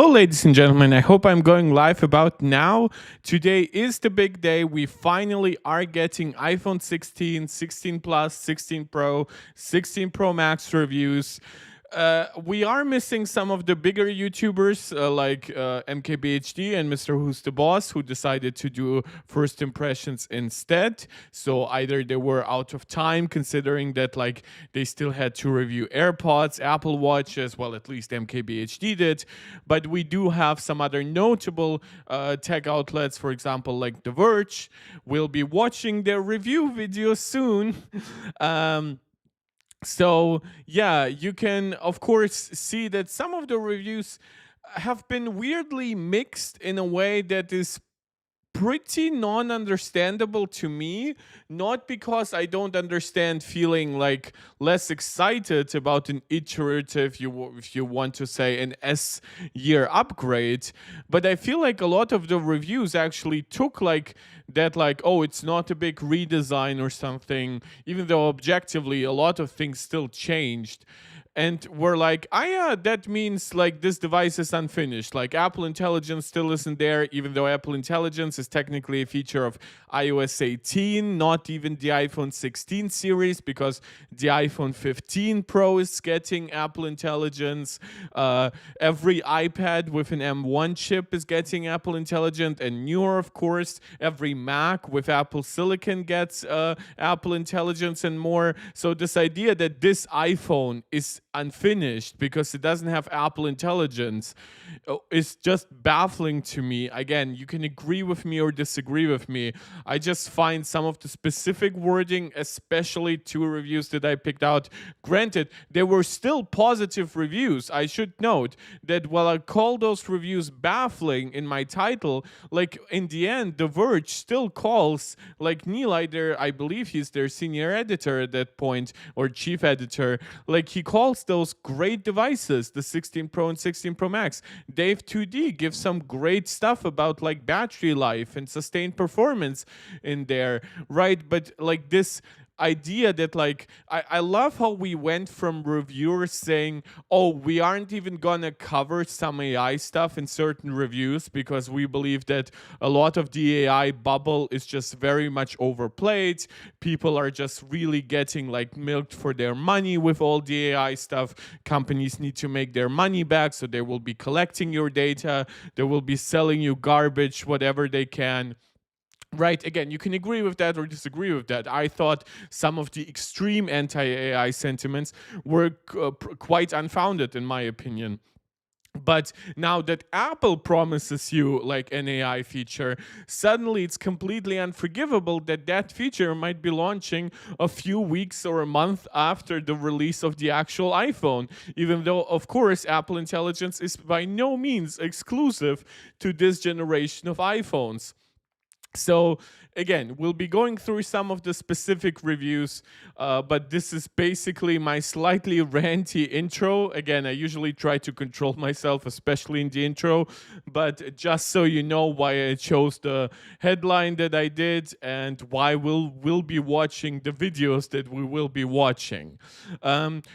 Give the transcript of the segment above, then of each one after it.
Oh, ladies and gentlemen, I hope I'm going live about now. Today is the big day. We finally are getting iPhone 16, 16 Plus, 16 Pro, 16 Pro Max reviews. We are missing some of the bigger YouTubers like MKBHD and Mr. Who's the Boss, who decided to do first impressions instead. So either they were out of time, considering that like they still had to review AirPods, Apple Watch, as well at least MKBHD did. But we do have some other notable tech outlets, for example, like The Verge. We'll be watching their review video soon. um, so yeah, you can of course see that some of the reviews have been weirdly mixed in a way that is pretty non-understandable to me, not because I don't understand feeling like less excited about an iterative, if you want to say an S year upgrade, but I feel like a lot of the reviews actually took like that, like, oh, it's not a big redesign or something, even though objectively a lot of things still changed. And we're like, ah, yeah, that means like this device is unfinished. Like Apple Intelligence still isn't there, even though Apple Intelligence is technically a feature of iOS 18, not even the iPhone 16 series, because the iPhone 15 Pro is getting Apple Intelligence. Every iPad with an M1 chip is getting Apple Intelligence, and newer, of course, every Mac with Apple Silicon gets Apple Intelligence and more. So this idea that this iPhone is unfinished because it doesn't have Apple Intelligence is just baffling to me. Again, you can agree with me or disagree with me. I just find some of the specific wording, especially two reviews that I picked out. Granted, there were still positive reviews. I should note that while I call those reviews baffling in my title, like in the end, The Verge still calls like Nilay, I believe he's their senior editor at that point, or chief editor, like he calls those great devices, the 16 Pro and 16 Pro Max. Dave 2D gives some great stuff about like battery life and sustained performance in there, right? But like this idea that like I love how we went from reviewers saying, oh, we aren't even gonna cover some AI stuff in certain reviews because we believe that a lot of the AI bubble is just very much overplayed. People are just really getting like milked for their money with all the AI stuff. Companies need to make their money back, so they will be collecting your data, they will be selling you garbage, whatever they can. Right, again, you can agree with that or disagree with that. I thought some of the extreme anti-AI sentiments were quite unfounded, in my opinion. But now that Apple promises you like an AI feature, suddenly it's completely unforgivable that that feature might be launching a few weeks or a month after the release of the actual iPhone. Even though, of course, Apple Intelligence is by no means exclusive to this generation of iPhones. So again, we'll be going through some of the specific reviews, but this is basically my slightly ranty intro. Again, I usually try to control myself, especially in the intro, but just so you know why I chose the headline that I did and why we'll be watching the videos that we will be watching.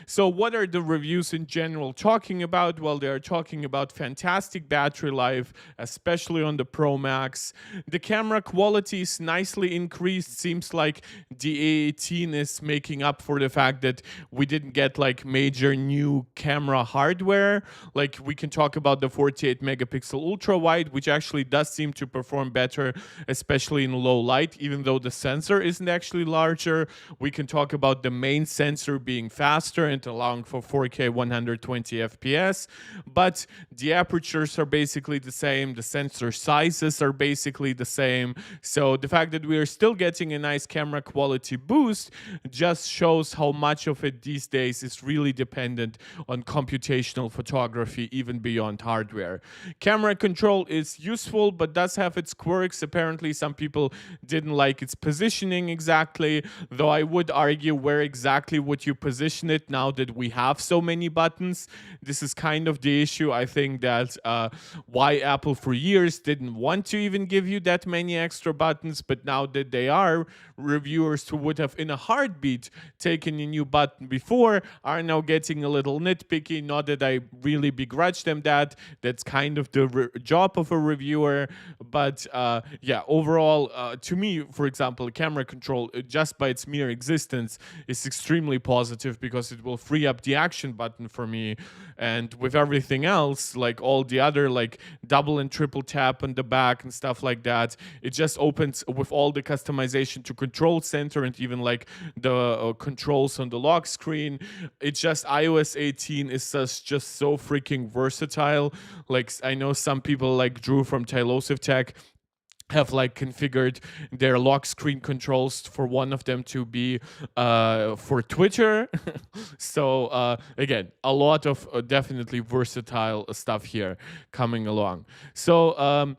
So what are the reviews in general talking about? Well, they are talking about fantastic battery life, especially on the Pro Max. The camera quality is nicely increased. Seems like the A18 is making up for the fact that we didn't get like major new camera hardware. Like we can talk about the 48 megapixel ultra wide, which actually does seem to perform better, especially in low light, even though the sensor isn't actually larger. We can talk about the main sensor being faster and allowing for 4K 120 FPS, but the apertures are basically the same. The sensor sizes are basically the same. So the fact that we are still getting a nice camera quality boost just shows how much of it these days is really dependent on computational photography, even beyond hardware. Camera control is useful, but does have its quirks. Apparently, some people didn't like its positioning exactly, though I would argue where exactly would you position it now that we have so many buttons. This is kind of the issue. I think that why Apple for years didn't want to even give you that many extra buttons, but now that they are, reviewers who would have in a heartbeat taken a new button before are now getting a little nitpicky. Not that I really begrudge them that. That's kind of the job of a reviewer. But yeah, overall, to me, for example, camera control, just by its mere existence, is extremely positive because it will free up the action button for me. And with everything else, like all the other like double and triple tap on the back and stuff like that, it just opens with all the customization to control center and even like the controls on the lock screen. It's just iOS 18 is just so freaking versatile. Like I know some people like Drew from Tylosive Tech have like configured their lock screen controls for one of them to be for Twitter. So again, a lot of definitely versatile stuff here coming along. So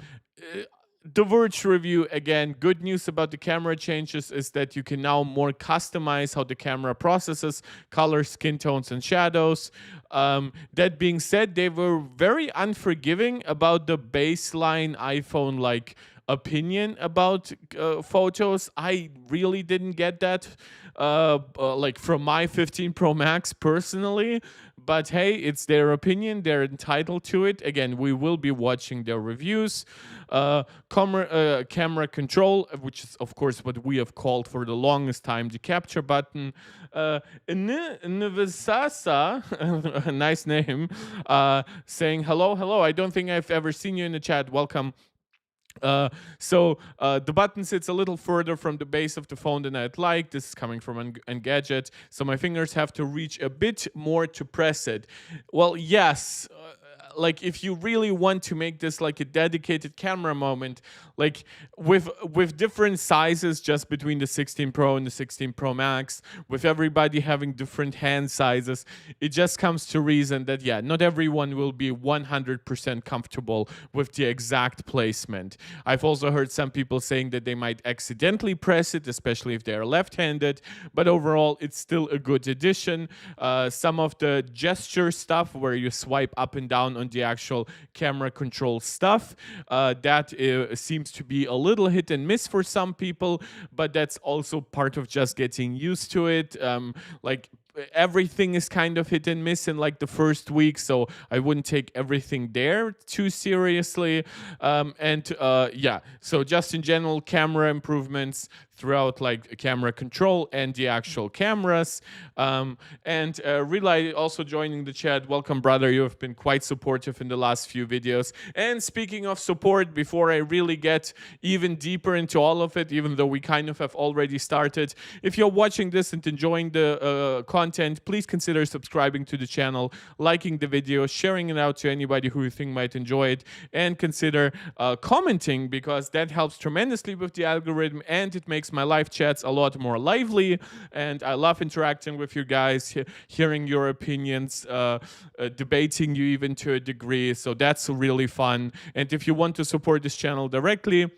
the Verge review, again, good news about the camera changes is that you can now more customize how the camera processes colors, skin tones, and shadows. That being said, they were very unforgiving about the baseline iPhone like opinion about photos. I really didn't get that like from my 15 Pro Max personally, but hey, it's their opinion, they're entitled to it. Again, we will be watching their reviews. Camera control, which is of course what we have called for the longest time the capture button. Nvasasa, a nice name, saying hello, I don't think I've ever seen you in the chat, welcome. So the button sits a little further from the base of the phone than I'd like. This is coming from Engadget, so my fingers have to reach a bit more to press it. Well, yes, like if you really want to make this like a dedicated camera moment, like with different sizes just between the 16 Pro and the 16 Pro Max, with everybody having different hand sizes, it just comes to reason that yeah, not everyone will be 100% comfortable with the exact placement. I've also heard some people saying that they might accidentally press it, especially if they're left-handed, but overall it's still a good addition. Some of the gesture stuff where you swipe up and down on the actual camera control stuff, that seems to be a little hit and miss for some people, but that's also part of just getting used to it. Like everything is kind of hit and miss in like the first week, so I wouldn't take everything there too seriously. Yeah, so just in general, camera improvements throughout like camera control and the actual cameras. Relay also joining the chat. Welcome, brother. You have been quite supportive in the last few videos. And speaking of support, before I really get even deeper into all of it, even though we kind of have already started, if you're watching this and enjoying the content, please consider subscribing to the channel, liking the video, sharing it out to anybody who you think might enjoy it, and consider commenting, because that helps tremendously with the algorithm and it makes my live chats a lot more lively. And I love interacting with you guys, hearing your opinions, debating you even to a degree. So that's really fun. And if you want to support this channel directly,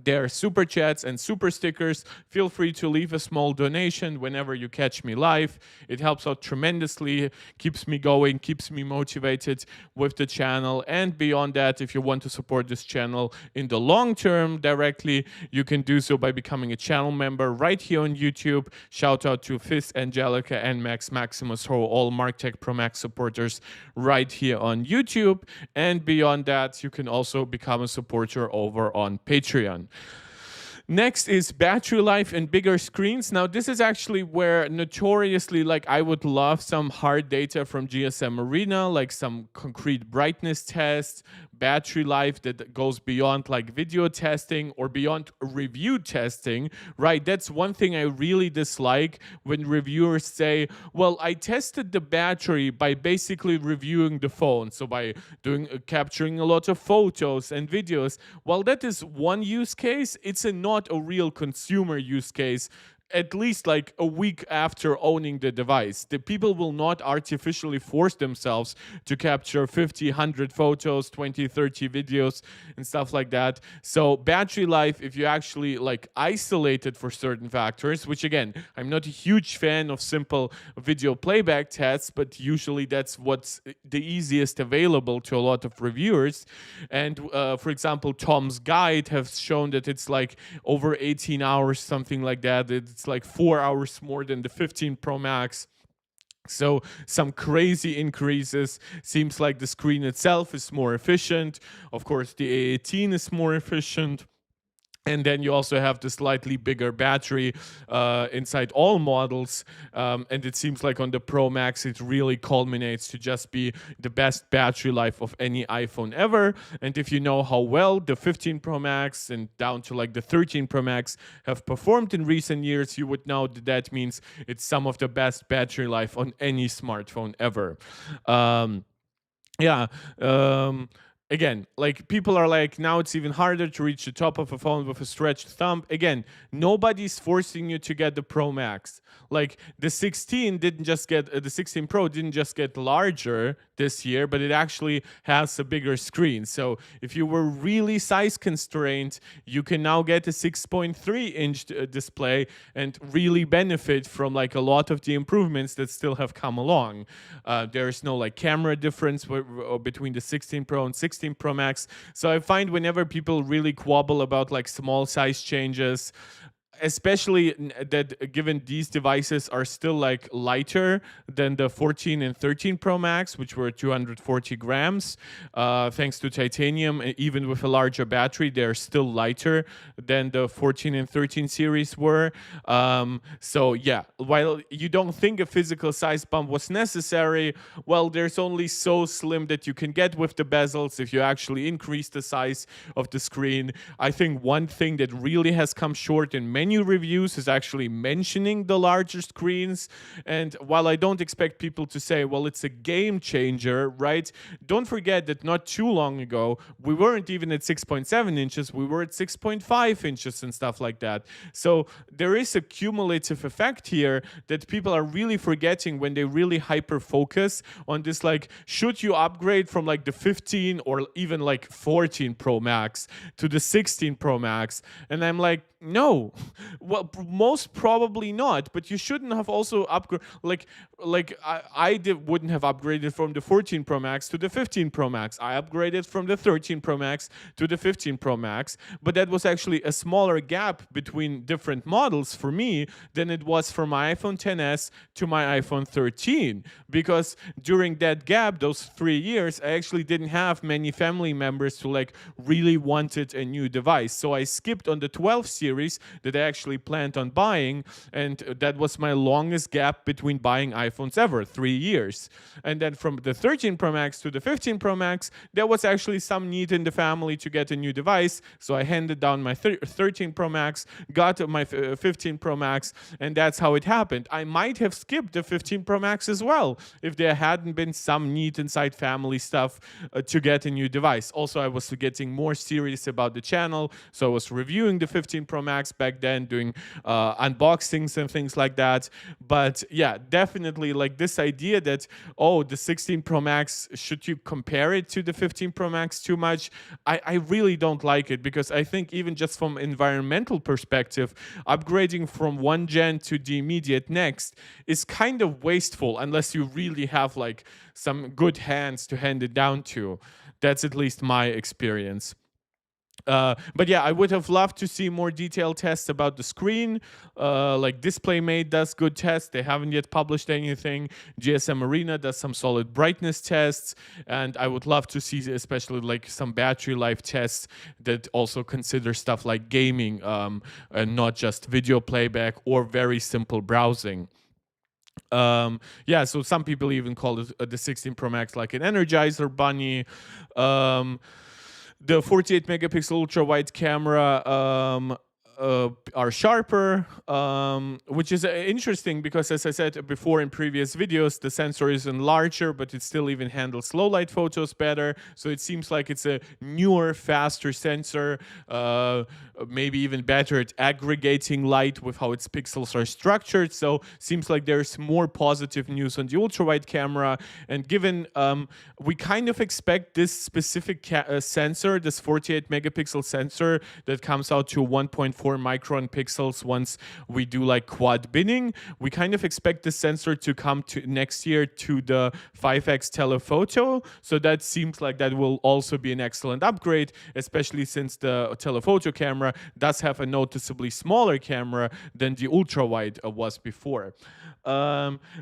there are super chats and super stickers. Feel free to leave a small donation whenever you catch me live. It helps out tremendously, keeps me going, keeps me motivated with the channel. And beyond that, if you want to support this channel in the long term directly, you can do so by becoming a channel member right here on YouTube. Shout out to Fizz, Angelica, and Max Maximus, who are all MarkTech Pro Max supporters right here on YouTube. And beyond that, you can also become a supporter over on Patreon. Next is battery life and bigger screens. Now, this is actually where notoriously, like, I would love some hard data from GSM Arena, like some concrete brightness tests, battery life that goes beyond like video testing or beyond review testing, right? That's one thing I really dislike when reviewers say, well, I tested the battery by basically reviewing the phone. So by doing capturing a lot of photos and videos. While that is one use case, it's not a real consumer use case. at least like a week after owning the device. The people will not artificially force themselves to capture 50, 100 photos, 20, 30 videos and stuff like that. So battery life, if you actually like isolate it for certain factors, which again, I'm not a huge fan of simple video playback tests, but usually that's what's the easiest available to a lot of reviewers. And for example, Tom's guide has shown that it's like over 18 hours, something like that. It's like 4 hours more than the 15 Pro Max. So some crazy increases. Seems like the screen itself is more efficient. Of course, the A18 is more efficient. And then you also have the slightly bigger battery inside all models. And it seems like on the Pro Max, it really culminates to just be the best battery life of any iPhone ever. And if you know how well the 15 Pro Max and down to like the 13 Pro Max have performed in recent years, you would know that that means it's some of the best battery life on any smartphone ever. Yeah. Again, like people are like, now it's even harder to reach the top of a phone with a stretched thumb. Again, nobody's forcing you to get the Pro Max. Like the 16 didn't just get the 16 Pro didn't just get larger this year, but it actually has a bigger screen. So if you were really size constrained, you can now get a 6.3-inch display and really benefit from like a lot of the improvements that still have come along. There is no like camera difference between the 16 Pro and 16 Pro Max. So I find whenever people really quabble about like small size changes, especially that given these devices are still like lighter than the 14 and 13 Pro Max, which were 240 grams, thanks to titanium. Even with a larger battery, they're still lighter than the 14 and 13 series were. So yeah, while you don't think a physical size bump was necessary, well, there's only so slim that you can get with the bezels if you actually increase the size of the screen. I think one thing that really has come short in many reviews is actually mentioning the larger screens. And while I don't expect people to say, well, it's a game changer, right? Don't forget that not too long ago, we weren't even at 6.7 inches, we were at 6.5 inches and stuff like that. So there is a cumulative effect here that people are really forgetting when they really hyper focus on this, like, should you upgrade from like the 15 or even like 14 Pro Max to the 16 Pro Max? And I'm like, no. Well, most probably not, but you shouldn't have also upgraded. Wouldn't have upgraded from the 14 Pro Max to the 15 Pro Max. I upgraded from the 13 Pro Max to the 15 Pro Max, but that was actually a smaller gap between different models for me than it was from my iPhone XS to my iPhone 13, because during that gap, those 3 years, I actually didn't have many family members who like really wanted a new device. So I skipped on the 12 series that I actually planned on buying, and that was my longest gap between buying iPhones ever, 3 years. And then from the 13 Pro Max to the 15 Pro Max, there was actually some need in the family to get a new device, so I handed down my 13 Pro Max, got my 15 Pro Max, and that's how it happened. I might have skipped the 15 Pro Max as well if there hadn't been some need inside family stuff to get a new device. Also, I was getting more serious about the channel, so I was reviewing the 15 Pro Max back then, doing unboxings and things like that. But yeah, definitely like this idea that, oh, the 16 Pro Max, should you compare it to the 15 Pro Max too much? I really don't like it, because I think even just from environmental perspective, upgrading from one gen to the immediate next is kind of wasteful unless you really have like some good hands to hand it down to. That's at least my experience. But yeah, I would have loved to see more detailed tests about the screen. Like DisplayMate does good tests. They haven't yet published anything. GSM Arena does some solid brightness tests. And I would love to see especially like some battery life tests that also consider stuff like gaming, and not just video playback or very simple browsing. Yeah, so some people even call it, the 16 Pro Max like an Energizer bunny. The 48 megapixel ultra wide camera are sharper, which is interesting because, as I said before in previous videos, the sensor isn't larger, but it still even handles low light photos better. So it seems like it's a newer, faster sensor, maybe even better at aggregating light with how its pixels are structured. So seems like there's more positive news on the ultra-wide camera. And given we kind of expect this specific sensor, this 48 megapixel sensor that comes out to 1.4 micron pixels once we do like quad binning, we kind of expect the sensor to come to next year to the 5x telephoto. So that seems like that will also be an excellent upgrade, especially since the telephoto camera does have a noticeably smaller camera than the ultra wide was before.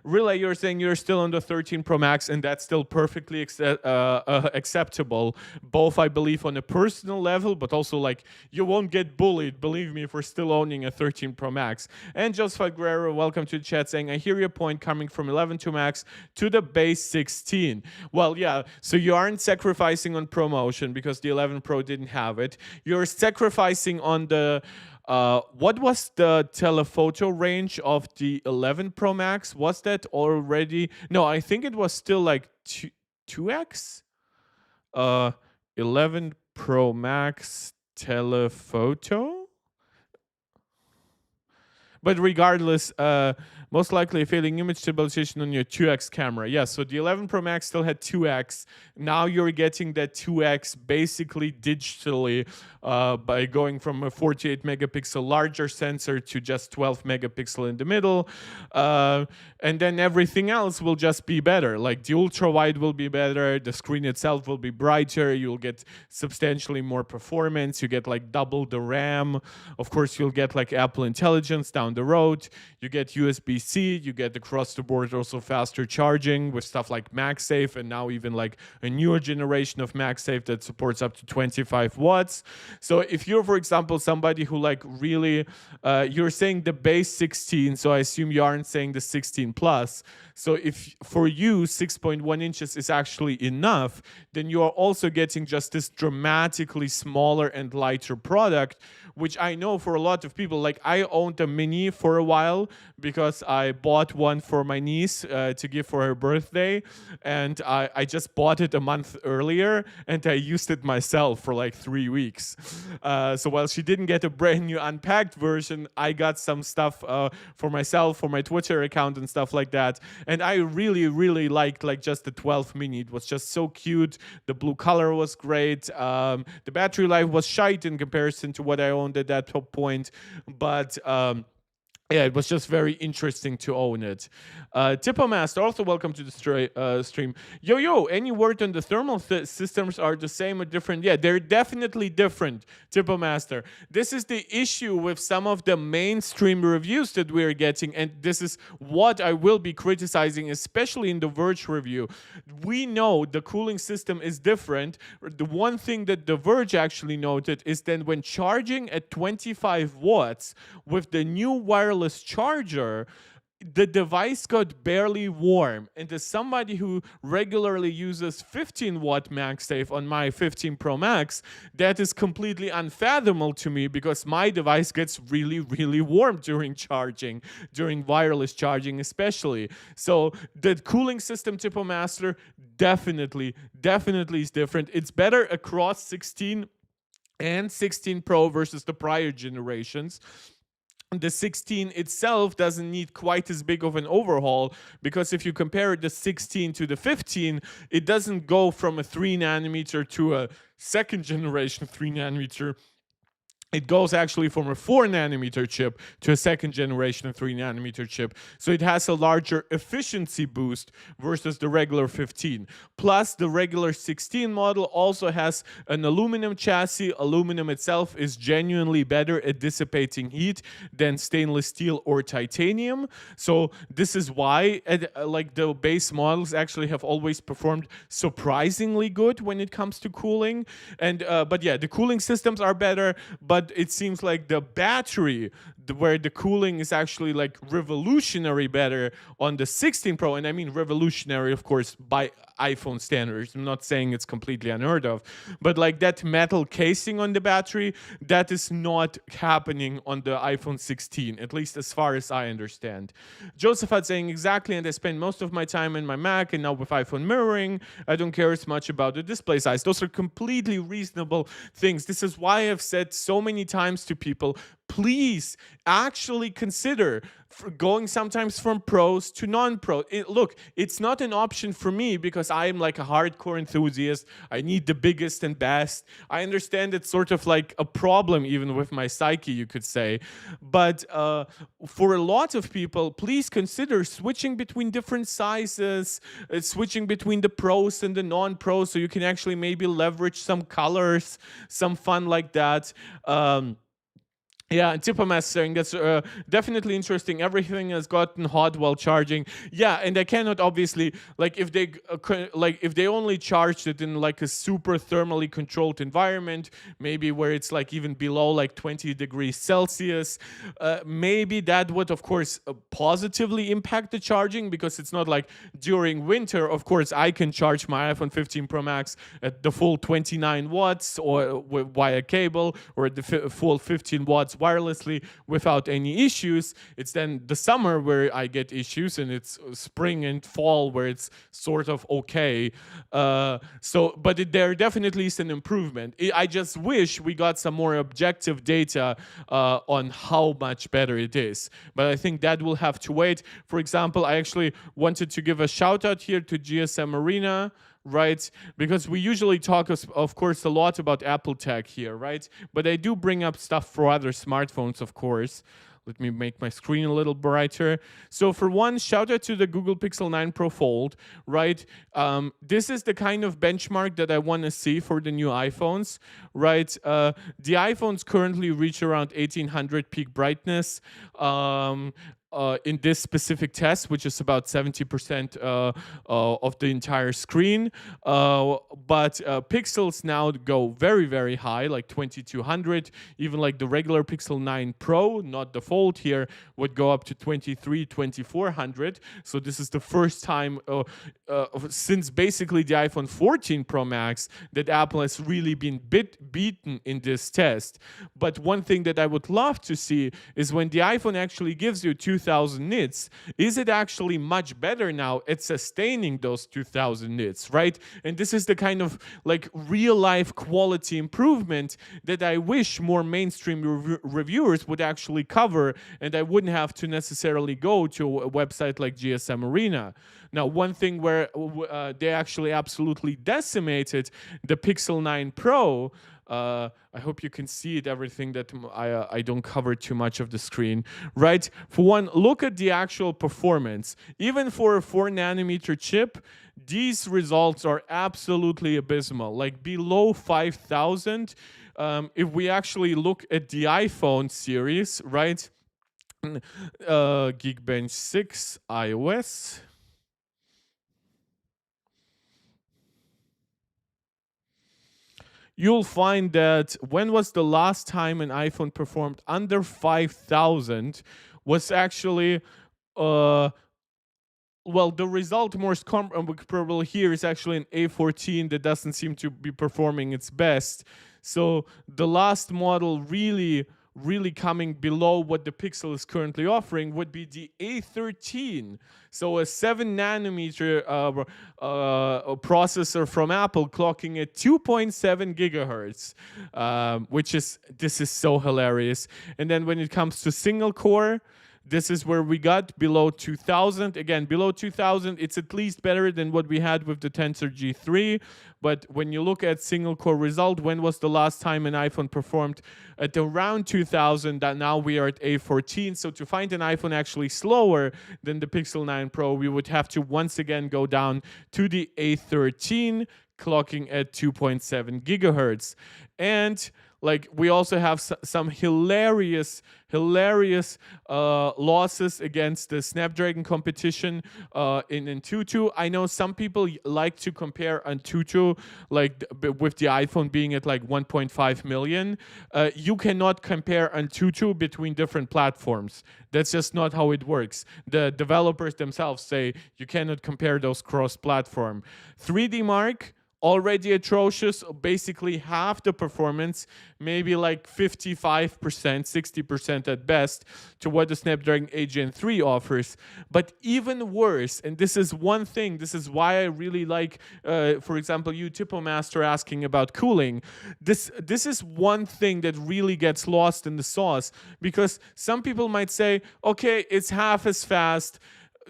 Relay, you're saying you're still on the 13 Pro Max, and that's still perfectly acceptable, both I believe on a personal level, but also like you won't get bullied, believe me, for still owning a 13 Pro Max. And Joseph Guerrero, welcome to the chat, saying I hear your point coming from 11 to Max to the base 16. Well, yeah, so you aren't sacrificing on promotion because the 11 Pro didn't have it. You're sacrificing on the what was the telephoto range of the 11 Pro Max? Was that already? No, I think it was still like 2x. 11 Pro Max telephoto. But regardless, most likely a failing image stabilization on your 2x camera. Yeah, so the 11 Pro Max still had 2x. Now you're getting that 2x basically digitally by going from a 48 megapixel larger sensor to just 12 megapixel in the middle. And then everything else will just be better. Like the ultra wide will be better, the screen itself will be brighter, you'll get substantially more performance, you get like double the RAM. Of course, you'll get like Apple Intelligence down the road, you get USB-C, you get across the board also faster charging with stuff like MagSafe, and now even like a newer generation of MagSafe that supports up to 25 watts. So if you're, for example, somebody who like really, you're saying the base 16, so I assume you aren't saying the 16 plus. So if for you 6.1 inches is actually enough, then you are also getting just this dramatically smaller and lighter product, which I know for a lot of people, like I owned a mini for a while because I bought one for my niece to give for her birthday, and I just bought it a month earlier and I used it myself for like 3 weeks. So while she didn't get a brand new unpacked version, I got some stuff for myself, for my Twitter account and stuff like that. And I really liked like just the 12 mini. It was just so cute. The blue color was great. The battery life was shite in comparison to what I owned at that top point. But yeah, it was just very interesting to own it. Tippomaster, also welcome to the stream. Yo, any word on the thermal systems are the same or different? Yeah, they're definitely different, Tippomaster. This is the issue with some of the mainstream reviews that we're getting, and this is what I will be criticizing, especially in the Verge review. We know the cooling system is different. The one thing that the Verge actually noted is that when charging at 25 watts with the new wireless charger, the device got barely warm. And as somebody who regularly uses 15 watt MagSafe on my 15 Pro Max, that is completely unfathomable to me because my device gets really warm during charging, during wireless charging especially. So the cooling system, Tippomaster, definitely is different. It's better across 16 and 16 Pro versus the prior generations. The 16 itself doesn't need quite as big of an overhaul because if you compare the 16 to the 15, it doesn't go from a 3 nanometer to a second generation 3 nanometer. It goes actually from a 4 nanometer chip to a second generation 3 nanometer chip. So it has a larger efficiency boost versus the regular 15. Plus, the regular 16 model also has an aluminum chassis. Aluminum itself is genuinely better at dissipating heat than stainless steel or titanium. So this is why like the base models actually have always performed surprisingly good when it comes to cooling. And but yeah, the cooling systems are better, but it seems like the battery where the cooling is actually like revolutionary better on the 16 Pro, and I mean revolutionary, of course, by iPhone standards. I'm not saying it's completely unheard of, but like that metal casing on the battery, that is not happening on the iPhone 16, at least as far as I understand. Joseph had saying exactly, and I spend most of my time in my Mac, and now with iPhone mirroring, I don't care as much about the display size. Those are completely reasonable things. This is why I've said so many times to people, please actually consider going sometimes from pros to non-pro. Look, it's not an option for me because I am like a hardcore enthusiast. I need the biggest and best. I understand it's sort of like a problem even with my psyche, you could say. But for a lot of people, please consider switching between different sizes, switching between the pros and the non-pros, so you can actually maybe leverage some colors, some fun like that. Yeah, and Tipama's saying that's definitely interesting. Everything has gotten hot while charging. Yeah, and I cannot obviously like if they only charged it in like a super thermally controlled environment, maybe where it's like even below like 20 degrees Celsius, maybe that would of course positively impact the charging, because it's not like during winter. Of course, I can charge my iPhone 15 Pro Max at the full 29 watts or via cable, or at the full 15 watts wirelessly without any issues. It's then the summer where I get issues, and it's spring and fall where it's sort of okay. But there definitely is an improvement. I just wish we got some more objective data on how much better it is. But I think that will have to wait. For example, I actually wanted to give a shout out here to GSM Arena, right? Because we usually talk, of course, a lot about Apple tech here, right? But I do bring up stuff for other smartphones, of course. Let me make my screen a little brighter. So for one, shout out to the Google Pixel 9 Pro Fold, right? This is the kind of benchmark that I want to see for the new iPhones, right? The iPhones currently reach around 1800 peak brightness. In this specific test, which is about 70% of the entire screen. But pixels now go very, very high, like 2200. Even like the regular Pixel 9 Pro, not the Fold here, would go up to 2400. So this is the first time since basically the iPhone 14 Pro Max that Apple has really been beaten in this test. But one thing that I would love to see is when the iPhone actually gives you 2000 nits, is it actually much better now at sustaining those 2000 nits, right? And this is the kind of like real life quality improvement that I wish more mainstream reviewers would actually cover, and I wouldn't have to necessarily go to a website like GSM Arena. Now, one thing where they actually absolutely decimated the Pixel 9 Pro, I hope you can see it, everything that I don't cover too much of the screen, right? For one, look at the actual performance. Even for a 4nm chip, these results are absolutely abysmal, like below 5000. If we actually look at the iPhone series, right? Geekbench 6 iOS. You'll find that when was the last time an iPhone performed under 5,000 was actually, well, the result most comparable here is actually an A14 that doesn't seem to be performing its best. So the last model really coming below what the Pixel is currently offering would be the A13. So a 7nm processor from Apple clocking at 2.7 gigahertz, this is so hilarious. And then when it comes to single core, this is where we got below 2000. Again, below 2000, it's at least better than what we had with the Tensor G3. But when you look at single core result, when was the last time an iPhone performed at around 2000? That now we are at A14. So to find an iPhone actually slower than the Pixel 9 Pro, we would have to once again go down to the A13, clocking at 2.7 gigahertz. And like we also have some hilarious losses against the Snapdragon competition in Antutu. I know some people like to compare Antutu like with the iPhone being at like 1.5 million. You cannot compare Antutu between different platforms. That's just not how it works. The developers themselves say you cannot compare those cross-platform. 3D Mark, already atrocious, basically half the performance, maybe like 55%, 60% at best to what the Snapdragon 8 Gen 3 offers. But even worse, and this is one thing, this is why I really like, for example, you, Tipo Master, asking about cooling. This is one thing that really gets lost in the sauce, because some people might say, okay, it's half as fast.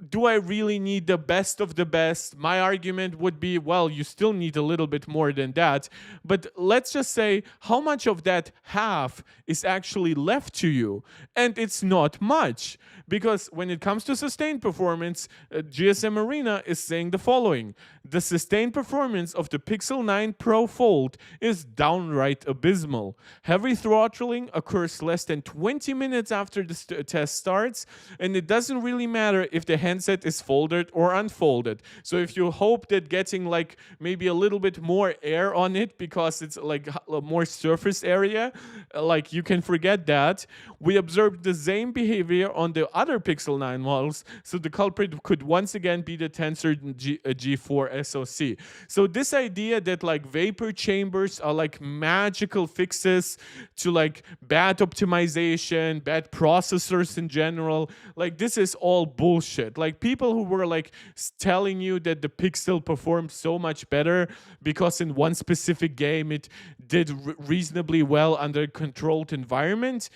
Do I really need the best of the best? My argument would be, well, you still need a little bit more than that. But let's just say how much of that half is actually left to you. And it's not much. Because when it comes to sustained performance, GSM Arena is saying the following. The sustained performance of the Pixel 9 Pro Fold is downright abysmal. Heavy throttling occurs less than 20 minutes after the test starts, and it doesn't really matter if the handset is folded or unfolded. So if you hope that getting like maybe a little bit more air on it because it's like more surface area, like you can forget that. We observed the same behavior on the other Pixel 9 models, so the culprit could once again be the Tensor G4 SoC. So this idea that like vapor chambers are like magical fixes to like bad optimization, bad processors in general, like this is all bullshit. Like people who were like telling you that the Pixel performed so much better because in one specific game it did reasonably well under a controlled environment.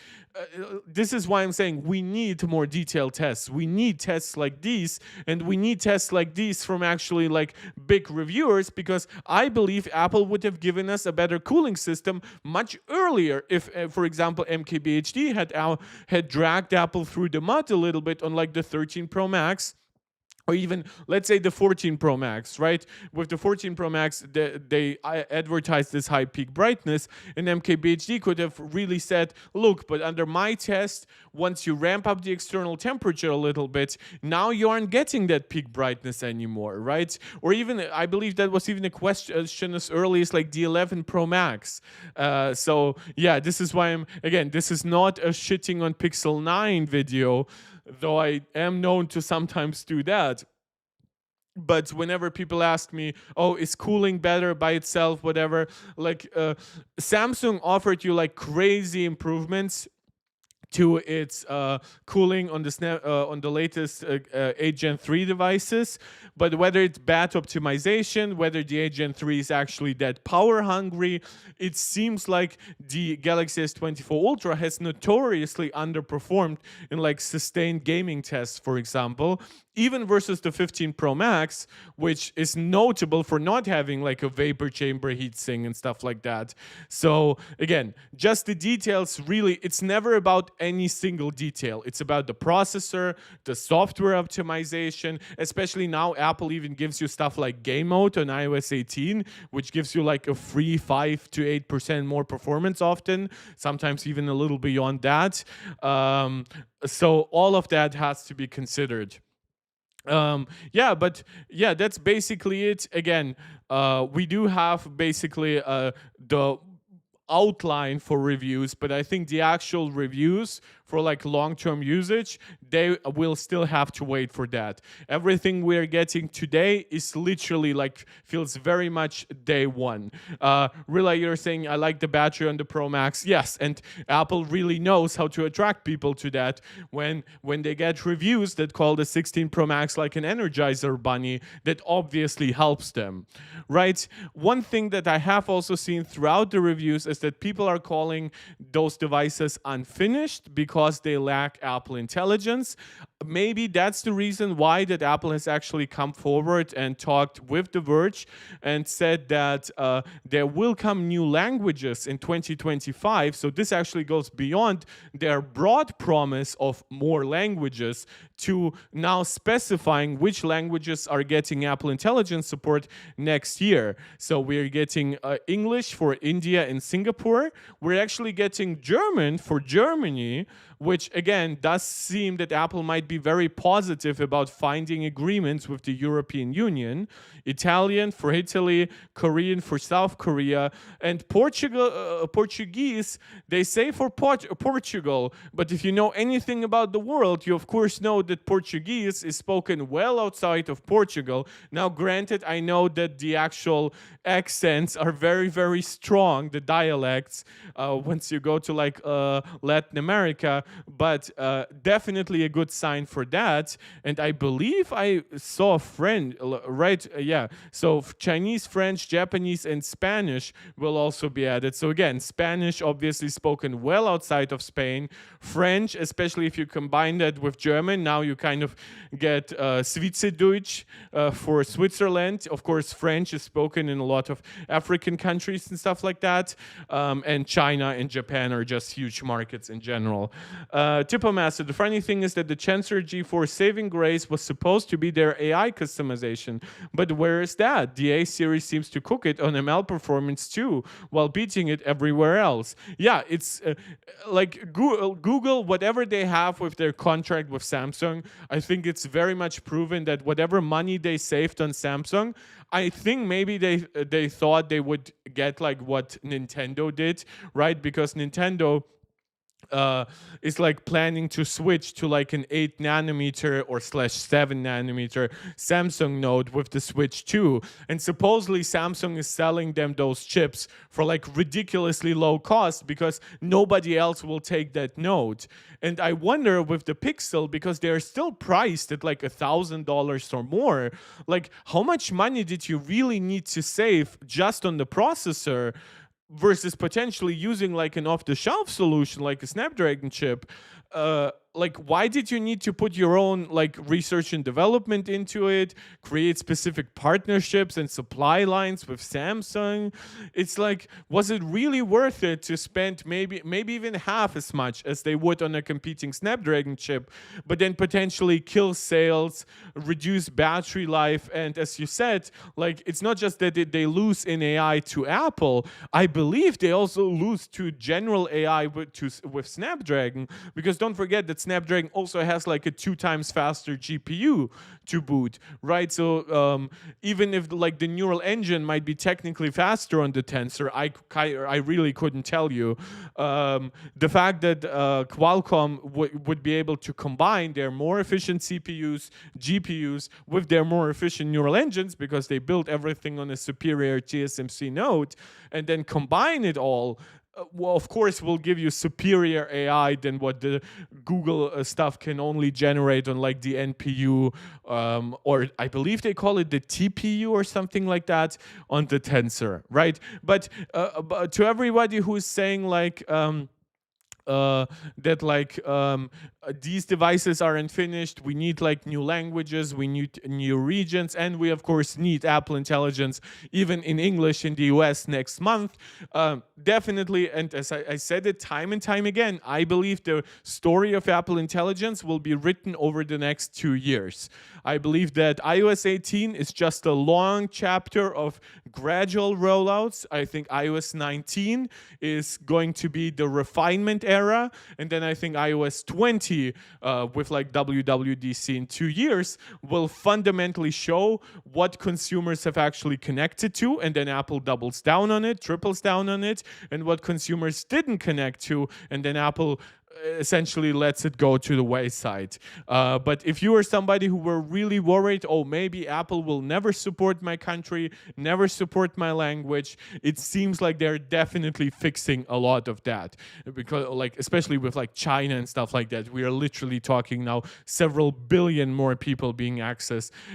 This is why I'm saying we need more detailed tests. We need tests like these, and we need tests like these from actually like big reviewers, because I believe Apple would have given us a better cooling system much earlier if, for example, MKBHD had dragged Apple through the mud a little bit on like the 13 Pro Max. Or even, let's say, the 14 Pro Max, right? With the 14 Pro Max, they advertised this high peak brightness, and MKBHD could have really said, look, but under my test, once you ramp up the external temperature a little bit, now you aren't getting that peak brightness anymore, right? Or even, I believe that was even a question as early as like the 11 Pro Max. So, yeah, this is why this is not a shitting on Pixel 9 video, though I am known to sometimes do that. But whenever people ask me, oh, is cooling better by itself, whatever, like Samsung offered you like crazy improvements to its cooling on the latest 8 Gen 3 devices. But whether it's bad optimization, whether the 8 Gen 3 is actually that power hungry, it seems like the Galaxy S24 Ultra has notoriously underperformed in like sustained gaming tests, for example, even versus the 15 Pro Max, which is notable for not having like a vapor chamber heatsink and stuff like that. So again, just the details, really, it's never about any single detail. It's about the processor, the software optimization, especially now Apple even gives you stuff like game mode on iOS 18, which gives you like a free 5 to 8% more performance often, sometimes even a little beyond that. So all of that has to be considered. That's basically it. Again, we do have basically the outline for reviews, but I think the actual reviews for like long-term usage, they will still have to wait for that. Everything we're getting today is literally like feels very much day one. Really, you're saying I like the battery on the Pro Max. Yes, and Apple really knows how to attract people to that. When they get reviews that call the 16 Pro Max like an Energizer bunny, that obviously helps them, right? One thing that I have also seen throughout the reviews is that people are calling those devices unfinished because because they lack Apple Intelligence. Maybe that's the reason why that Apple has actually come forward and talked with The Verge and said that there will come new languages in 2025. So this actually goes beyond their broad promise of more languages to now specifying which languages are getting Apple Intelligence support next year. So we're getting English for India and Singapore. We're actually getting German for Germany, which again does seem that Apple might be very positive about finding agreements with the European Union. Italian for Italy, Korean for South Korea, and Portuguese, they say for Portugal. But if you know anything about the world, you of course know that Portuguese is spoken well outside of Portugal. Now, granted, I know that the actual accents are very, very strong, the dialects, once you go to like Latin America, but definitely a good sign for that. And I believe I saw a friend, right? Yeah. So Chinese, French, Japanese, and Spanish will also be added. So again, Spanish obviously spoken well outside of Spain. French, especially if you combine that with German, now you kind of get Schweizerdeutsch for Switzerland. Of course, French is spoken in a lot of African countries and stuff like that. And China and Japan are just huge markets in general. Tipomaster, the funny thing is that the Tensor G4 saving grace was supposed to be their AI customization, but where is that? The A series seems to cook it on ML performance too, while beating it everywhere else. Yeah, it's like Google, whatever they have with their contract with Samsung, I think it's very much proven that whatever money they saved on Samsung, I think maybe they thought they would get like what Nintendo did, right? Because Nintendo is like planning to switch to like an 8 nanometer or /7 nanometer Samsung node with the Switch 2. And supposedly Samsung is selling them those chips for like ridiculously low cost because nobody else will take that node. And I wonder with the Pixel, because they're still priced at like $1,000 or more, like how much money did you really need to save just on the processor versus potentially using like an off-the-shelf solution like a Snapdragon chip? Like, why did you need to put your own like research and development into it, create specific partnerships and supply lines with Samsung? It's like, was it really worth it to spend maybe even half as much as they would on a competing Snapdragon chip, but then potentially kill sales, reduce battery life, and as you said, like it's not just that they lose in AI to Apple. I believe they also lose to general AI with Snapdragon, because don't forget that Snapdragon also has like a 2 times faster GPU to boot, right? So even if like the neural engine might be technically faster on the Tensor, I really couldn't tell you. The fact that Qualcomm would be able to combine their more efficient CPUs, GPUs with their more efficient neural engines, because they built everything on a superior TSMC node, and then combine it all, well, of course, will give you superior AI than what the Google stuff can only generate on like the NPU, or I believe they call it the TPU or something like that on the Tensor, right? But to everybody who's saying like that like these devices are unfinished, we need like new languages, we need new regions, and we of course need Apple Intelligence even in English in the US next month. Definitely, and as I said it time and time again, I believe the story of Apple Intelligence will be written over the next 2 years. I believe that iOS 18 is just a long chapter of gradual rollouts. I think iOS 19 is going to be the refinement era, and then I think iOS 20 with like WWDC in 2 years will fundamentally show what consumers have actually connected to, and then Apple doubles down on it, triples down on it, and what consumers didn't connect to, and then Apple essentially lets it go to the wayside. But if you are somebody who were really worried, oh, maybe Apple will never support my country, never support my language, it seems like they're definitely fixing a lot of that. Because like, especially with like China and stuff like that, we are literally talking now several billion more people being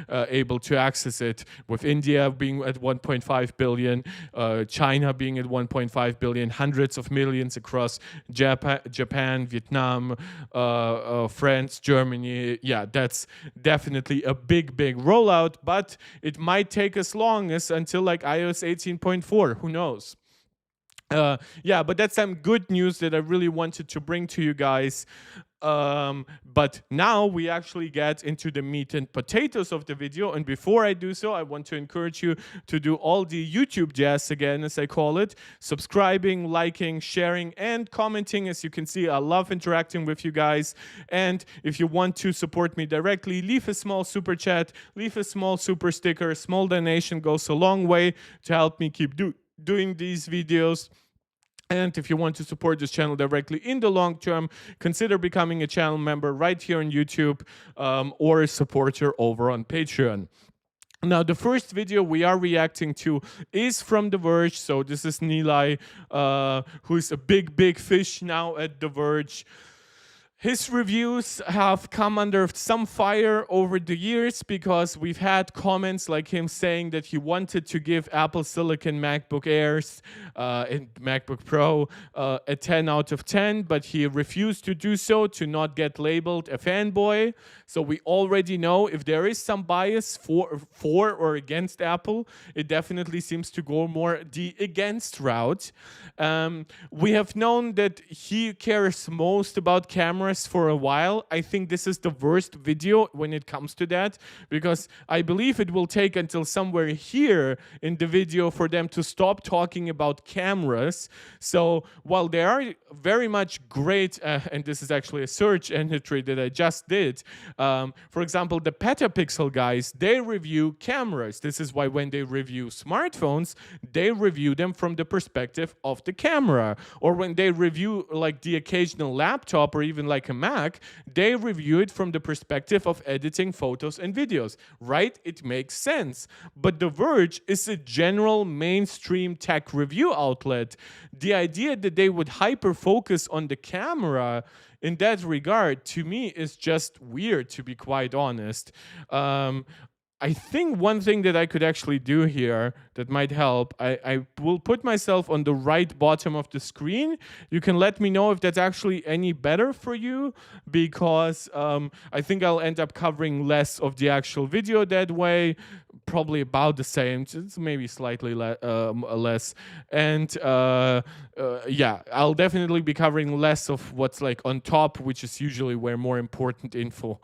able to access it, with India being at 1.5 billion, China being at 1.5 billion, hundreds of millions across Japan, Vietnam, France, Germany. Yeah, that's definitely a big rollout, but it might take as long as until like iOS 18.4. Who knows? Yeah, but that's some good news that I really wanted to bring to you guys. But now we actually get into the meat and potatoes of the video. And before I do so, I want to encourage you to do all the YouTube jazz again, as I call it. Subscribing, liking, sharing, and commenting. As you can see, I love interacting with you guys. And if you want to support me directly, leave a small super chat, leave a small super sticker. A small donation goes a long way to help me keep doing these videos. And if you want to support this channel directly in the long term, consider becoming a channel member right here on YouTube, or a supporter over on Patreon. Now, the first video we are reacting to is from The Verge. So this is Nilay, who's a big fish now at The Verge. His reviews have come under some fire over the years because we've had comments like him saying that he wanted to give Apple Silicon MacBook Airs and MacBook Pro a 10 out of 10, but he refused to do so to not get labeled a fanboy. So we already know if there is some bias for or against Apple, it definitely seems to go more the against route. We have known that he cares most about cameras for a while. I think this is the worst video when it comes to that, because I believe it will take until somewhere here in the video for them to stop talking about cameras. So while they are very much great, and this is actually a search entry that I just did, for example, the Petapixel guys, they review cameras. This is why when they review smartphones, they review them from the perspective of the camera. Or when they review like the occasional laptop or even like a Mac, they review it from the perspective of editing photos and videos, right? It makes sense. But The Verge is a general mainstream tech review outlet. The idea that they would hyper focus on the camera in that regard, to me, is just weird, to be quite honest. I think one thing that I could actually do here that might help, I will put myself on the right bottom of the screen. You can let me know if that's actually any better for you, because I think I'll end up covering less of the actual video that way. Probably about the same, it's maybe slightly less. And yeah, I'll definitely be covering less of what's like on top, which is usually where more important info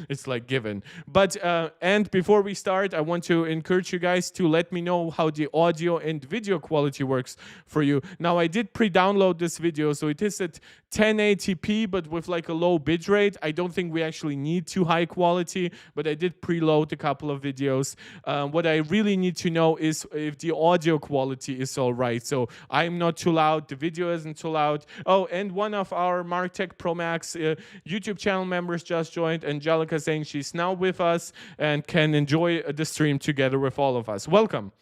is like given. But and before we start, I want to encourage you guys to let me know how the audio and video quality works for you. Now, I did pre-download this video, so it is at 1080p, but with like a low bitrate. I don't think we actually need too high quality, but I did preload a couple of videos. What I really need to know is if the audio quality is all right. So I'm not too loud, the video isn't too loud. Oh, and one of our MarTech Pro Max YouTube channel members just joined, Angelica, saying she's now with us and can enjoy the stream together with all of us. Welcome.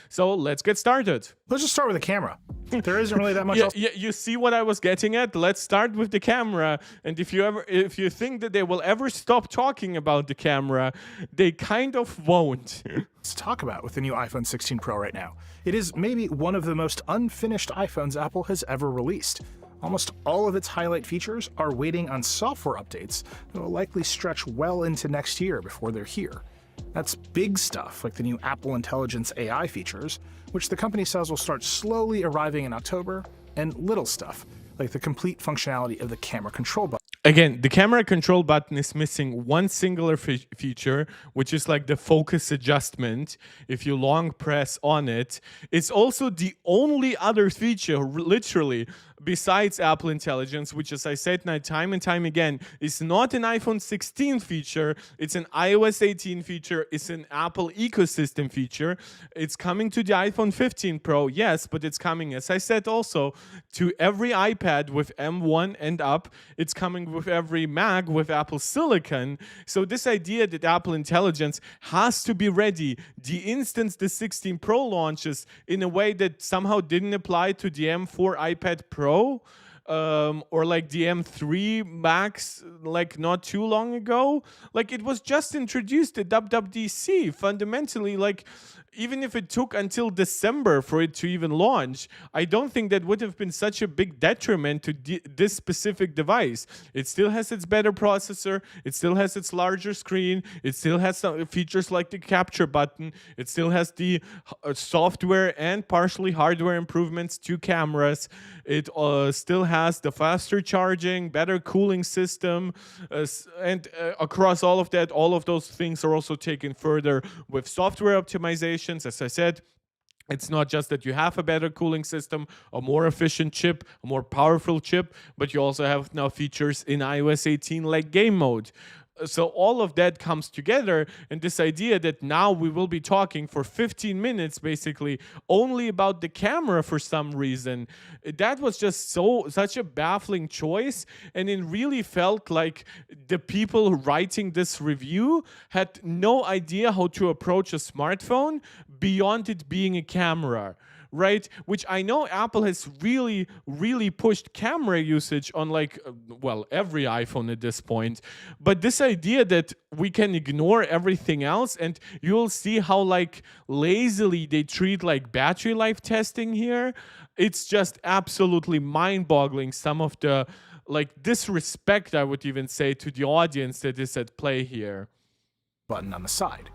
So let's get started. Let's just start with the camera. There isn't really that much else. Yeah, you see what I was getting at? Let's start with the camera. And if you think that they will ever stop talking about the camera, they kind of won't. Let's talk about with the new iPhone 16 Pro right now. It is maybe one of the most unfinished iPhones Apple has ever released. Almost all of its highlight features are waiting on software updates that will likely stretch well into next year before they're here. That's big stuff like the new Apple Intelligence AI features, which the company says will start slowly arriving in October, and little stuff like the complete functionality of the camera control button. Again, the camera control button is missing one singular feature, which is like the focus adjustment. If you long press on it, it's also the only other feature, literally, besides Apple Intelligence, which, as I said time and time again, is not an iPhone 16 feature. It's an iOS 18 feature. It's an Apple ecosystem feature. It's coming to the iPhone 15 Pro, yes, but it's coming, as I said, also to every iPad with M1 and up. It's coming with every Mac with Apple Silicon. So this idea that Apple Intelligence has to be ready the instant the 16 Pro launches in a way that somehow didn't apply to the M4 iPad Pro, or like the M3 Max, like not too long ago. Like it was just introduced at WWDC. Fundamentally, like even if it took until December for it to even launch, I don't think that would have been such a big detriment to this specific device. It still has its better processor, it still has its larger screen, it still has some features like the capture button, it still has the software and partially hardware improvements to cameras. It still has the faster charging, better cooling system, and across all of that, all of those things are also taken further with software optimizations. As I said, it's not just that you have a better cooling system, a more efficient chip, a more powerful chip, but you also have now features in iOS 18 like game mode. So all of that comes together, and this idea that now we will be talking for 15 minutes basically only about the camera for some reason, that was just such a baffling choice, and it really felt like the people writing this review had no idea how to approach a smartphone beyond it being a camera. Right, which I know Apple has really, really pushed camera usage on every iPhone at this point. But this idea that we can ignore everything else, and you'll see how lazily they treat battery life testing here. It's just absolutely mind-boggling. Some of the disrespect, I would even say, to the audience that is at play here. Button on the side.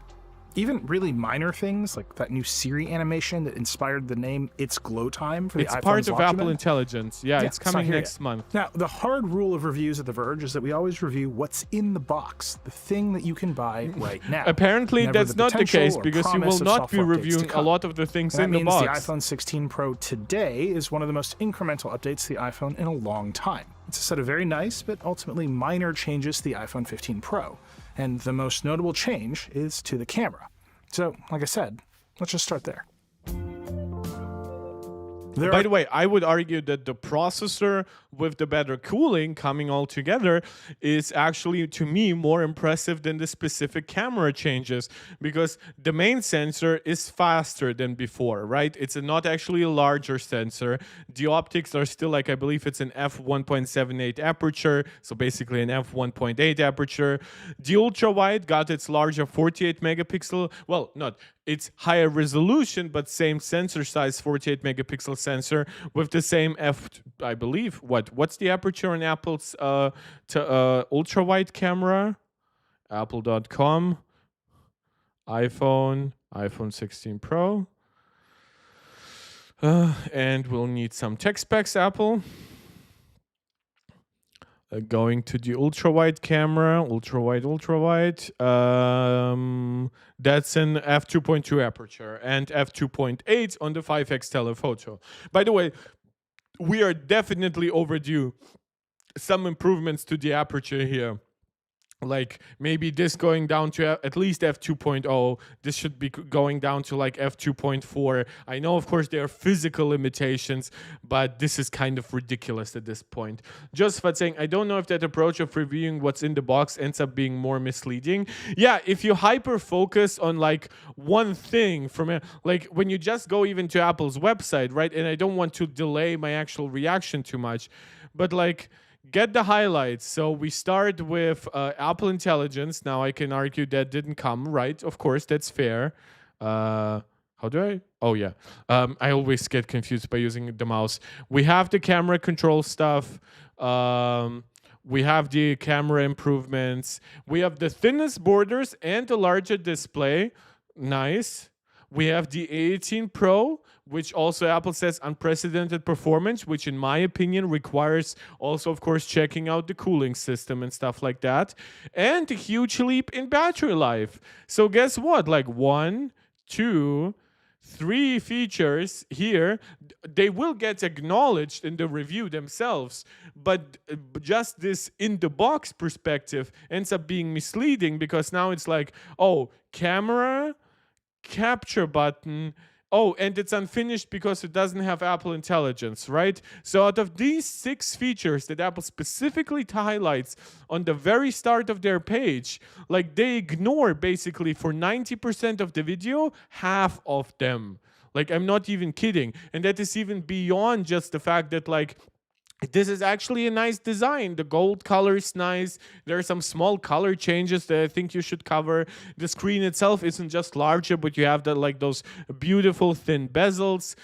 Even really minor things like that new Siri animation that inspired the name It's Glow Time for the iPhone's It's part of launch Apple event. Intelligence. Yeah, it's coming next month. Now, the hard rule of reviews at The Verge is that we always review what's in the box, the thing that you can buy right now. Apparently, Never that's not the case, because you will not be reviewing a lot of the things in the box. That means the iPhone 16 Pro today is one of the most incremental updates to the iPhone in a long time. It's a set of very nice, but ultimately minor changes to the iPhone 15 Pro. And the most notable change is to the camera. So, like I said, let's just start there. By the way, I would argue that the processor with the better cooling coming all together is actually, to me, more impressive than the specific camera changes, because the main sensor is faster than before, right? It's not actually a larger sensor. The optics are still I believe it's an f1.78 aperture, so basically an f1.8 aperture. The ultra-wide got its larger 48 megapixel, well, not it's higher resolution, but same sensor size, 48 megapixel sensor with the same I believe, what's the aperture on Apple's ultra wide camera? Apple.com, iPhone 16 Pro. And we'll need some tech specs, Apple. Going to the ultra-wide camera, ultra-wide. That's an f2.2 aperture and f2.8 on the 5x telephoto. By the way, we are definitely overdue some improvements to the aperture here. Maybe this going down to at least f2.0. This should be going down to f2.4. I know, of course, there are physical limitations, but this is kind of ridiculous at this point. Just for saying, I don't know if that approach of reviewing what's in the box ends up being more misleading. Yeah, if you hyper focus on one thing from when you just go even to Apple's website, right? And I don't want to delay my actual reaction too much, but get the highlights. So we start with Apple Intelligence. Now I can argue that didn't come, right? Of course, that's fair. How do I? Oh, yeah. I always get confused by using the mouse. We have the camera control stuff. We have the camera improvements. We have the thinnest borders and the larger display. Nice. We have the A18 Pro, which also Apple says unprecedented performance, which in my opinion requires also, of course, checking out the cooling system and stuff like that. And a huge leap in battery life. So guess what? 1, 2, 3 features here, they will get acknowledged in the review themselves, but just this in the box perspective ends up being misleading, because now it's camera, capture button. Oh, and it's unfinished because it doesn't have Apple Intelligence, right? So out of these 6 features that Apple specifically highlights on the very start of their page, they ignore basically for 90% of the video, half of them. I'm not even kidding. And that is even beyond just the fact that this is actually a nice design. The gold color is nice. There are some small color changes that I think you should cover. The screen itself isn't just larger, but you have like those beautiful thin bezels.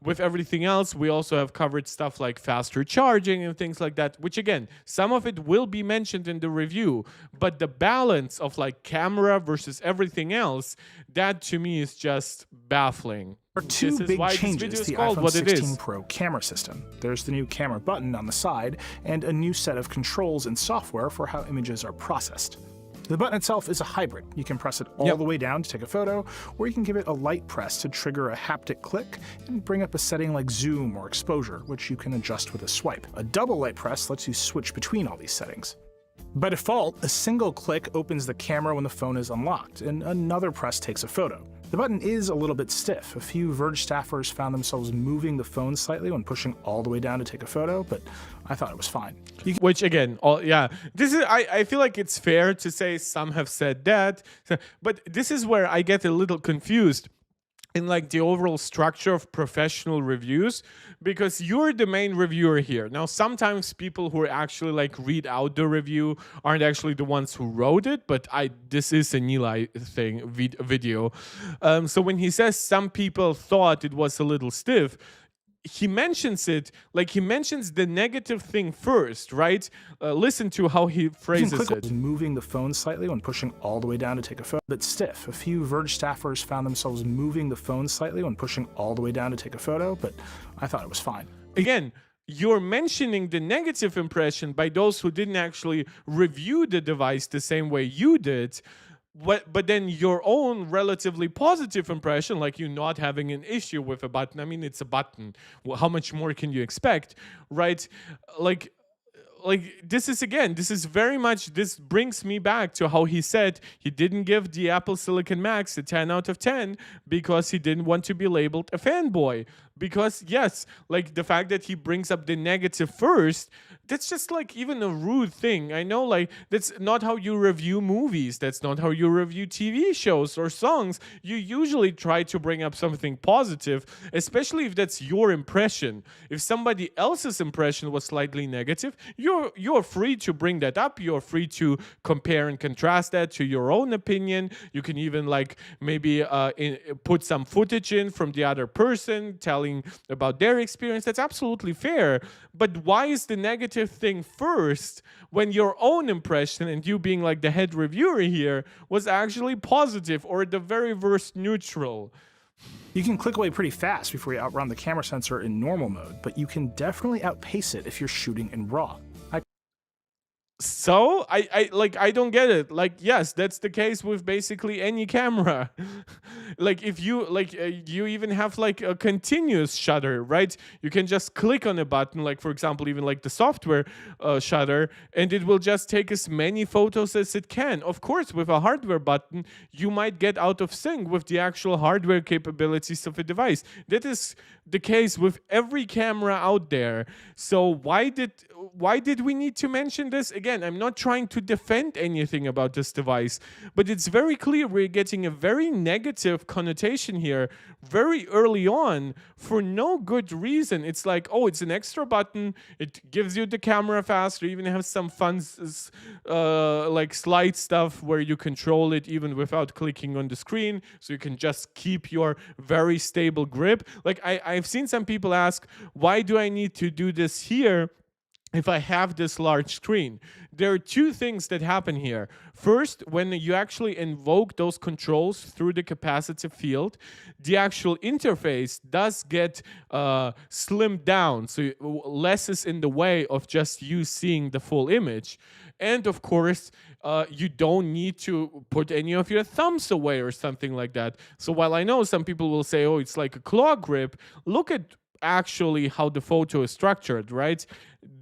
With everything else, we also have covered stuff like faster charging and things like that, which again, some of it will be mentioned in the review, but the balance of like camera versus everything else, that to me is just baffling. There are two big changes to the called iPhone what it 16 is. Pro camera system. There's the new camera button on the side, and a new set of controls and software for how images are processed. The button itself is a hybrid. You can press it all the way down to take a photo, or you can give it a light press to trigger a haptic click and bring up a setting like zoom or exposure, which you can adjust with a swipe. A double light press lets you switch between all these settings. By default, a single click opens the camera when the phone is unlocked, and another press takes a photo. The button is a little bit stiff. A few Verge staffers found themselves moving the phone slightly when pushing all the way down to take a photo, but I thought it was fine. Which again, this is I feel like it's fair to say some have said that, but this is where I get a little confused in like the overall structure of professional reviews, because you're the main reviewer here. Now sometimes people who actually like read out the review aren't actually the ones who wrote it, but this is an Eli thing video. So when he says some people thought it was a little stiff, he mentions it like he mentions the negative thing first, right? Listen to how he phrases it. Moving the phone slightly when pushing all the way down to take a photo. Bit stiff. A few Verge staffers found themselves moving the phone slightly when pushing all the way down to take a photo, but I thought it was fine. Again, you're mentioning the negative impression by those who didn't actually review the device the same way you did. But then your own relatively positive impression, like you not having an issue with a button. I mean, it's a button. Well, how much more can you expect, right? Like this is very much, this brings me back to how he said he didn't give the Apple Silicon Max a 10 out of 10 because he didn't want to be labeled a fanboy. Because yes, like the fact that he brings up the negative first, that's just like even a rude thing. I know, like, that's not how you review movies. That's not how you review TV shows or songs. You usually try to bring up something positive, especially if that's your impression. If somebody else's impression was slightly negative, you're free to bring that up. You're free to compare and contrast that to your own opinion. You can even like maybe put some footage in from the other person telling about their experience. That's absolutely fair. But why is the negative thing first when your own impression and you being like the head reviewer here was actually positive, or at the very worst neutral? You can click away pretty fast before you outrun the camera sensor in normal mode, but you can definitely outpace it if you're shooting in RAW. So I don't get it. Like, yes, that's the case with basically any camera. Like if you you even have like a continuous shutter, right? You can just click on a button, like for example even like the software shutter, and it will just take as many photos as it can. Of course, with a hardware button you might get out of sync with the actual hardware capabilities of a device. That is the case with every camera out there. So why did we need to mention this? Again, I'm not trying to defend anything about this device, but it's very clear we're getting a very negative connotation here very early on for no good reason. It's like, oh, it's an extra button. It gives you the camera faster. Even has some fun like slide stuff where you control it even without clicking on the screen, so you can just keep your very stable grip. Like I've seen some people ask, why do I need to do this here if I have this large screen? There are two things that happen here. First, when you actually invoke those controls through the capacitive field, the actual interface does get slimmed down, so less is in the way of just you seeing the full image. And of course, you don't need to put any of your thumbs away or something like that. So while I know some people will say, oh, it's like a claw grip, look at actually how the photo is structured, right?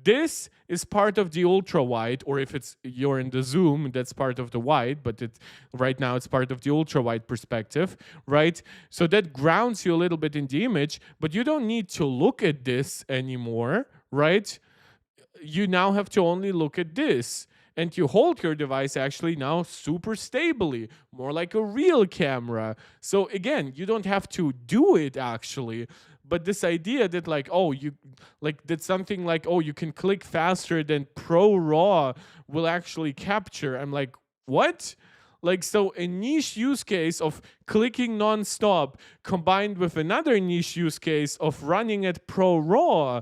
This is part of the ultra wide, or if you're in the zoom, that's part of the wide, but right now it's part of the ultra wide perspective, right? So that grounds you a little bit in the image, but you don't need to look at this anymore, right? You now have to only look at this. And you hold your device actually now super stably, more like a real camera. So again, you don't have to do it actually, But this idea that like, oh, you like that something like, oh, you can click faster than Pro RAW will actually capture. I'm like, what? Like, so a niche use case of clicking nonstop combined with another niche use case of running at Pro RAW,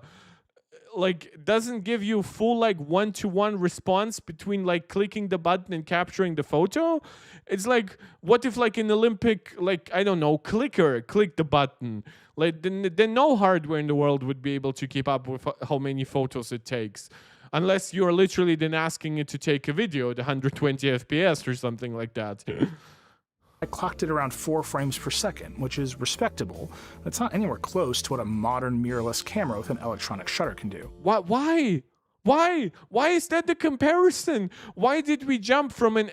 like, doesn't give you full like one-to-one response between like clicking the button and capturing the photo. It's like, what if like an Olympic, like, I don't know, clicker click the button, like then no hardware in the world would be able to keep up with how many photos it takes, unless you're literally then asking it to take a video at 120 fps or something like that. I clocked it around 4 frames per second, which is respectable. It's not anywhere close to what a modern mirrorless camera with an electronic shutter can do. Why? Why is that the comparison? Why did we jump from an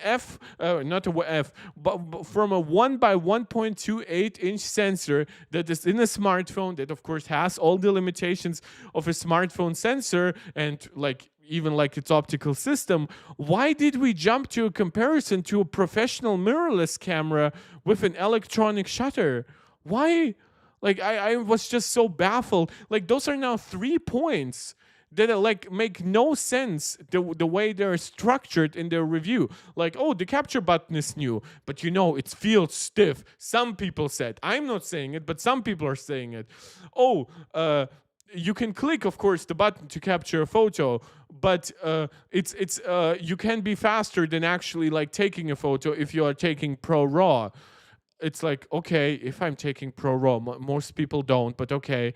but from a 1 by 1.28 inch sensor that is in a smartphone that of course has all the limitations of a smartphone sensor and like even like its optical system? Why did we jump to a comparison to a professional mirrorless camera with an electronic shutter? Why? Like I was just so baffled. Like those are now 3 points that like make no sense the way they're structured in their review. Like, oh, the capture button is new, but you know, it feels stiff. Some people said. I'm not saying it, but some people are saying it. Oh, you can click, of course, the button to capture a photo, but it's you can be faster than actually like taking a photo if you are taking Pro RAW. It's like, okay, if I'm taking Pro RAW, most people don't, but okay.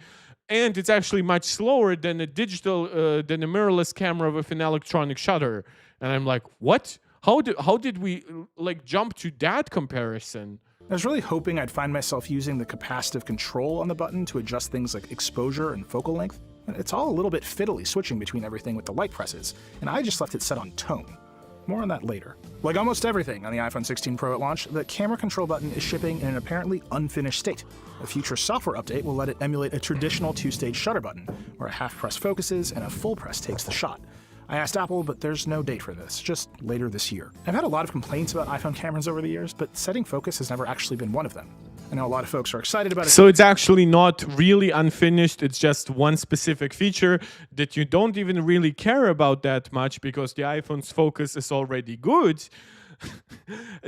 And it's actually much slower than a digital, than a mirrorless camera with an electronic shutter. And I'm like, what? How did we like jump to that comparison? I was really hoping I'd find myself using the capacitive control on the button to adjust things like exposure and focal length. It's all a little bit fiddly switching between everything with the light presses, and I just left it set on tone. More on that later. Like almost everything on the iPhone 16 Pro at launch, the camera control button is shipping in an apparently unfinished state. A future software update will let it emulate a traditional 2-stage shutter button, where a half press focuses and a full press takes the shot. I asked Apple, but there's no date for this, just later this year. I've had a lot of complaints about iPhone cameras over the years, but setting focus has never actually been one of them. I know a lot of folks are excited about it. So it's actually not really unfinished. It's just one specific feature that you don't even really care about that much because the iPhone's focus is already good.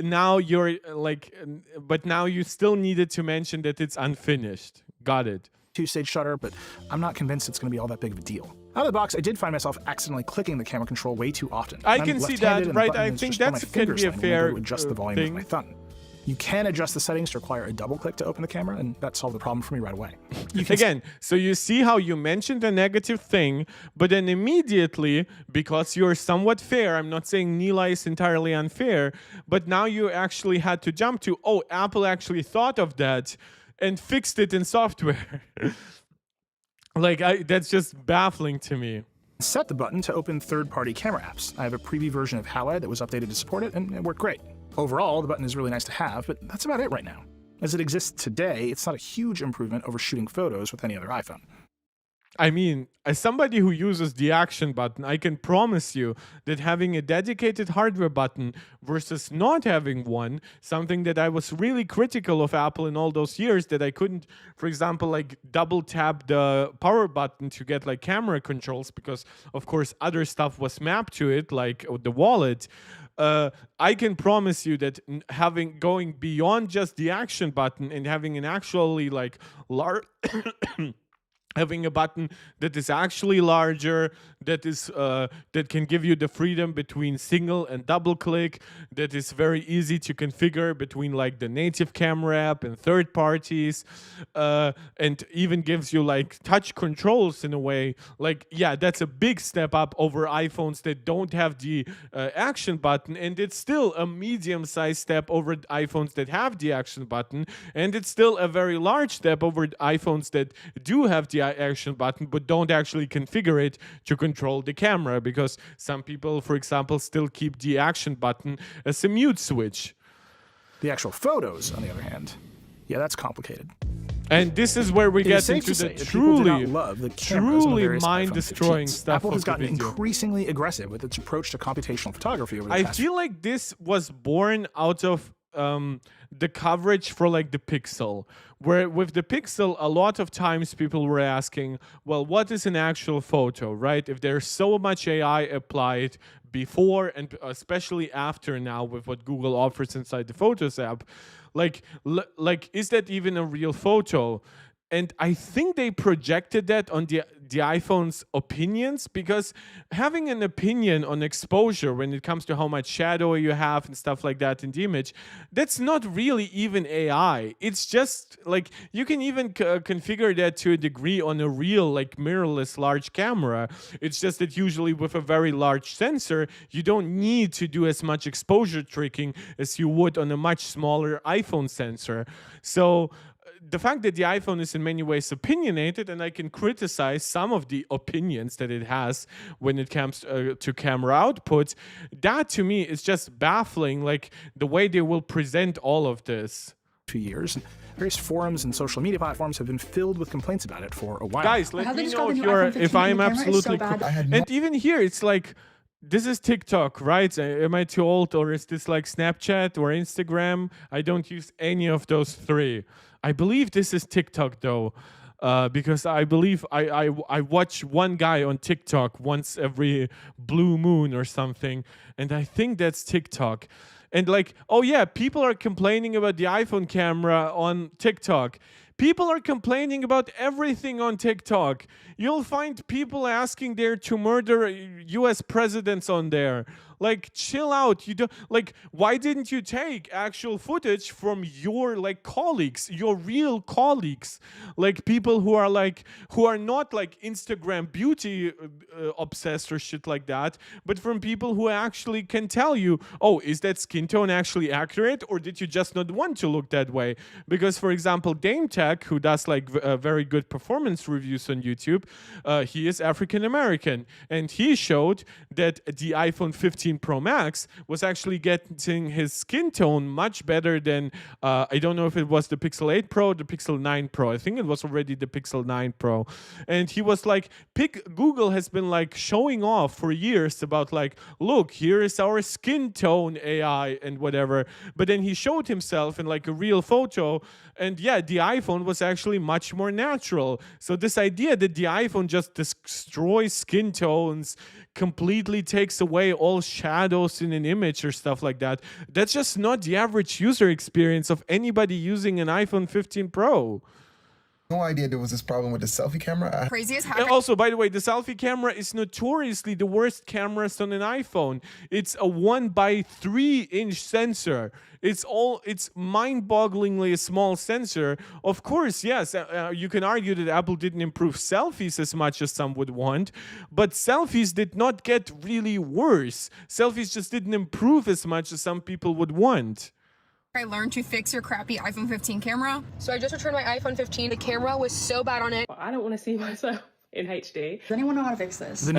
Now you're like, but now you still needed to mention that it's unfinished. Got it. 2-stage shutter, but I'm not convinced it's going to be all that big of a deal. Out of the box, I did find myself accidentally clicking the camera control way too often. I can see that, right? I think that can be a fair adjust the volume thing. With my thumb. You can adjust the settings to require a double click to open the camera, and that solved the problem for me right away. Again, so you see how you mentioned a negative thing, but then immediately, because you're somewhat fair, I'm not saying Nila is entirely unfair, but now you actually had to jump to, oh, Apple actually thought of that and fixed it in software. Like, that's just baffling to me. Set the button to open third-party camera apps. I have a preview version of Halide that was updated to support it, and it worked great. Overall, the button is really nice to have, but that's about it right now. As it exists today, it's not a huge improvement over shooting photos with any other iPhone. I mean, as somebody who uses the action button, I can promise you that having a dedicated hardware button versus not having one, something that I was really critical of Apple in all those years, that I couldn't, for example, like double tap the power button to get like camera controls because, of course, other stuff was mapped to it, like the wallet. I can promise you that going beyond just the action button and having an actually like having a button that is actually larger, that is that can give you the freedom between single and double click, that is very easy to configure between like the native camera app and third parties, and even gives you like touch controls in a way. Like, yeah, that's a big step up over iPhones that don't have the action button, and it's still a medium-sized step over iPhones that have the action button, and it's still a very large step over iPhones that do have the action button but don't actually configure it to control the camera, because some people, for example, still keep the action button as a mute switch. The actual photos, on the other hand, yeah, that's complicated. And this is where we get into the truly mind-destroying stuff. Apple has gotten increasingly aggressive with its approach to computational photography over the past. I feel like this was born out of the coverage for like the Pixel, where with the Pixel a lot of times people were asking, well, what is an actual photo, right? If there's so much AI applied before and especially after now with what Google offers inside the Photos app, like is that even a real photo? And I think they projected that on the iPhone's opinions, because having an opinion on exposure when it comes to how much shadow you have and stuff like that in the image, that's not really even AI. It's just like you can even configure that to a degree on a real like mirrorless large camera. It's just that usually with a very large sensor, you don't need to do as much exposure tricking as you would on a much smaller iPhone sensor. So the fact that the iPhone is in many ways opinionated, and I can criticize some of the opinions that it has when it comes to camera output, that to me is just baffling, like the way they will present all of this. 2 years. And various forums and social media platforms have been filled with complaints about it for a while. Guys, let me know if I'm absolutely and even here it's like, this is TikTok, right? Am I too old, or is this like Snapchat or Instagram? I don't use any of those three. I believe this is TikTok though, because I believe I watch one guy on TikTok once every blue moon or something, and I think that's TikTok. And like, oh yeah, people are complaining about the iPhone camera on TikTok. People are complaining about everything on TikTok. You'll find people asking there to murder US presidents on there. Like, chill out. You don't, like, why didn't you take actual footage from your like colleagues, your real colleagues, like people who are not like Instagram beauty obsessed or shit like that, but from people who actually can tell you, oh, is that skin tone actually accurate, or did you just not want to look that way? Because for example, Dame Tech, who does like very good performance reviews on YouTube, he is African American, and he showed that the iPhone 15 Pro Max was actually getting his skin tone much better than I don't know if it was the Pixel 8 Pro or the Pixel 9 Pro. I think it was already the Pixel 9 Pro. And he was like, Google has been like showing off for years about like, look, here is our skin tone AI and whatever. But then he showed himself in like a real photo, and yeah, the iPhone was actually much more natural. So this idea that the iPhone just destroys skin tones, completely takes away all shadows in an image or stuff like that, that's just not the average user experience of anybody using an iPhone 15 Pro. No idea there was this problem with the selfie camera. Crazy as And also, by the way, the selfie camera is notoriously the worst cameras on an iPhone. It's a 1x3-inch sensor. It's mind-bogglingly a small sensor. Of course, yes, you can argue that Apple didn't improve selfies as much as some would want, but selfies did not get really worse. Selfies just didn't improve as much as some people would want. I learned to fix your crappy iPhone 15 camera. So I just returned my iPhone 15. The camera was so bad on it. I don't want to see myself in HD. Does anyone know how to fix this?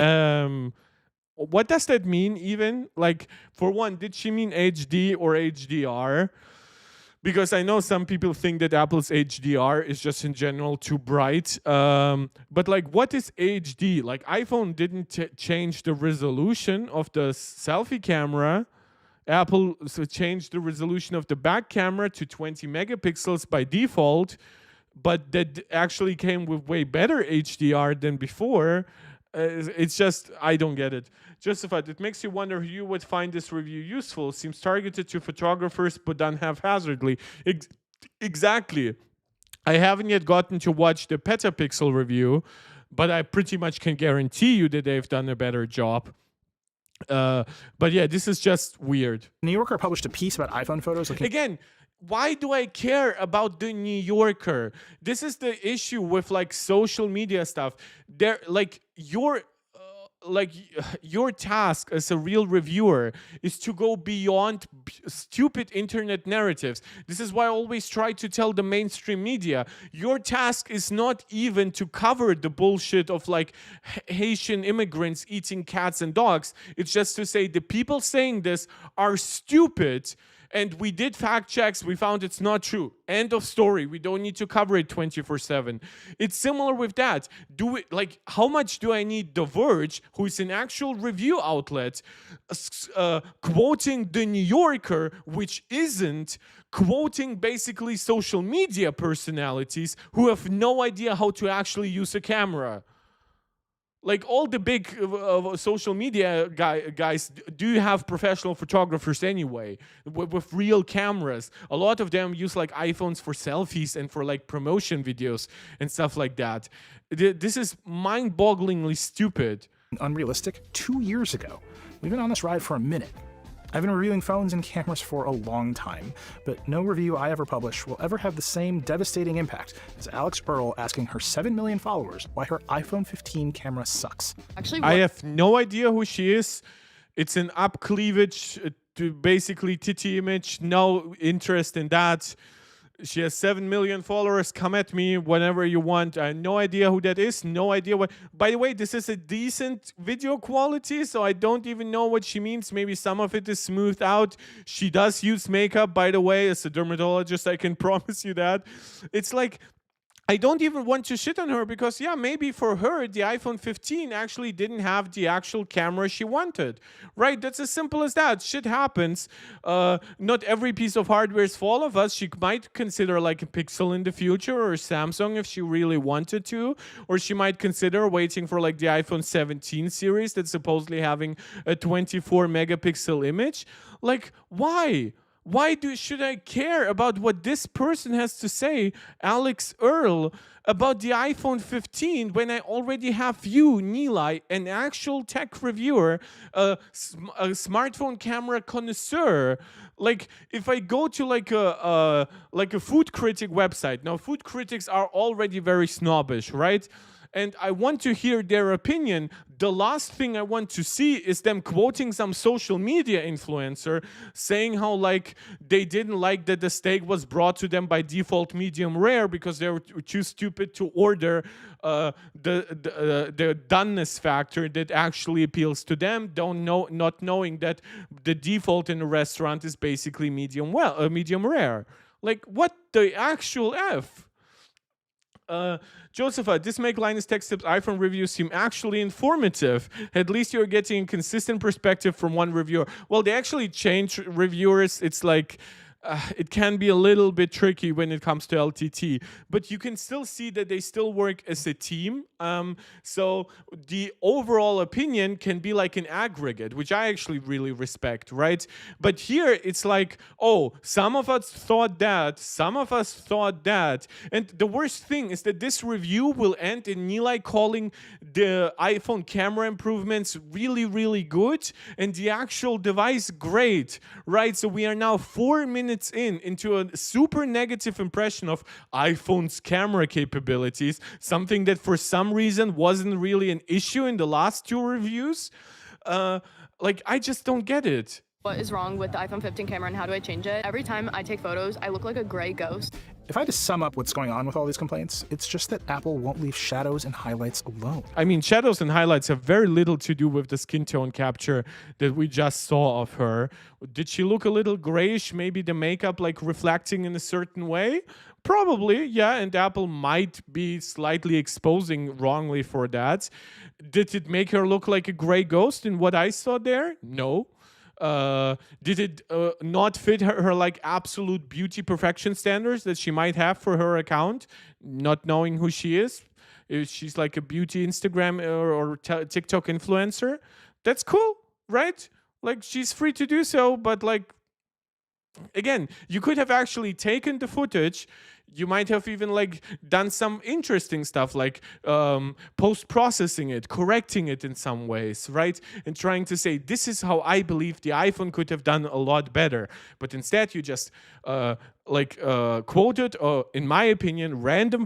What does that mean even? Like, for one, did she mean HD or HDR? Because I know some people think that Apple's HDR is just in general too bright. But like, what is HD? Like, iPhone didn't change the resolution of the selfie camera. Apple changed the resolution of the back camera to 20 megapixels by default, but that actually came with way better HDR than before. It's just, I don't get it. Justified. It makes you wonder who you would find this review useful. Seems targeted to photographers, but done haphazardly. Exactly. I haven't yet gotten to watch the Petapixel review, but I pretty much can guarantee you that they've done a better job. But yeah, this is just weird. New Yorker published a piece about iPhone photos looking. Again, why do I care about the New Yorker? This is the issue with like social media stuff. There, like your task as a real reviewer is to go beyond stupid internet narratives. This is why I always try to tell the mainstream media, your task is not even to cover the bullshit of like Haitian immigrants eating cats and dogs. It's just to say the people saying this are stupid, And we did fact checks. We found it's not true. End of story. We don't need to cover it 24/7. It's similar with that. How much do I need The Verge, who is an actual review outlet, quoting The New Yorker, which isn't, quoting basically social media personalities who have no idea how to actually use a camera? Like all the big social media guys do have professional photographers anyway with real cameras. A lot of them use like iPhones for selfies and for like promotion videos and stuff like that. This is mind-bogglingly stupid. Unrealistic 2 years ago. We've been on this ride for a minute. I've been reviewing phones and cameras for a long time, but no review I ever publish will ever have the same devastating impact as Alex Earl asking her 7 million followers why her iPhone 15 camera sucks. Actually, I have no idea who she is. It's an up cleavage to basically titty image. No interest in that. She has 7 million followers. Come at me whenever you want. I have no idea who that is. No idea what. By the way, this is a decent video quality, so I don't even know what she means. Maybe some of it is smoothed out. She does use makeup, by the way. As a dermatologist, I can promise you that. It's like, I don't even want to shit on her because, yeah, maybe for her, the iPhone 15 actually didn't have the actual camera she wanted, right? That's as simple as that. Shit happens. Not every piece of hardware is for all of us. She might consider like a Pixel in the future or Samsung if she really wanted to, or she might consider waiting for like the iPhone 17 series that's supposedly having a 24 megapixel image. Like, why? Why should I care about what this person has to say, Alex Earl, about the iPhone 15 when I already have you, Nilay, an actual tech reviewer, a smartphone camera connoisseur? Like, if I go to like a food critic website, now food critics are already very snobbish, right? And I want to hear their opinion. The last thing I want to see is them quoting some social media influencer saying how like they didn't like that the steak was brought to them by default medium rare because they were too stupid to order the doneness factor that actually appeals to them, not knowing that the default in a restaurant is basically medium rare. Like, what the actual F? Josepha, this make Linus Tech Tips iPhone reviews seem actually informative. At least you're getting a consistent perspective from one reviewer. Well, they actually change reviewers. It's like, it can be a little bit tricky when it comes to LTT, but you can still see that they still work as a team. So the overall opinion can be like an aggregate, which I actually really respect, right? But here it's like, oh, some of us thought that, some of us thought that. And the worst thing is that this review will end in Nilay calling the iPhone camera improvements really, really good and the actual device great, right? So we are now 4 minutes into a super negative impression of iPhone's camera capabilities, something that for some reason wasn't really an issue in the last 2 reviews. Like, I just don't get it. what is wrong with the iPhone 15 camera and how do I change it? Every time I take photos, I look like a gray ghost. If I had to sum up what's going on with all these complaints, it's just that Apple won't leave shadows and highlights alone. I mean, shadows and highlights have very little to do with the skin tone capture that we just saw of her. Did she look a little grayish? Maybe the makeup like reflecting in a certain way? Probably, yeah, and Apple might be slightly exposing wrongly for that. Did it make her look like a gray ghost in what I saw there? No. Did it not fit her like absolute beauty perfection standards that she might have for her account, not knowing who she is? If she's like a beauty Instagram or TikTok influencer, that's cool, right? Like, she's free to do so, but like, again, you could have actually taken the footage. You might have even like done some interesting stuff like post-processing it, correcting it in some ways, right? And trying to say, this is how I believe the iPhone could have done a lot better. But instead you just quoted, in my opinion, random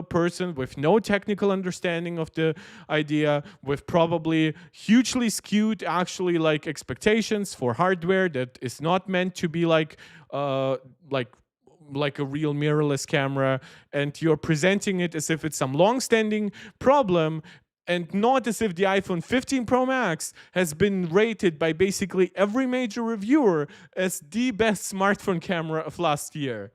person with no technical understanding of the idea, with probably hugely skewed actually like expectations for hardware that is not meant to be like a real mirrorless camera, and you're presenting it as if it's some long-standing problem And not as if the iPhone 15 Pro Max has been rated by basically every major reviewer as the best smartphone camera of last year.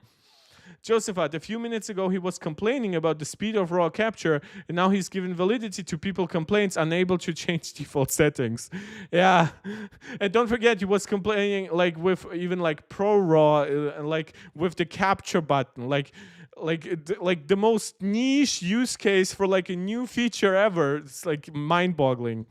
Josephat, a few minutes ago, he was complaining about the speed of raw capture, and now he's given validity to people complaints unable to change default settings. Yeah, and don't forget, he was complaining like with even like Pro Raw, like with the capture button, like the most niche use case for like a new feature ever. It's like mind-boggling.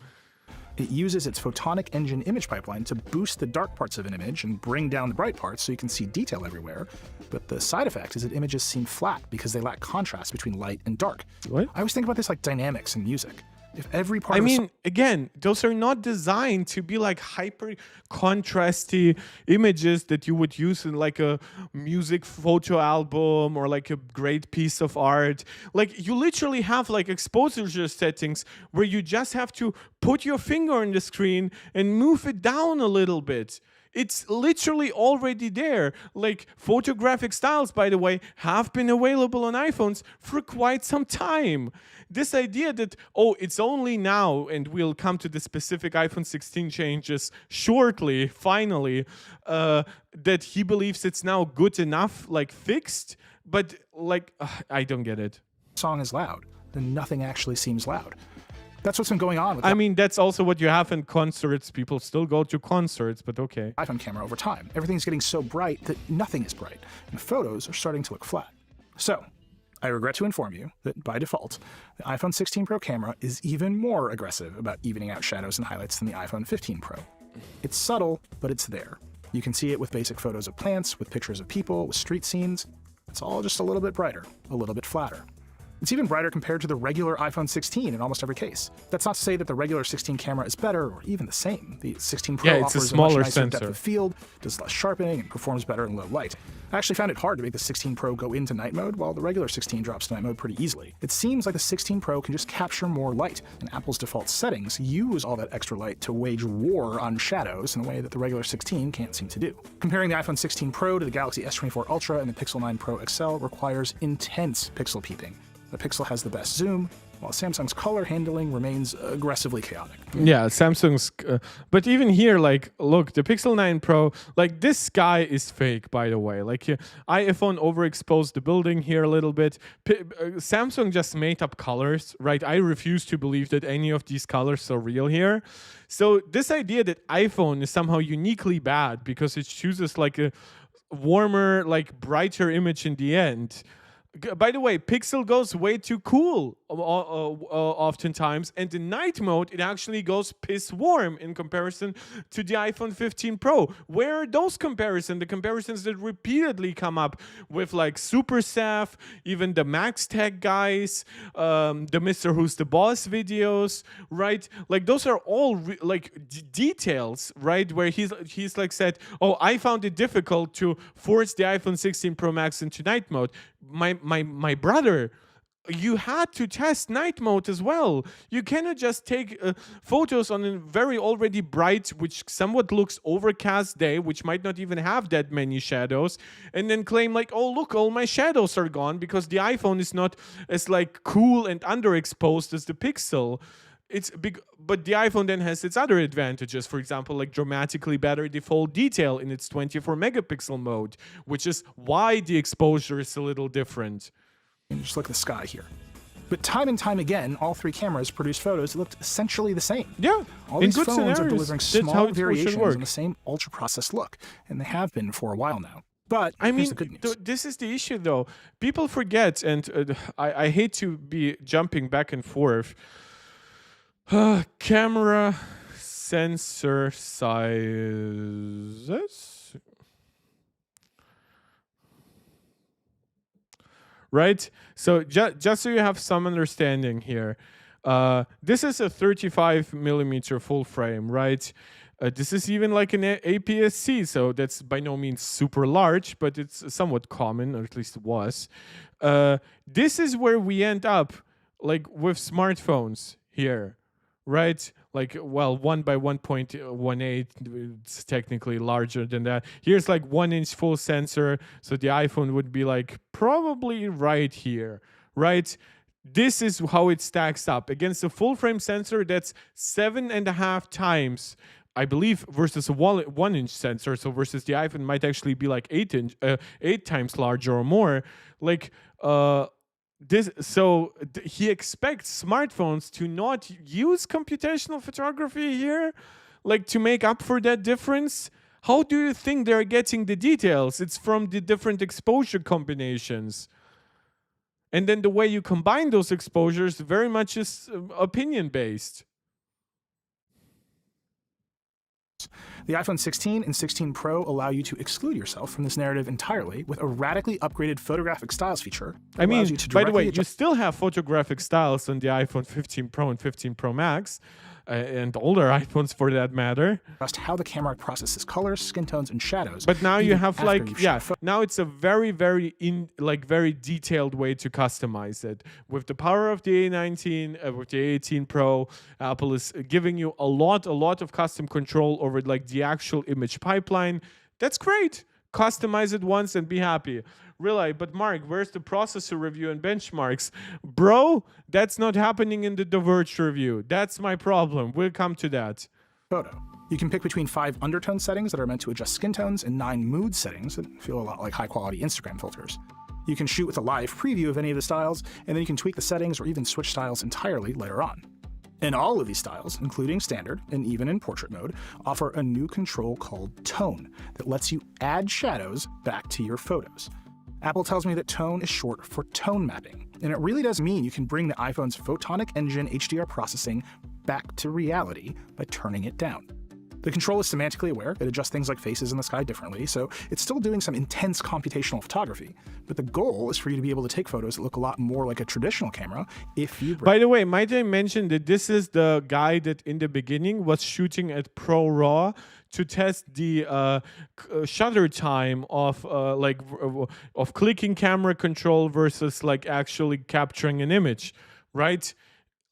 It uses its photonic engine image pipeline to boost the dark parts of an image and bring down the bright parts so you can see detail everywhere. But the side effect is that images seem flat because they lack contrast between light and dark. What? I always think about this like dynamics in music. If every part I mean, again, those are not designed to be like hyper contrasty images that you would use in like a music photo album or like a great piece of art. Like you literally have like exposure settings where you just have to put your finger on the screen and move it down a little bit. It's literally already there. Like photographic styles, by the way, have been available on iPhones for quite some time. This idea that, oh, it's only now, and we'll come to the specific iPhone 16 changes shortly, finally, that he believes it's now good enough, like fixed, but like, I don't get it. song is loud, then nothing actually seems loud. That's what's been going on with I mean, that's also what you have in concerts. People still go to concerts, but okay. the iPhone camera over time. Everything's getting so bright that nothing is bright, and photos are starting to look flat. So, I regret to inform you that by default, the iPhone 16 Pro camera is even more aggressive about evening out shadows and highlights than the iPhone 15 Pro. It's subtle, but it's there. You can see it with basic photos of plants, with pictures of people, with street scenes. It's all just a little bit brighter, a little bit flatter. It's even brighter compared to the regular iPhone 16 in almost every case. That's not to say that the regular 16 camera is better or even the same. The 16 Pro it's a offers smaller much nicer sensor. depth of field, does less sharpening, and performs better in low light. I actually found it hard to make the 16 Pro go into night mode, while the regular 16 drops to night mode pretty easily. It seems like the 16 Pro can just capture more light, and Apple's default settings use all that extra light to wage war on shadows in a way that the regular 16 can't seem to do. Comparing the iPhone 16 Pro to the Galaxy S24 Ultra and the Pixel 9 Pro XL requires intense pixel peeping. The Pixel has the best zoom, while Samsung's color handling remains aggressively chaotic. Yeah, Samsung's. But even here, like, look, the Pixel 9 Pro, like, this sky is fake, by the way. Like, iPhone overexposed the building here a little bit. Samsung just made up colors, right? I refuse to believe that any of these colors are real here. So this idea that iPhone is somehow uniquely bad because it chooses like a warmer, like brighter image in the end. By the way, Pixel goes way too cool oftentimes, and in night mode, it actually goes piss warm in comparison to the iPhone 15 Pro. Where are those comparisons? The comparisons that repeatedly come up with like Super Saf, even the Max Tech guys, the Mr. Who's the Boss videos, right? Like those are all details, right? Where he's like said, oh, I found it difficult to force the iPhone 16 Pro Max into night mode. My brother, you had to test night mode as well. You cannot just take photos on a very already bright, which somewhat looks overcast day, which might not even have that many shadows, and then claim like, oh look, all my shadows are gone because the iPhone is not as like cool and underexposed as the Pixel. It's big, but the iPhone then has its other advantages. For example, like dramatically better default detail in its 24 megapixel mode, which is why the exposure is a little different. And just look at the sky here. But time and time again, all three cameras produced photos that looked essentially the same. Yeah, all in these good phones scenarios, are delivering that's how small it should variations work. in the same ultra-processed look, and they have been for a while now. But I mean, here's the good news. This is the issue, though. People forget, and I hate to be jumping back and forth. Camera sensor sizes, right? So just so you have some understanding here, this is a 35 millimeter full frame, right? This is even like an APS-C, so that's by no means super large, but it's somewhat common, or at least it was. This is where we end up, like with smartphones here. Right? Like, well, 1 by 1.18, it's technically larger than that. Here's like 1 inch full sensor. So the iPhone would be like probably right here, right? This is how it stacks up against a full frame sensor that's 7.5 times, I believe, versus a 1-inch sensor. So versus the iPhone might actually be like 8 times larger or more. Like he expects smartphones to not use computational photography here, like to make up for that difference. How do you think they're getting the details? It's from the different exposure combinations. And then the way you combine those exposures very much is opinion based. The iPhone 16 and 16 Pro allow you to exclude yourself from this narrative entirely with a radically upgraded photographic styles feature. I mean, by the way, you still have photographic styles on the iPhone 15 Pro and 15 Pro Max, and older iPhones for that matter. Just how the camera processes colors, skin tones, and shadows. But now you have now it's a very, very very detailed way to customize it. With the power of the A19, with the A18 Pro, Apple is giving you a lot of custom control over like the actual image pipeline. That's great. Customize it once and be happy. Really, but Mark, where's the processor review and benchmarks? Bro, that's not happening in the Verge review. That's my problem. We'll come to that. Photo. You can pick between 5 undertone settings that are meant to adjust skin tones and 9 mood settings that feel a lot like high-quality Instagram filters. You can shoot with a live preview of any of the styles, and then you can tweak the settings or even switch styles entirely later on. And all of these styles, including standard and even in portrait mode, offer a new control called Tone that lets you add shadows back to your photos. Apple tells me that tone is short for tone mapping, and it really does mean you can bring the iPhone's photonic engine HDR processing back to reality by turning it down. The control is semantically aware. It adjusts things like faces in the sky differently, so it's still doing some intense computational photography. But the goal is for you to be able to take photos that look a lot more like a traditional camera if you... By the way, might I mention that this is the guy that in the beginning was shooting at Pro Raw to test the shutter time of of clicking camera control versus like actually capturing an image, right?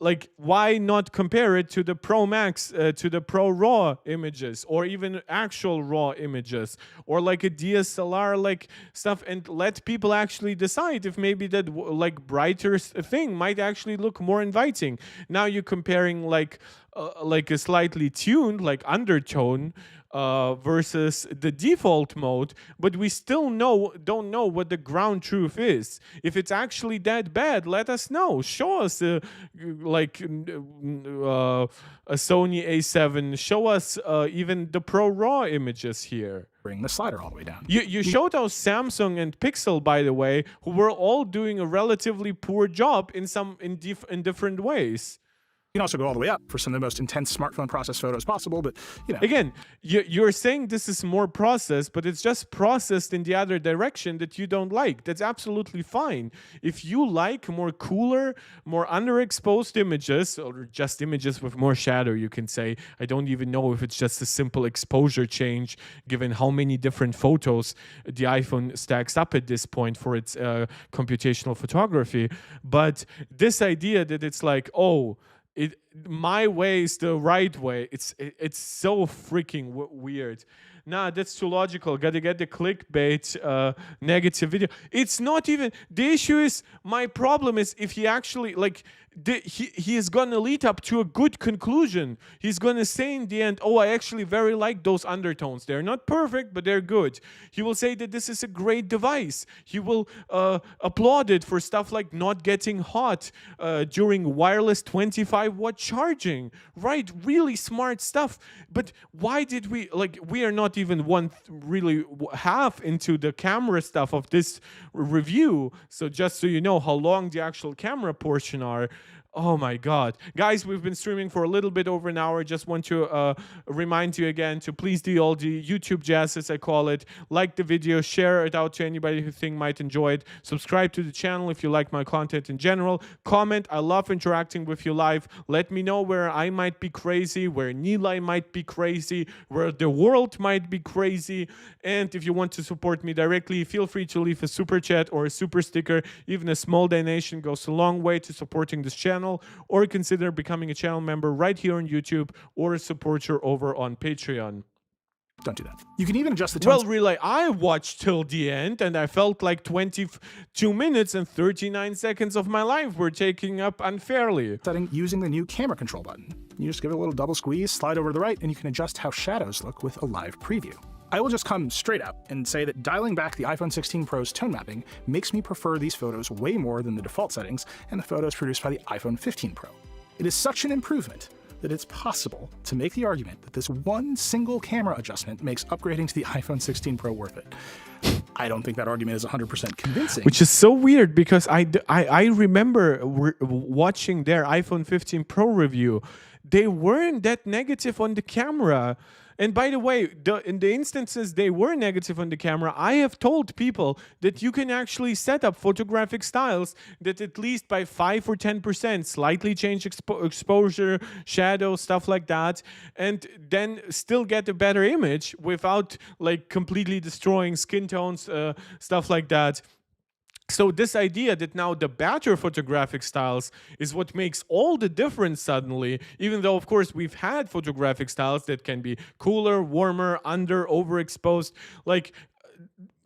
Like, why not compare it to the Pro Max, to the Pro RAW images, or even actual RAW images, or like a DSLR like stuff, and let people actually decide if maybe that like brighter thing might actually look more inviting. Now you're comparing like a slightly tuned, like undertone, versus the default mode, but we still don't know what the ground truth is. If it's actually that bad, let us know. Show us a Sony A7. Show us even the Pro RAW images here. Bring the slider all the way down. You showed us Samsung and Pixel, by the way, who were all doing a relatively poor job in different ways. You can also go all the way up for some of the most intense smartphone processed photos possible, but Again, you're saying this is more processed, but it's just processed in the other direction that you don't like. That's absolutely fine. If you like more cooler, more underexposed images, or just images with more shadow, you can say. I don't even know if it's just a simple exposure change, given how many different photos the iPhone stacks up at this point for its computational photography. But this idea that it's like, oh, my way is the right way. It's so freaking weird. Nah, that's too logical. Gotta get the clickbait negative video. It's not even the issue. Is my problem is if he actually like he is gonna lead up to a good conclusion. He's gonna say in the end, "Oh, I actually very like those undertones. They're not perfect, but they're good." He will say that this is a great device. He will applaud it for stuff like not getting hot during wireless 25-watt charging. Right, really smart stuff. But why did we are not even really half into the camera stuff of this review. So just so you know how long the actual camera portion are. Oh my God. Guys, we've been streaming for a little bit over an hour. Just want to remind you again to please do all the YouTube jazz, as I call it. Like the video, share it out to anybody who think might enjoy it. Subscribe to the channel if you like my content in general. Comment. I love interacting with you live. Let me know where I might be crazy, where Nilay might be crazy, where the world might be crazy. And if you want to support me directly, feel free to leave a super chat or a super sticker. Even a small donation goes a long way to supporting this channel. Or consider becoming a channel member right here on YouTube or a supporter over on Patreon. Don't do that. You can even adjust the tone Well, really, I watched till the end and I felt like 22 minutes and 39 seconds of my life were taken up unfairly. setting using the new camera control button. You just give it a little double squeeze, slide over to the right, and you can adjust how shadows look with a live preview. I will just come straight out and say that dialing back the iPhone 16 Pro's tone mapping makes me prefer these photos way more than the default settings and the photos produced by the iPhone 15 Pro. It is such an improvement that it's possible to make the argument that this one single camera adjustment makes upgrading to the iPhone 16 Pro worth it. I don't think that argument is 100% convincing. Which is so weird because I remember watching their iPhone 15 Pro review. They weren't that negative on the camera. And by the way, in the instances they were negative on the camera, I have told people that you can actually set up photographic styles that at least by 5 or 10% slightly change exposure, shadow, stuff like that, and then still get a better image without like completely destroying skin tones, stuff like that. So this idea that now the better photographic styles is what makes all the difference suddenly, even though of course we've had photographic styles that can be cooler, warmer, under, overexposed, like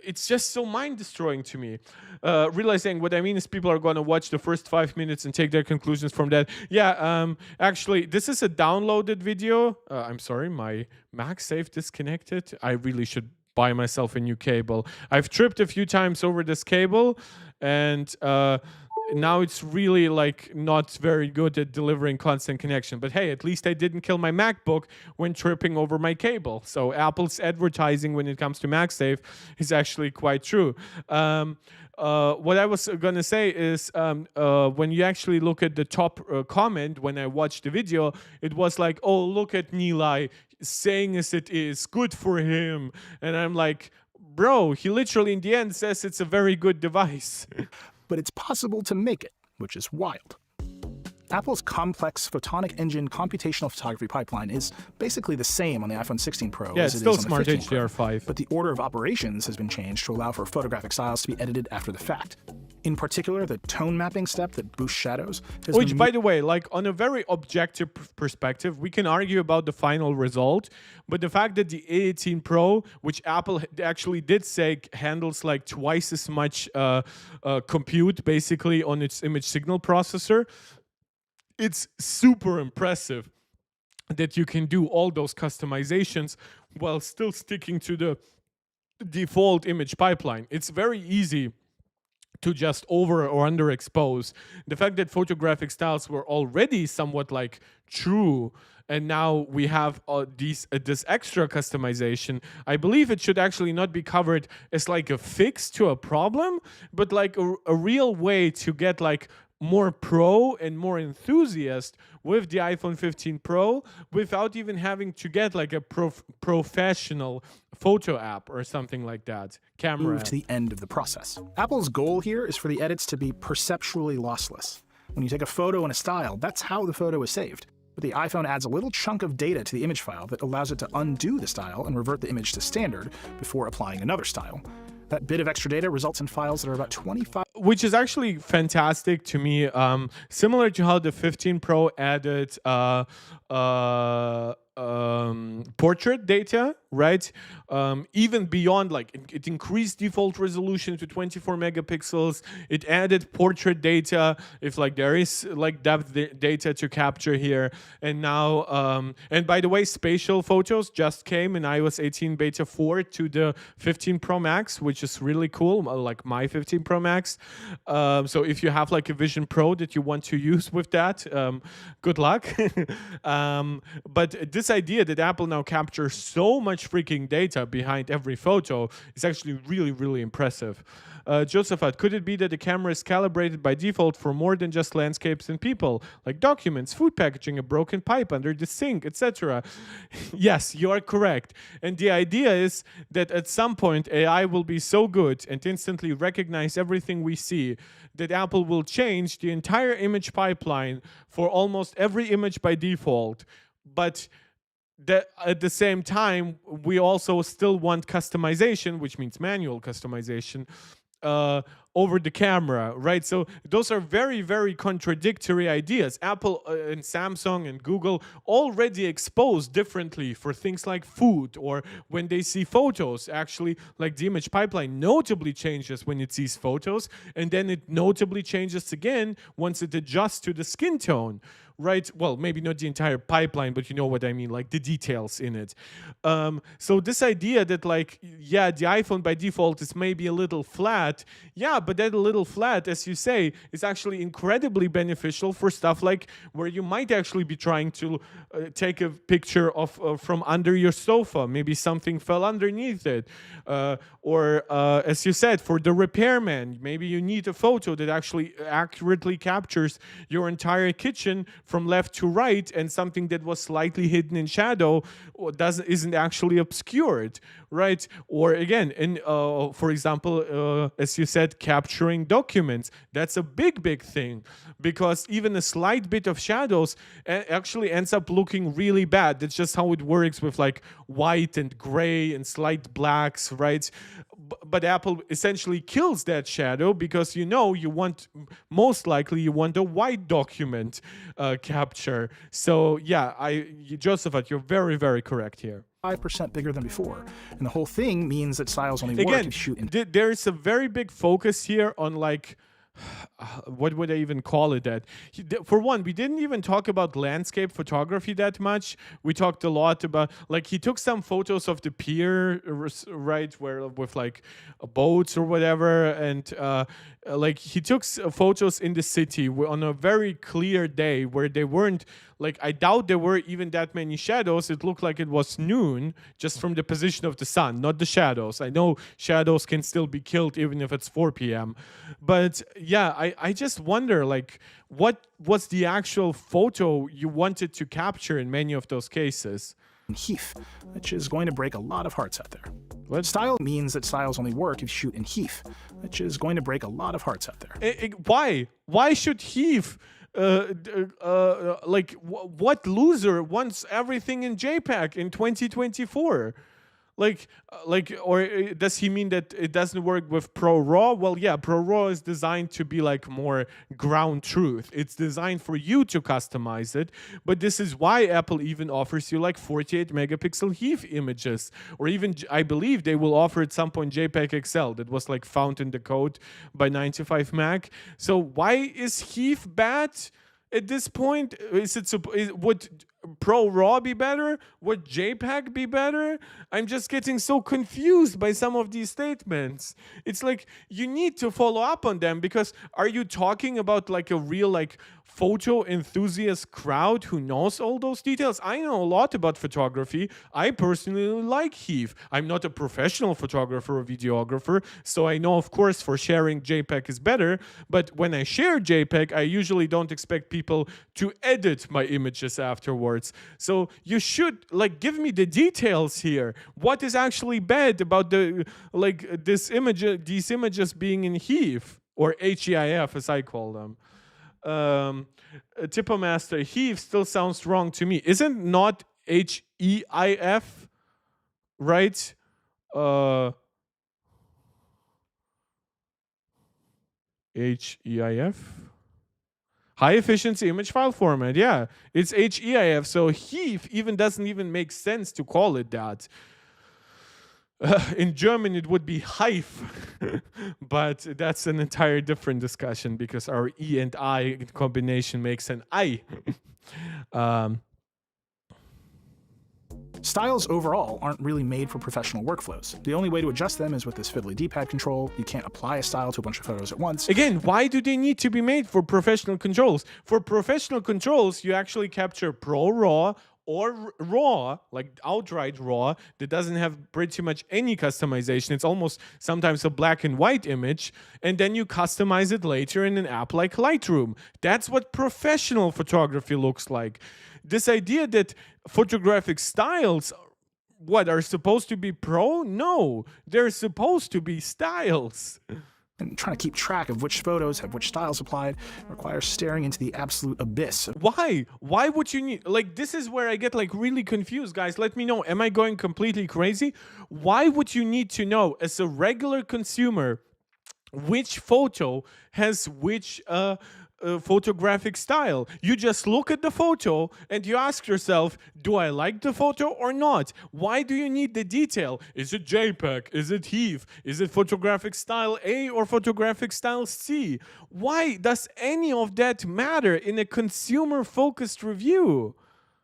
it's just so mind-destroying to me. Realizing what I mean is people are going to watch the first 5 minutes and take their conclusions from that. Yeah, actually, this is a downloaded video. I'm sorry, my MagSafe disconnected. I really should buy myself a new cable. I've tripped a few times over this cable, and now it's really like not very good at delivering constant connection. But hey, at least I didn't kill my MacBook when tripping over my cable. So Apple's advertising when it comes to MagSafe is actually quite true. What I was going to say is when you actually look at the top comment when I watched the video, it was like, oh, look at Nilay saying as it is, good for him. And I'm like, bro, he literally in the end says it's a very good device. But it's possible to make it, which is wild. Apple's complex photonic engine computational photography pipeline is basically the same on the iPhone 16 Pro Yeah, as it's it still is on the Smart 15 Pro, HDR5. but the order of operations has been changed to allow for photographic styles to be edited after the fact. In particular, the tone mapping step that boosts shadows has Which, been by the way, like on a very objective perspective, we can argue about the final result, but the fact that the A18 Pro, which Apple actually did say handles like twice as much compute basically on its image signal processor, it's super impressive that you can do all those customizations while still sticking to the default image pipeline. It's very easy to just over or underexpose. The fact that photographic styles were already somewhat like true, and now we have this extra customization, I believe it should actually not be covered as like a fix to a problem, but like a real way to get like more pro and more enthusiast with the iPhone 15 Pro without even having to get like a professional photo app or something like that. Camera moved to the end of the process. Apple's goal here is for the edits to be perceptually lossless. When you take a photo in a style, that's how the photo is saved. But the iPhone adds a little chunk of data to the image file that allows it to undo the style and revert the image to standard before applying another style. That bit of extra data results in files that are about 25. Which is actually fantastic to me. Similar to how the 15 Pro added portrait data, right? Even beyond, like, it increased default resolution to 24 megapixels. It added portrait data if like there is like depth data to capture here. And now, and by the way, spatial photos just came in iOS 18 beta 4 to the 15 Pro Max, which is really cool, like my 15 Pro Max. So if you have like a Vision Pro that you want to use with that, good luck. But this idea that Apple now captures so much freaking data behind every photo is actually really, really impressive. Josephat, could it be that the camera is calibrated by default for more than just landscapes and people, like documents, food packaging, a broken pipe under the sink, etc.? Yes, you are correct. And the idea is that at some point AI will be so good and instantly recognize everything we see that Apple will change the entire image pipeline for almost every image by default. But that at the same time, we also still want customization, which means manual customization over the camera, right? So those are very, very contradictory ideas. Apple and Samsung and Google already expose differently for things like food, or when they see photos. Actually, like the image pipeline notably changes when it sees photos, and then it notably changes again once it adjusts to the skin tone, right? Well, maybe not the entire pipeline, but you know what I mean, like the details in it. So this idea that, like, yeah, the iPhone by default is maybe a little flat, yeah, but that little flat, as you say, is actually incredibly beneficial for stuff like where you might actually be trying to take a picture of from under your sofa, maybe something fell underneath it, or as you said, for the repairman, maybe you need a photo that actually accurately captures your entire kitchen from left to right, and something that was slightly hidden in shadow or isn't actually obscured, right? Or again, for example, as you said, capturing documents. That's a big thing, because even a slight bit of shadows actually ends up looking really bad. That's just how it works with like white and gray and slight blacks, right? But Apple essentially kills that shadow, because you want, most likely you want a white document capture. So yeah, Josephat, you're very, very correct here. 5% bigger than before. And the whole thing means that styles only work Again, if you shoot in there's a very big focus here on, like, what would I even call it? That for one, we didn't even talk about landscape photography that much. We talked a lot about, like, he took some photos of the pier, right, where with like boats or whatever, and like he took photos in the city on a very clear day where they weren't, like, I doubt there were even that many shadows. It looked like it was noon just from the position of the sun, not the shadows. I know shadows can still be killed even if it's 4 p.m. But yeah, I just wonder, like, what was the actual photo you wanted to capture in many of those cases? HEIF, which is going to break a lot of hearts out there. What? Style means that styles only work if you shoot in HEIF, which is going to break a lot of hearts out there. Why? Why should HEIF? Like, what loser wants everything in JPEG in 2024? Or does he mean that it doesn't work with ProRAW? Well, yeah, ProRAW is designed to be like more ground truth. It's designed for you to customize it, but this is why Apple even offers you like 48 megapixel HEIF images, or even, I believe they will offer at some point JPEG XL that was like found in the code by 95 Mac. So why is HEIF bad at this point? Would ProRAW be better? Would JPEG be better? I'm just getting so confused by some of these statements. It's like you need to follow up on them, because are you talking about like a real like photo enthusiast crowd who knows all those details? I know a lot about photography. I personally like HEIF. I'm not a professional photographer or videographer, so I know, of course, for sharing JPEG is better, but when I share JPEG, I usually don't expect people to edit my images afterwards. So you should, like, give me the details here. What is actually bad about these images being in HEIF, or HEIF as I call them? Tippomaster, HEIF still sounds wrong to me. Isn't not HEIF, right? HEIF? High efficiency image file format, yeah. It's HEIF, so HEIF even doesn't even make sense to call it that. In German, it would be Hive, but that's an entire different discussion, because our E and I combination makes an I. Styles overall aren't really made for professional workflows. The only way to adjust them is with this fiddly D-pad control. You can't apply a style to a bunch of photos at once. Again, why do they need to be made for professional controls? For professional controls, you actually capture ProRAW or RAW, like outright RAW, that doesn't have pretty much any customization. It's almost sometimes a black and white image, and then you customize it later in an app like Lightroom. That's what professional photography looks like. This idea that photographic styles, are supposed to be pro? No, they're supposed to be styles. And trying to keep track of which photos have which styles applied requires staring into the absolute abyss. Why? Why would you need, like, this is where I get like really confused, guys. Let me know, am I going completely crazy? Why would you need to know, as a regular consumer, which photo has which photographic style. You just look at the photo and you ask yourself, do I like the photo or not? Why do you need the detail? Is it JPEG? Is it HEIF? Is it photographic style A or photographic style C? Why does any of that matter in a consumer-focused review?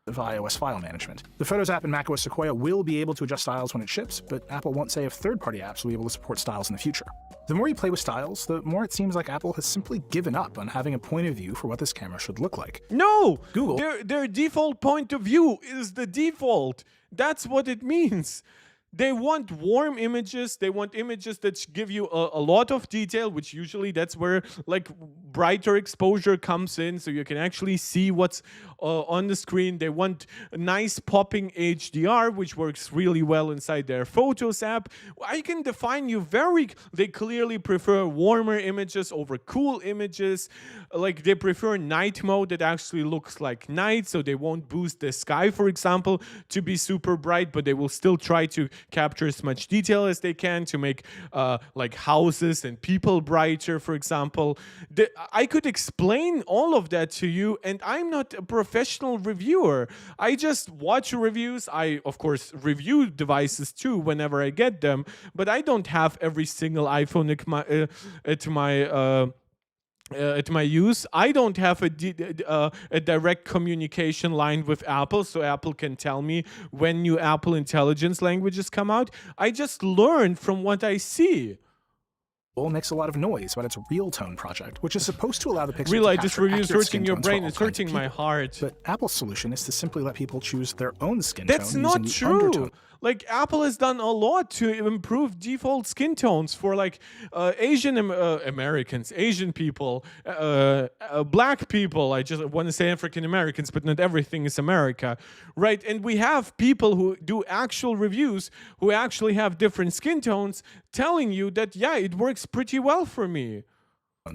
Of iOS file management. The Photos app in macOS Sequoia will be able to adjust styles when it ships, but Apple won't say if third-party apps will be able to support styles in the future. The more you play with styles, the more it seems like Apple has simply given up on having a point of view for what this camera should look like. No! Google. Their default point of view is the default. That's what it means. They want warm images. They want images that give you a lot of detail, which usually that's where like brighter exposure comes in, so you can actually see what's on the screen. They want a nice popping HDR, which works really well inside their Photos app. I can define you they clearly prefer warmer images over cool images. Like they prefer night mode that actually looks like night, so they won't boost the sky, for example, to be super bright, but they will still try to capture as much detail as they can to make like houses and people brighter, for example. I could explain all of that to you, and I'm not a professional reviewer. I just watch reviews. I, of course, review devices too whenever I get them, but I don't have every single iPhone at my use. I don't have a direct communication line with Apple, so Apple can tell me when new Apple intelligence languages come out. I just learn from what I see. Makes a lot of noise about its Real Tone project, which is supposed to allow the Pixel Really, to this capture review is accurate hurting skin your tones for brain. all It's kinds of hurting my people. heart. But Apple's solution is to simply let people choose their own skin That's tone not using the true. undertone. Like Apple has done a lot to improve default skin tones for like Asian Americans, Asian people, black people. I just want to say African Americans, but not everything is America, right? And we have people who do actual reviews who actually have different skin tones telling you that, yeah, it works pretty well for me.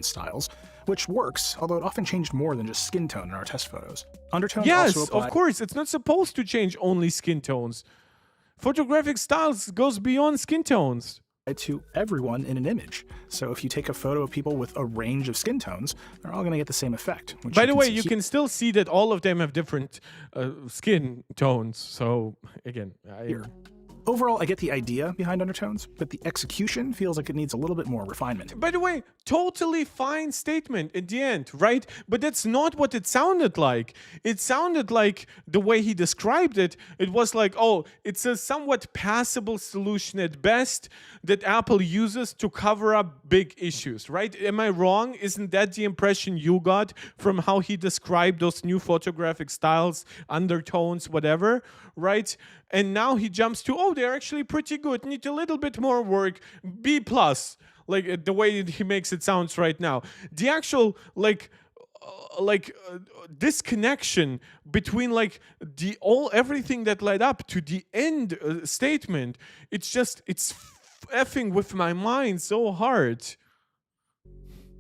Styles, which works, although it often changed more than just skin tone in our test photos. Undertones Yes, also apply of course. It's not supposed to change only skin tones. Photographic styles goes beyond skin tones. To everyone in an image. So if you take a photo of people with a range of skin tones, they're all going to get the same effect. By the way, you can still see that all of them have different skin tones. So again, Overall, I get the idea behind undertones, but the execution feels like it needs a little bit more refinement. By the way, totally fine statement at the end, right? But that's not what it sounded like. It sounded like the way he described it, it was like, oh, it's a somewhat passable solution at best that Apple uses to cover up big issues, right? Am I wrong? Isn't that the impression you got from how he described those new photographic styles, undertones, whatever, right? And now he jumps to, oh, they're actually pretty good, need a little bit more work, B+, like the way he makes it sounds right now. The actual, disconnection between like everything that led up to the end statement, it's effing with my mind so hard.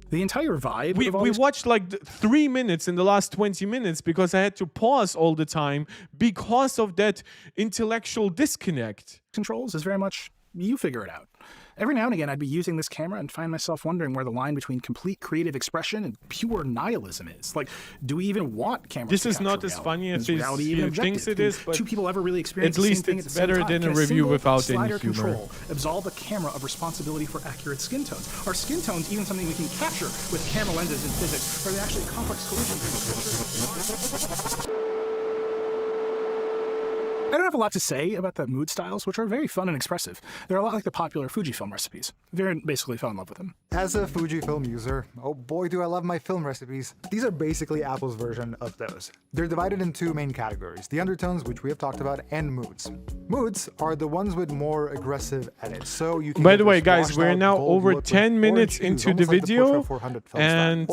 The entire vibe. We watched like 3 minutes in the last 20 minutes because I had to pause all the time because of that intellectual disconnect. Controls is very much, you figure it out. Every now and again, I'd be using this camera and find myself wondering where the line between complete creative expression and pure nihilism is. Like, do we even want cameras This to is capture not as reality? funny as he thinks it is, but two people ever really experience at the least same thing it's at the same better time? than Can a review single without any slider humor. control absolve the camera of responsibility for accurate skin tones? Are skin tones even something we can capture with camera lenses in physics? Or are they actually a complex collision? I don't have a lot to say about the mood styles, which are very fun and expressive. They're a lot like the popular Fujifilm recipes. Variant basically fell in love with them. As a Fujifilm user, oh boy do I love my film recipes. These are basically Apple's version of those. They're divided in two main categories, the undertones, which we have talked about, and moods. Moods are the ones with more aggressive edits, so you can By the way, guys, we're now over 10 minutes into the video, and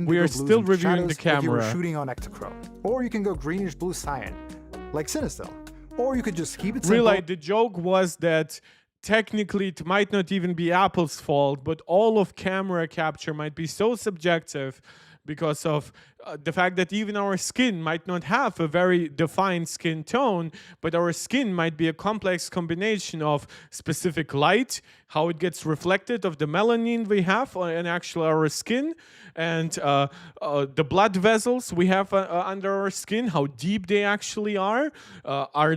we are still reviewing the camera. If you were shooting on Ektachrome. Or you can go greenish blue cyan, like Cinestill. Or you could just keep it simple. Really, the joke was that technically it might not even be Apple's fault, but all of camera capture might be so subjective because of the fact that even our skin might not have a very defined skin tone, but our skin might be a complex combination of specific light, how it gets reflected of the melanin we have in actually our skin, and the blood vessels we have under our skin, how deep they actually are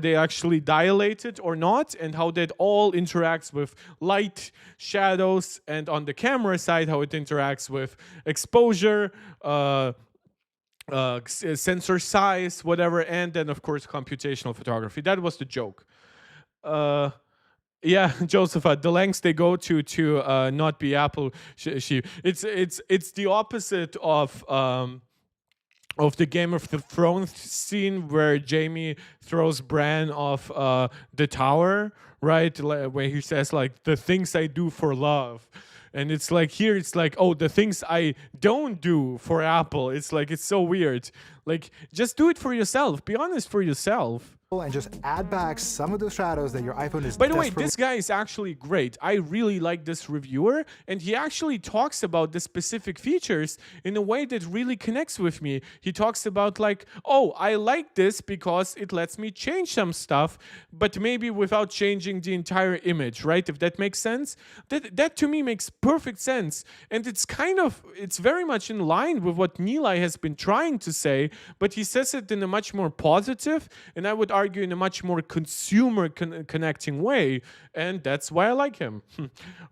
they actually dilated or not, and how that all interacts with light, shadows, and on the camera side, how it interacts with exposure, sensor size, whatever, and then of course computational photography. That was the joke. Yeah, Josepha, the lengths they go to not be Apple. It's the opposite of the Game of the Thrones scene where Jaime throws Bran off the tower, right? Where he says like, the things I do for love. And it's like here, it's like, oh, the things I don't do for Apple. It's like, it's so weird. Like, just do it for yourself. Be honest for yourself. And just add back some of those shadows that your iPhone is. By the way, this guy is actually great. I really like this reviewer, and he actually talks about the specific features in a way that really connects with me. He talks about like, oh, I like this because it lets me change some stuff, but maybe without changing the entire image, right? If that makes sense. That to me makes perfect sense. And it's very much in line with what Nilay has been trying to say, but he says it in a much more positive, and I would argue in a much more consumer connecting way, and that's why I like him.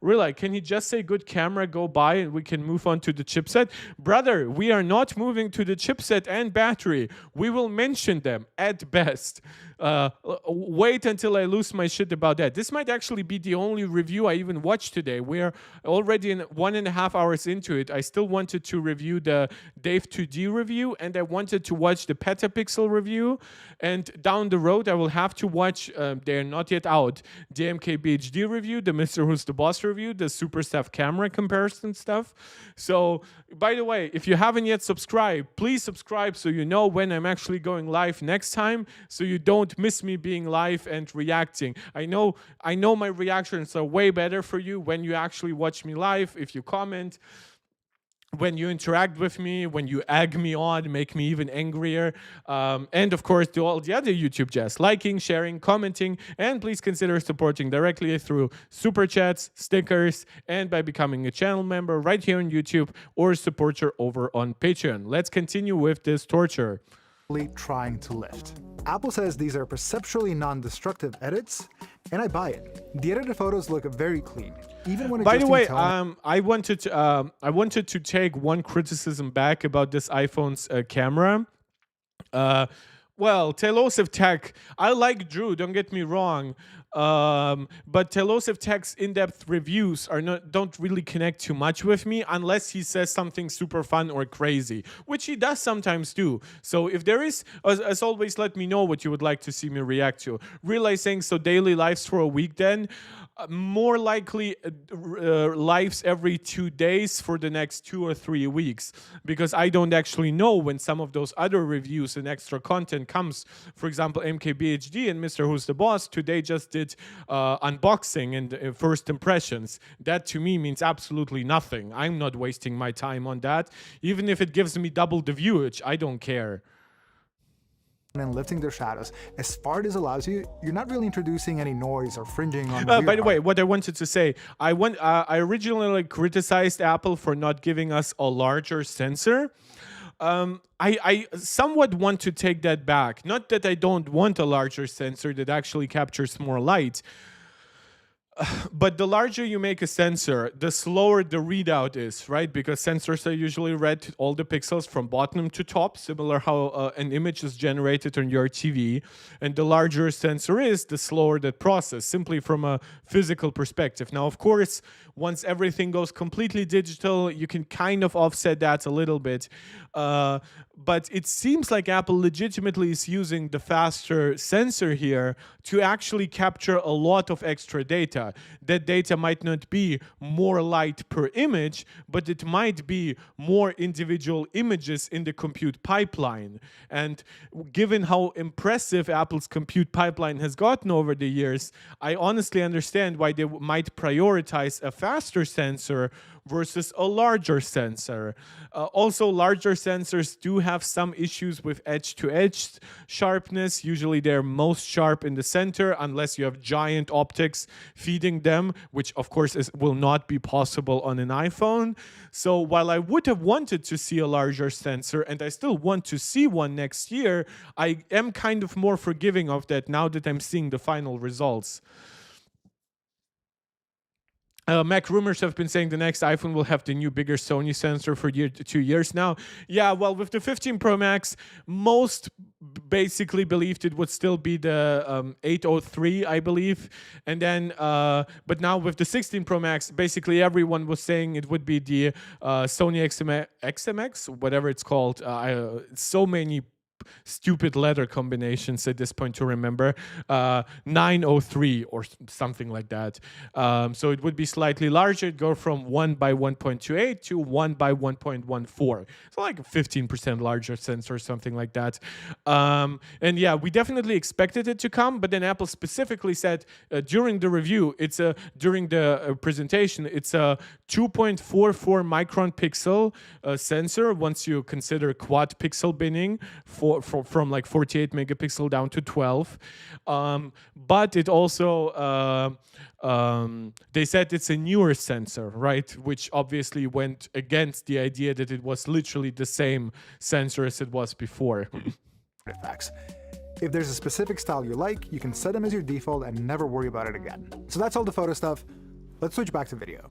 Really, can he just say good camera, go buy, and we can move on to the chipset? Brother, we are not moving to the chipset and battery. We will mention them at best. Wait until I lose my shit about that. This might actually be the only review I even watched today. We are already in 1.5 hours into it. I still wanted to review the Dave 2D review, and I wanted to watch the Petapixel review, and down the road I will have to watch, they're not yet out, the MKBHD review, the Mr. Who's the Boss review, the Super Staff camera comparison stuff. So, by the way, if you haven't yet subscribed, please subscribe so you know when I'm actually going live next time, so you don't miss me being live and reacting. I know my reactions are way better for you when you actually watch me live, if you comment, when you interact with me, when you egg me on, make me even angrier. And of course, do all the other YouTube jazz, liking, sharing, commenting, and please consider supporting directly through super chats, stickers, and by becoming a channel member right here on YouTube or supporter over on Patreon. Let's continue with this torture. Trying to lift. Apple says these are perceptually non-destructive edits, and I buy it. The edited photos look very clean. Even when by the way, I wanted to take one criticism back about this iPhone's camera. Well, Telosive Tech, I like Drew, don't get me wrong, but Telosive Tech's in-depth reviews don't really connect too much with me unless he says something super fun or crazy, which he does sometimes do. So if there is, as always, let me know what you would like to see me react to. Realizing, so daily lives for a week then, more likely lives every 2 days for the next 2 or 3 weeks, because I don't actually know when some of those other reviews and extra content comes. For example, MKBHD and Mr. Who's the Boss today just did unboxing and first impressions. That to me means absolutely nothing. I'm not wasting my time on that. Even if it gives me double the viewage, I don't care. And lifting their shadows as far as allows you, you're not really introducing any noise or fringing on the by the way, what I wanted to say, I originally criticized Apple for not giving us a larger sensor. I somewhat want to take that back. Not that I don't want a larger sensor that actually captures more light, but the larger you make a sensor, the slower the readout is, right? Because sensors are usually read all the pixels from bottom to top, similar how an image is generated on your TV. And the larger a sensor is, the slower that process, simply from a physical perspective. Now, of course, once everything goes completely digital, you can kind of offset that a little bit. But it seems like Apple legitimately is using the faster sensor here to actually capture a lot of extra data. That data might not be more light per image, but it might be more individual images in the compute pipeline. And given how impressive Apple's compute pipeline has gotten over the years, I honestly understand why they might prioritize a faster sensor versus a larger sensor. Also, larger sensors do have some issues with edge-to-edge sharpness. Usually they're most sharp in the center unless you have giant optics feeding them, which of course will not be possible on an iPhone. So while I would have wanted to see a larger sensor, and I still want to see one next year, I am kind of more forgiving of that now that I'm seeing the final results. Mac rumors have been saying the next iPhone will have the new bigger Sony sensor for 2 years now. Yeah, well, with the 15 Pro Max, most basically believed it would still be the 803, I believe. And then, but now with the 16 Pro Max, basically everyone was saying it would be the Sony XMX, whatever it's called. So many stupid letter combinations at this point to remember, 903 or something like that. So it would be slightly larger. It'd go from 1 by 1.28 to 1 by 1.14. So like a 15% larger sensor or something like that. And yeah, we definitely expected it to come, but then Apple specifically said during the review, during the presentation, it's a 2.44 micron pixel sensor once you consider quad pixel binning from like 48 megapixel down to 12. But it also, they said it's a newer sensor, right? Which obviously went against the idea that it was literally the same sensor as it was before. Artifacts. If there's a specific style you like, you can set them as your default and never worry about it again. So that's all the photo stuff. Let's switch back to video.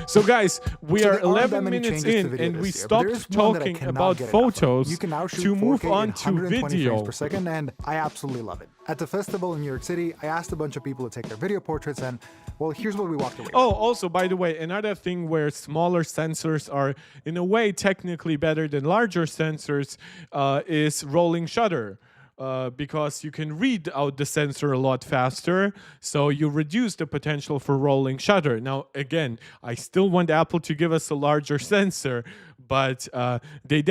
So guys, we are there aren't 11 that many minutes changes to in video and we this year, but there is stopped one that I talking cannot about get enough of. photos You can now shoot to move 4K on in to 120 video. frames per second, and I absolutely love it. At the festival in New York City, I asked a bunch of people to take their video portraits, and well, here's what we walked away with. Oh, also, by the way, another thing where smaller sensors are in a way technically better than larger sensors is rolling shutter. Because you can read out the sensor a lot faster, so you reduce the potential for rolling shutter. Now, again, I still want Apple to give us a larger sensor, but they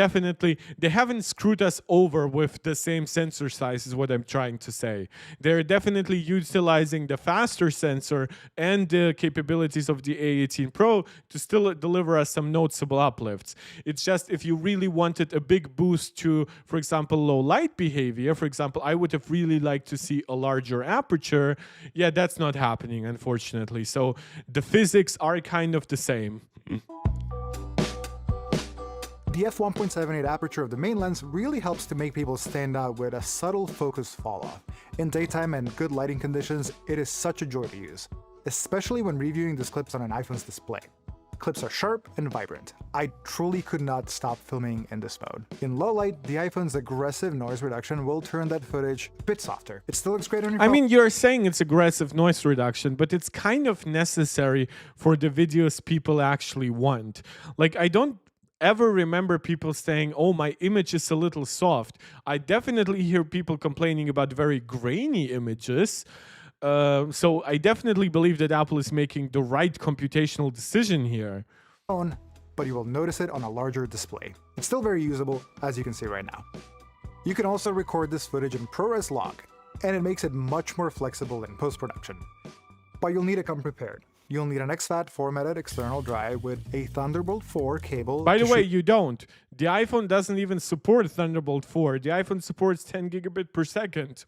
haven't screwed us over with the same sensor size is what I'm trying to say. They're definitely utilizing the faster sensor and the capabilities of the A18 Pro to still deliver us some noticeable uplifts. It's just if you really wanted a big boost to, for example, low light behavior, for example, I would have really liked to see a larger aperture. Yeah, that's not happening, unfortunately. So the physics are kind of the same. The f1.78 aperture of the main lens really helps to make people stand out with a subtle focus fall off. In daytime and good lighting conditions, it is such a joy to use, especially when reviewing these clips on an iPhone's display. Clips are sharp and vibrant. I truly could not stop filming in this mode. In low light, the iPhone's aggressive noise reduction will turn that footage a bit softer. It still looks great on your phone. I mean, you're saying it's aggressive noise reduction, but it's kind of necessary for the videos people actually want. Like, I don't ever remember people saying, oh, my image is a little soft. I definitely hear people complaining about very grainy images. So I definitely believe that Apple is making the right computational decision here. But you will notice it on a larger display. It's still very usable, as you can see right now. You can also record this footage in ProRes log, and it makes it much more flexible in post-production. But you'll need to come prepared. You'll need an exFAT formatted external drive with a Thunderbolt 4 cable. By the way, you don't. The iPhone doesn't even support Thunderbolt 4. The iPhone supports 10 gigabit per second.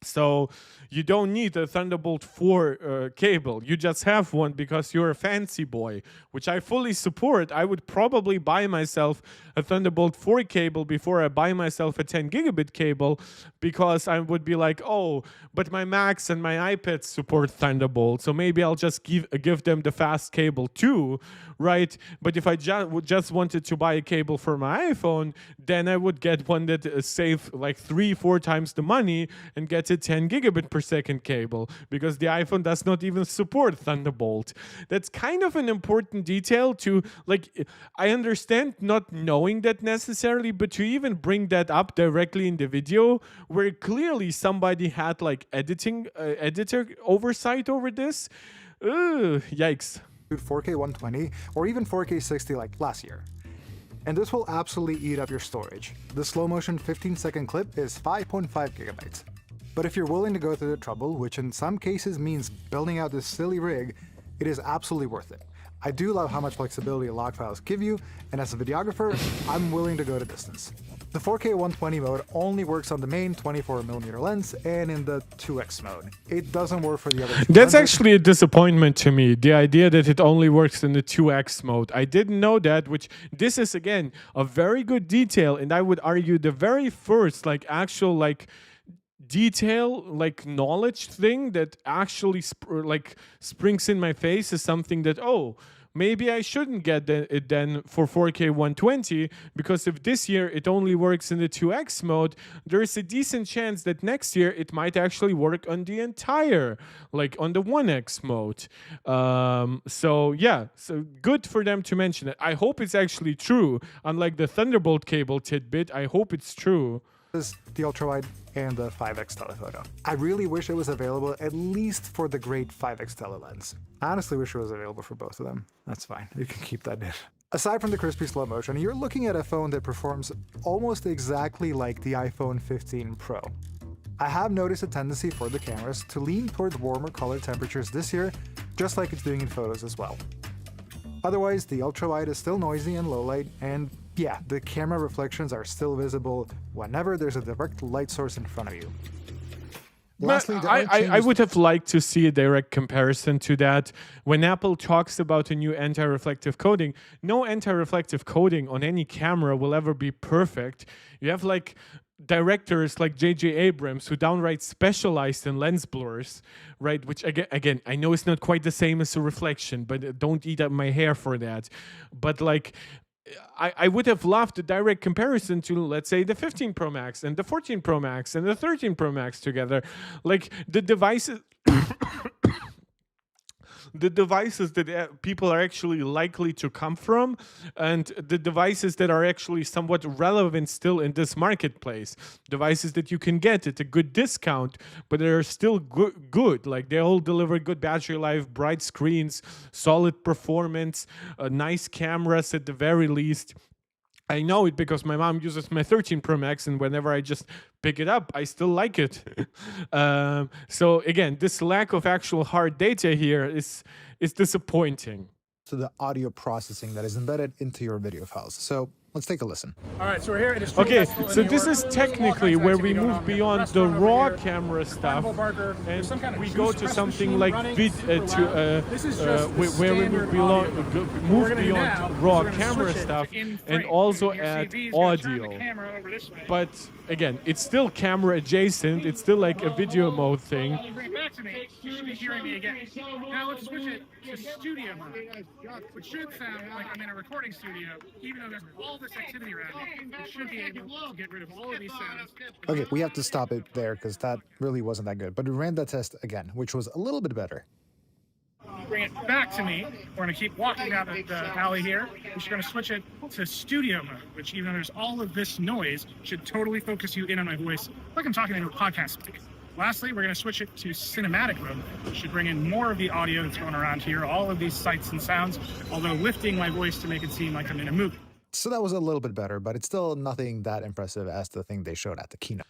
So you don't need a Thunderbolt 4 cable. You just have one because you're a fancy boy, which I fully support. I would probably buy myself a Thunderbolt 4 cable before I buy myself a 10 gigabit cable, because I would be like, oh, but my Macs and my iPads support Thunderbolt, so maybe I'll just give them the fast cable too, right? But if I just wanted to buy a cable for my iPhone, then I would get one that save like 3-4 times the money and get a 10 gigabit per second cable, because the iPhone does not even support Thunderbolt. That's kind of an important detail to, like, I understand not knowing that necessarily, but to even bring that up directly in the video, where clearly somebody had like editor oversight over this. Yikes. 4K 120 or even 4K 60 like last year. And this will absolutely eat up your storage. The slow motion 15-second clip is 5.5 gigabytes. But if you're willing to go through the trouble, which in some cases means building out this silly rig, it is absolutely worth it. I do love how much flexibility log files give you, and as a videographer, I'm willing to go the distance. The 4K 120 mode only works on the main 24mm lens and in the 2x mode. It doesn't work for the other two That's lenses. actually a disappointment to me, the idea that it only works in the 2x mode. I didn't know that, which this is, again, a very good detail, and I would argue the very first, like, actual, like, detail, like, knowledge thing that actually springs in my face is something that, oh, maybe I shouldn't get it then for 4K 120, because if this year it only works in the 2x mode, there's a decent chance that next year it might actually work on the entire, like, on the 1x mode. So yeah, so good for them to mention it. I hope it's actually true. Unlike the Thunderbolt cable tidbit, I hope it's true. Is the ultrawide and the 5x telephoto. I really wish it was available at least for the great 5x telelens. I honestly wish it was available for both of them. That's fine, you can keep that in. Aside from the crispy slow motion, you're looking at a phone that performs almost exactly like the iPhone 15 Pro. I have noticed a tendency for the cameras to lean towards warmer color temperatures this year, just like it's doing in photos as well. Otherwise, the ultrawide is still noisy and low light, and yeah, the camera reflections are still visible whenever there's a direct light source in front of you. Lastly, I would have liked to see a direct comparison to that. When Apple talks about a new anti-reflective coating, no anti-reflective coating on any camera will ever be perfect. You have, like, directors like J.J. Abrams who downright specialized in lens blurs, right? Which, again, I know it's not quite the same as a reflection, but don't eat up my hair for that. But, like, I would have loved a direct comparison to, let's say, the 15 Pro Max and the 14 Pro Max and the 13 Pro Max together. Like, the devices... the devices that people are actually likely to come from, and the devices that are actually somewhat relevant still in this marketplace. Devices that you can get at a good discount, but they are still good. Like, they all deliver good battery life, bright screens, solid performance, nice cameras at the very least. I know it because my mom uses my 13 Pro Max, and whenever I just pick it up, I still like it. So again, this lack of actual hard data here is disappointing. To the audio processing that is embedded into your video files. So let's take a listen. All right, so we're here at a Okay, so this is technically where we move beyond the raw camera stuff, and we go to something like where we move beyond raw camera stuff and also add audio. But again, it's still camera adjacent. It's still like a video mode thing. You should be hearing me again. Now let's switch it to studio mode, which should sound like I'm in a recording studio, even though there's all this activity around me. It should be able to get rid of all of these sounds. Okay, we have to stop it there because that really wasn't that good. But we ran that test again, which was a little bit better. Bring it back to me. We're going to keep walking down the alley here. We're going to switch it to studio mode, which even though there's all of this noise, should totally focus you in on my voice, like I'm talking into a podcast speak. Lastly, we're going to switch it to cinematic mode, which should bring in more of the audio that's going around here, all of these sights and sounds, although lifting my voice to make it seem like I'm in a movie. So that was a little bit better, but it's still nothing that impressive as the thing they showed at the keynote.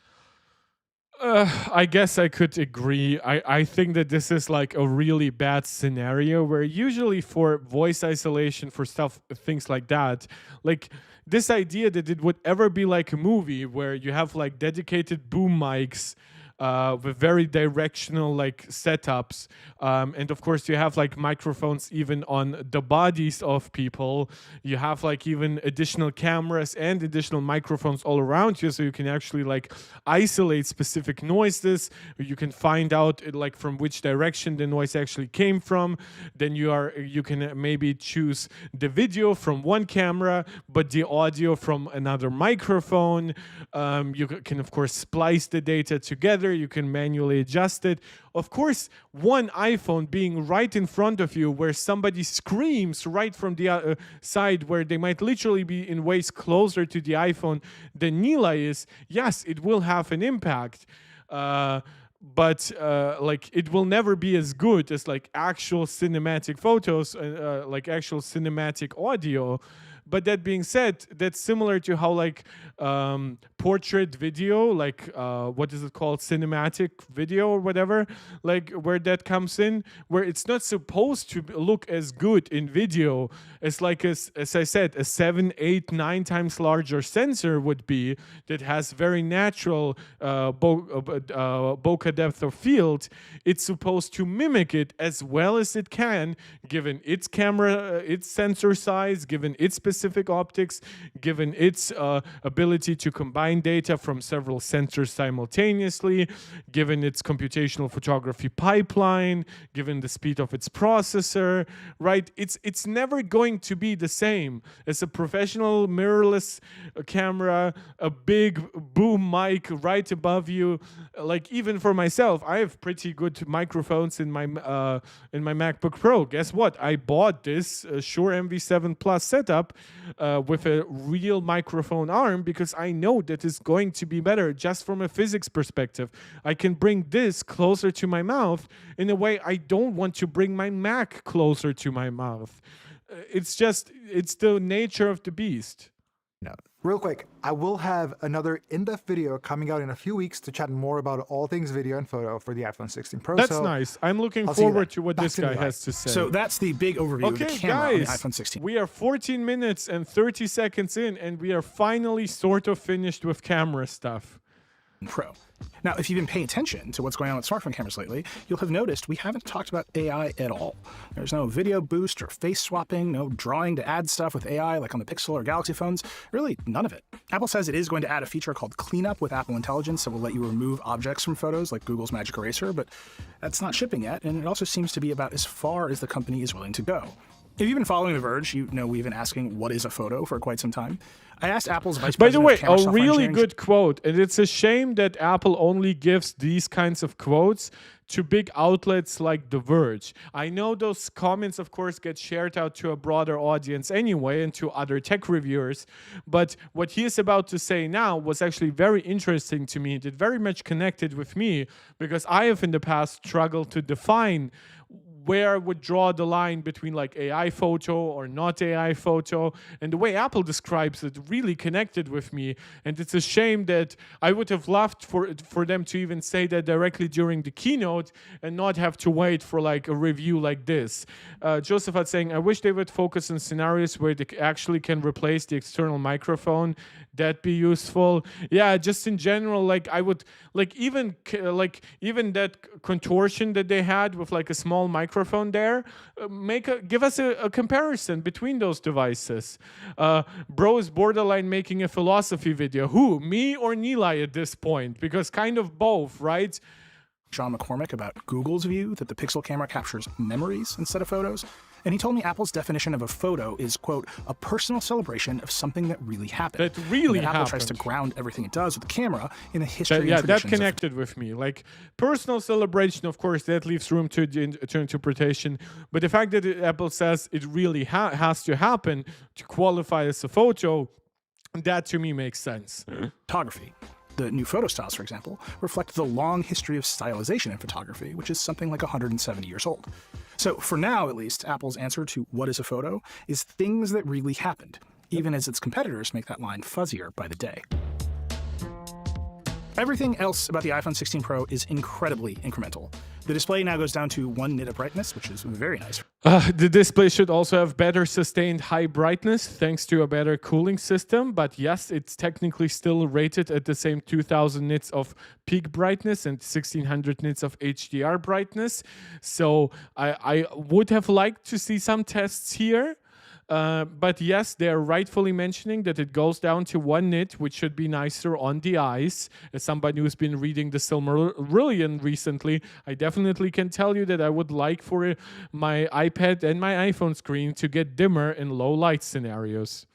I guess I could agree. I think that this is like a really bad scenario where usually for voice isolation, for things like that, like this idea that it would ever be like a movie where you have like dedicated boom mics, with very directional like setups, and of course you have like microphones even on the bodies of people. You have like even additional cameras and additional microphones all around you, so you can actually like isolate specific noises. You can find out like from which direction the noise actually came from. Then you can maybe choose the video from one camera but the audio from another microphone. You can of course splice the data together. You can manually adjust it. Of course, one iPhone being right in front of you where somebody screams right from the side where they might literally be in ways closer to the iPhone than Nila is, yes, it will have an impact. But like it will never be as good as like actual cinematic photos, like actual cinematic audio. But that being said, that's similar to how like portrait video, like what is it called, cinematic video or whatever, like where that comes in, where it's not supposed to look as good in video as like as I said, a 7, 8, 9 times larger sensor would be, that has very natural bokeh depth of field. It's supposed to mimic it as well as it can, given its camera, its sensor size, given its specific optics, given its ability to combine data from several sensors simultaneously, given its computational photography pipeline, given the speed of its processor, right? It's never going to be the same as a professional mirrorless camera, a big boom mic right above you. Like even for myself, I have pretty good microphones in my MacBook Pro. Guess what? I bought this Shure MV7 Plus setup with a real microphone arm because I know that it's going to be better just from a physics perspective. I can bring this closer to my mouth in a way I don't want to bring my Mac closer to my mouth. It's the nature of the beast. No. Real quick, I will have another in-depth video coming out in a few weeks to chat more about all things video and photo for the iPhone 16 Pro. That's nice. I'm looking forward to what this guy has to say. So that's the big overview of the camera on the iPhone 16. We are 14 minutes and 30 seconds in, and we are finally sort of finished with camera stuff. Pro. Now, if you've been paying attention to what's going on with smartphone cameras lately, you'll have noticed we haven't talked about AI at all. There's no video boost or face swapping, no drawing to add stuff with AI like on the Pixel or Galaxy phones, really none of it. Apple says it is going to add a feature called Cleanup with Apple Intelligence that will let you remove objects from photos like Google's Magic Eraser, but that's not shipping yet, and it also seems to be about as far as the company is willing to go. If you've been following The Verge, you know we've been asking what is a photo for quite some time. I asked Apple's vice president By the way, of camera a software really engineering, good quote, and it's a shame that Apple only gives these kinds of quotes to big outlets like The Verge. I know those comments, of course, get shared out to a broader audience anyway and to other tech reviewers, but what he is about to say now was actually very interesting to me. It very much connected with me because I have in the past struggled to define where I would draw the line between like AI photo or not AI photo, and the way Apple describes it really connected with me. And it's a shame that I would have loved for them to even say that directly during the keynote and not have to wait for like a review like this. Joseph was saying, I wish they would focus on scenarios where they actually can replace the external microphone. That'd be useful. Yeah, just in general, like I would like even that contortion that they had with like a small microphone there, give us a comparison between those devices. Bro is borderline making a philosophy video. Who, me or Nilay at this point? Because kind of both, right? John McCormick about Google's view that the Pixel camera captures memories instead of photos. And he told me Apple's definition of a photo is, quote, a personal celebration of something that really happened. That really happened. Apple tries to ground everything it does with the camera in the history and that traditions connected with me. Like personal celebration, of course, that leaves room to interpretation. But the fact that Apple says it really has to happen to qualify as a photo, that to me makes sense. photography. The new photo styles, for example, reflect the long history of stylization in photography, which is something like 170 years old. So for now, at least, Apple's answer to what is a photo is things that really happened, even as its competitors make that line fuzzier by the day. Everything else about the iPhone 16 Pro is incredibly incremental. The display now goes down to 1 nit of brightness, which is very nice. The display should also have better sustained high brightness thanks to a better cooling system. But yes, it's technically still rated at the same 2000 nits of peak brightness and 1600 nits of HDR brightness. So I would have liked to see some tests here. But yes, they're rightfully mentioning that it goes down to 1 nit, which should be nicer on the eyes. As somebody who's been reading the Silmarillion recently, I definitely can tell you that I would like for my iPad and my iPhone screen to get dimmer in low light scenarios.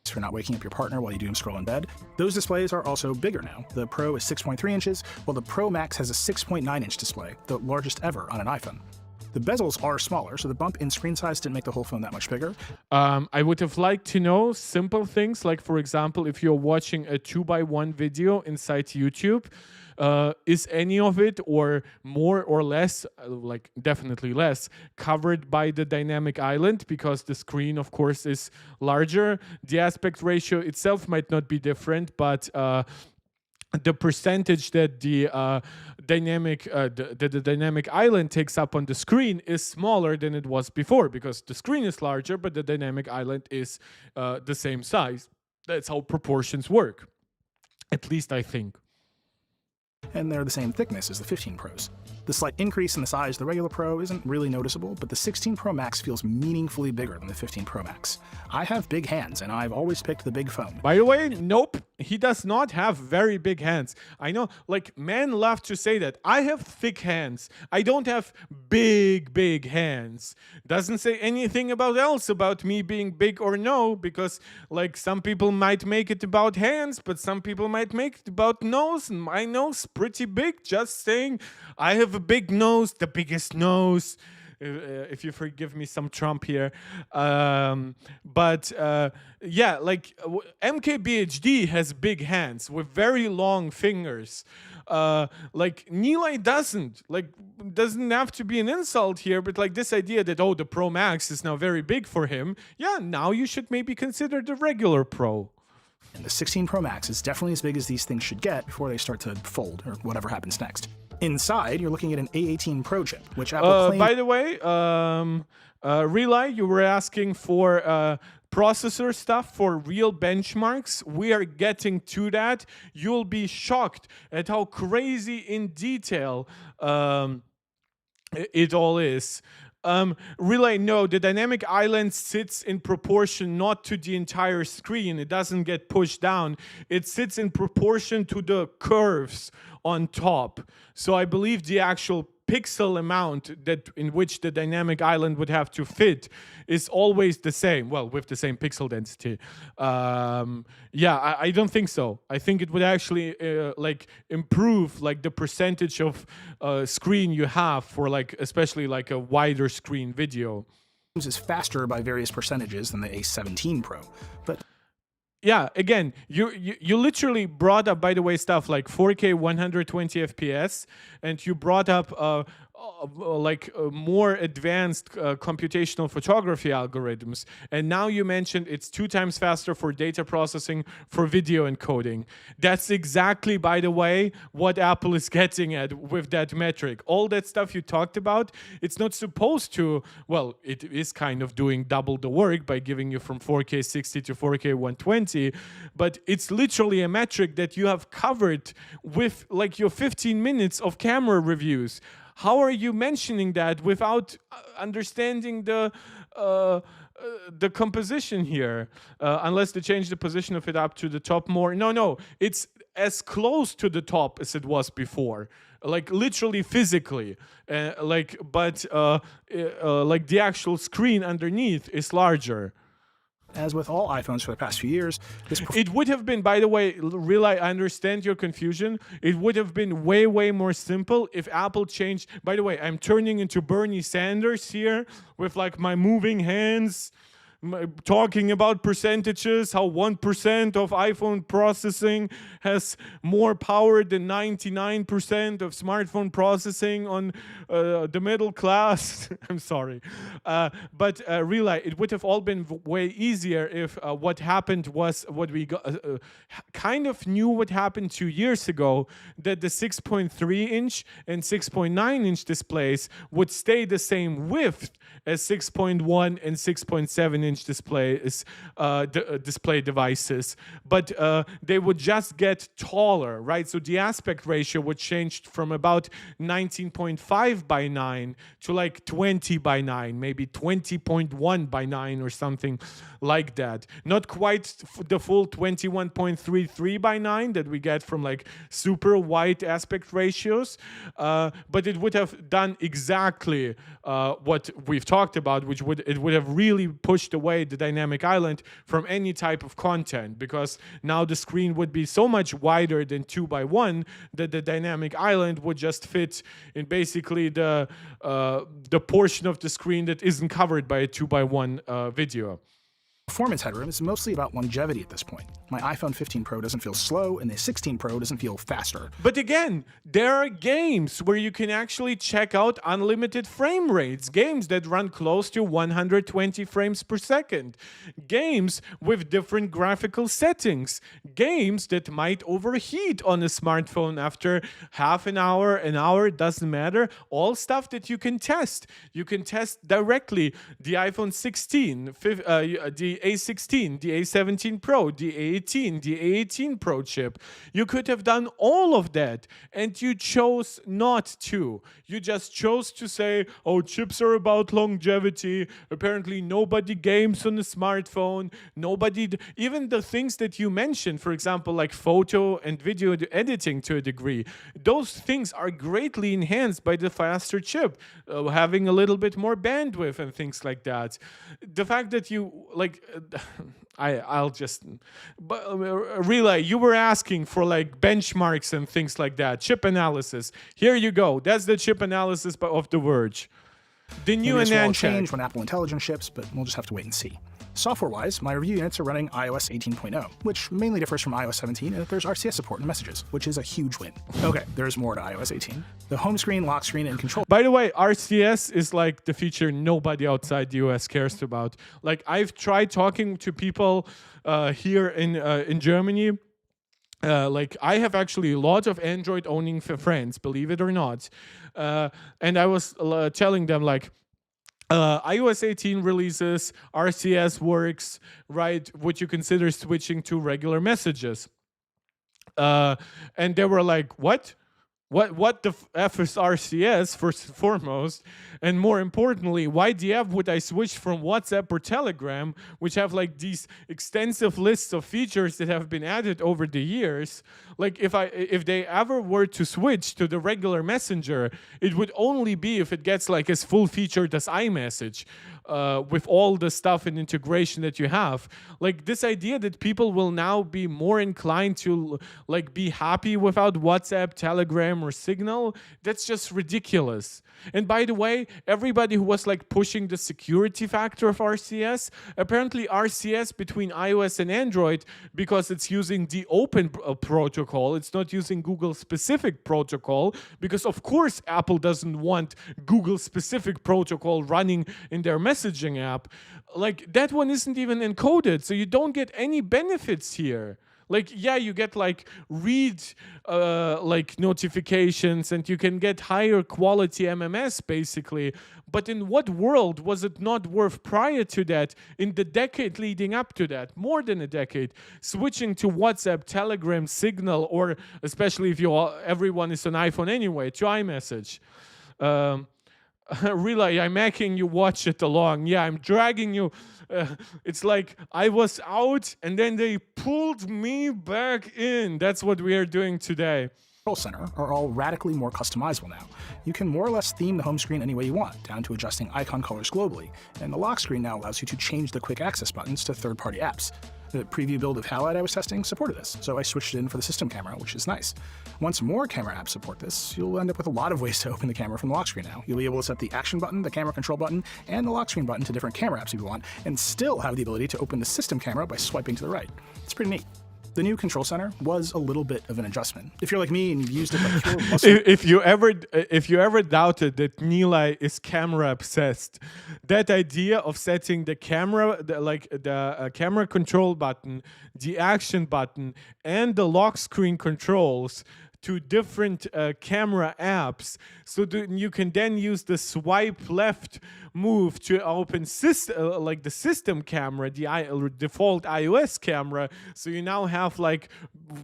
For not waking up your partner while you doom scroll in bed. Those displays are also bigger now. The Pro is 6.3 inches, while the Pro Max has a 6.9-inch display, the largest ever on an iPhone. The bezels are smaller, so the bump in screen size didn't make the whole phone that much bigger. I would have liked to know simple things, like, for example, if you're watching a 2x1 video inside YouTube, is any of it, or more or less, like definitely less, covered by the dynamic island, because the screen, of course, is larger. The aspect ratio itself might not be different, but the percentage that the dynamic island takes up on the screen is smaller than it was before, because the screen is larger, but the dynamic island is the same size. That's how proportions work, at least I think. And they're the same thickness as the 15 Pros. The slight increase in the size of the regular Pro isn't really noticeable, but the 16 Pro Max feels meaningfully bigger than the 15 Pro Max. I have big hands, and I've always picked the big phone. By the way, nope, he does not have very big hands. I know, like, men love to say that. I have thick hands. I don't have big hands. Doesn't say anything else about me being big or no, because, like, some people might make it about hands, but some people might make it about nose, and my nose pretty big. Just saying, I have a big nose, the biggest nose. If you forgive me some Trump here. But yeah, like MKBHD has big hands with very long fingers. Like Nilay doesn't. Like, doesn't have to be an insult here, but like this idea that, oh, the Pro Max is now very big for him. Yeah, now you should maybe consider the regular Pro. And the 16 Pro Max is definitely as big as these things should get before they start to fold, or whatever happens next. Inside, you're looking at an A18 Pro chip, which Apple claims... By the way, Relay, you were asking for processor stuff for real benchmarks. We are getting to that. You'll be shocked at how crazy in detail it all is. Relay, no, the dynamic island sits in proportion not to the entire screen. It doesn't get pushed down. It sits in proportion to the curves on top. So I believe the actual pixel amount that in which the dynamic island would have to fit is always the same. Well, with the same pixel density. Yeah, I don't think so. I think it would actually like improve like the percentage of screen you have for like especially like a wider screen video. is faster by various percentages than the A17 Pro, but yeah, again, you literally brought up, by the way, stuff like 4K 120 FPS, and you brought up more advanced computational photography algorithms, and now you mentioned it's 2 times faster for data processing for video encoding. That's exactly, by the way, what Apple is getting at with that metric. All that stuff you talked about, it's not supposed to, well, it is kind of doing double the work by giving you from 4K 60 to 4K 120, but it's literally a metric that you have covered with like your 15 minutes of camera reviews. How are you mentioning that without understanding the composition here? Unless they change the position of it up to the top more. No, it's as close to the top as it was before. Like literally physically. But like the actual screen underneath is larger. As with all iPhones for the past few years, it would have been, by the way, I understand your confusion. It would have been way, way more simple if Apple changed. By the way, I'm turning into Bernie Sanders here with like my moving hands, talking about percentages, how 1% of iPhone processing has more power than 99% of smartphone processing on the middle class. I'm sorry. But really, it would have all been way easier if what happened was what we got, kind of knew what happened 2 years ago, that the 6.3-inch and 6.9-inch displays would stay the same width as 6.1 and 6.7-inch display devices, but they would just get taller, right? So the aspect ratio would change from about 19.5 by 9 to like 20 by 9, maybe 20.1 by 9 or something like that. Not quite the full 21.33 by 9 that we get from like super wide aspect ratios, but it would have done exactly what we've talked about, which would have really pushed away the dynamic island from any type of content, because now the screen would be so much wider than 2 by 1 that the dynamic island would just fit in basically the portion of the screen that isn't covered by a 2 by 1 video. Performance headroom is mostly about longevity at this point. My iPhone 15 Pro doesn't feel slow, and the 16 Pro doesn't feel faster. But again, there are games where you can actually check out unlimited frame rates, games that run close to 120 frames per second, games with different graphical settings, games that might overheat on a smartphone after half an hour, doesn't matter. All stuff that you can test. You can test directly the iPhone 16, the A16, the A17 Pro, the A18, the A18 Pro chip. You could have done all of that, and you chose not to. You just chose to say, oh, chips are about longevity. Apparently, nobody games on a smartphone. Even the things that you mentioned, for example, like photo and video editing to a degree, those things are greatly enhanced by the faster chip, having a little bit more bandwidth and things like that. The fact that you, like, I'll just, but Relay, you were asking for like benchmarks and things like that, chip analysis. Here you go. That's the chip analysis of the Verge. The new Maybe this will all Anand change when Apple Intelligence ships, but we'll just have to wait and see. Software-wise, my review units are running iOS 18.0, which mainly differs from iOS 17 in that there's RCS support in messages, which is a huge win. Okay, there's more to iOS 18. The home screen, lock screen, and control. By the way, RCS is like the feature nobody outside the US cares about. Like, I've tried talking to people here in Germany. Like, I have actually a lot of Android owning friends, believe it or not. And I was telling them, like, iOS 18 releases, RCS works, right? Would you consider switching to regular messages? And they were like, what? What the F is RCS, first and foremost? And more importantly, why the F would I switch from WhatsApp or Telegram, which have like these extensive lists of features that have been added over the years? Like, if they ever were to switch to the regular messenger, it would only be if it gets like as full featured as iMessage, with all the stuff and integration that you have. Like, this idea that people will now be more inclined to like be happy without WhatsApp, Telegram, or Signal, that's just ridiculous. And by the way, everybody who was like pushing the security factor of RCS, apparently RCS between iOS and Android, because it's using the open protocol, it's not using Google specific protocol, because of course Apple doesn't want Google specific protocol running in their messaging app. Like, that one isn't even encoded, so you don't get any benefits here. Like, yeah, you get like read like notifications, and you can get higher quality MMS basically. But in what world was it not worth prior to that, in the decade leading up to that, more than a decade, switching to WhatsApp, Telegram, Signal, or especially if everyone is on iPhone anyway, to iMessage? Really, I'm making you watch it along. Yeah, I'm dragging you. It's like I was out and then they pulled me back in. That's what we are doing today. Control center are all radically more customizable now. You can more or less theme the home screen any way you want, down to adjusting icon colors globally, and the lock screen now allows you to change the quick access buttons to third-party apps. The preview build of Halide I was testing supported this, so I switched it in for the system camera, which is nice. Once more camera apps support this, you'll end up with a lot of ways to open the camera from the lock screen now. You'll be able to set the action button, the camera control button, and the lock screen button to different camera apps if you want, and still have the ability to open the system camera by swiping to the right. It's pretty neat. The new control center was a little bit of an adjustment. If you're like me and you've used it like pure muscle, if you ever doubted that Nilay is camera obsessed, that idea of setting the camera, the camera control button, the action button, and the lock screen controls to different camera apps, so that you can then use the swipe left move to open like the system camera, the default iOS camera. So you now have like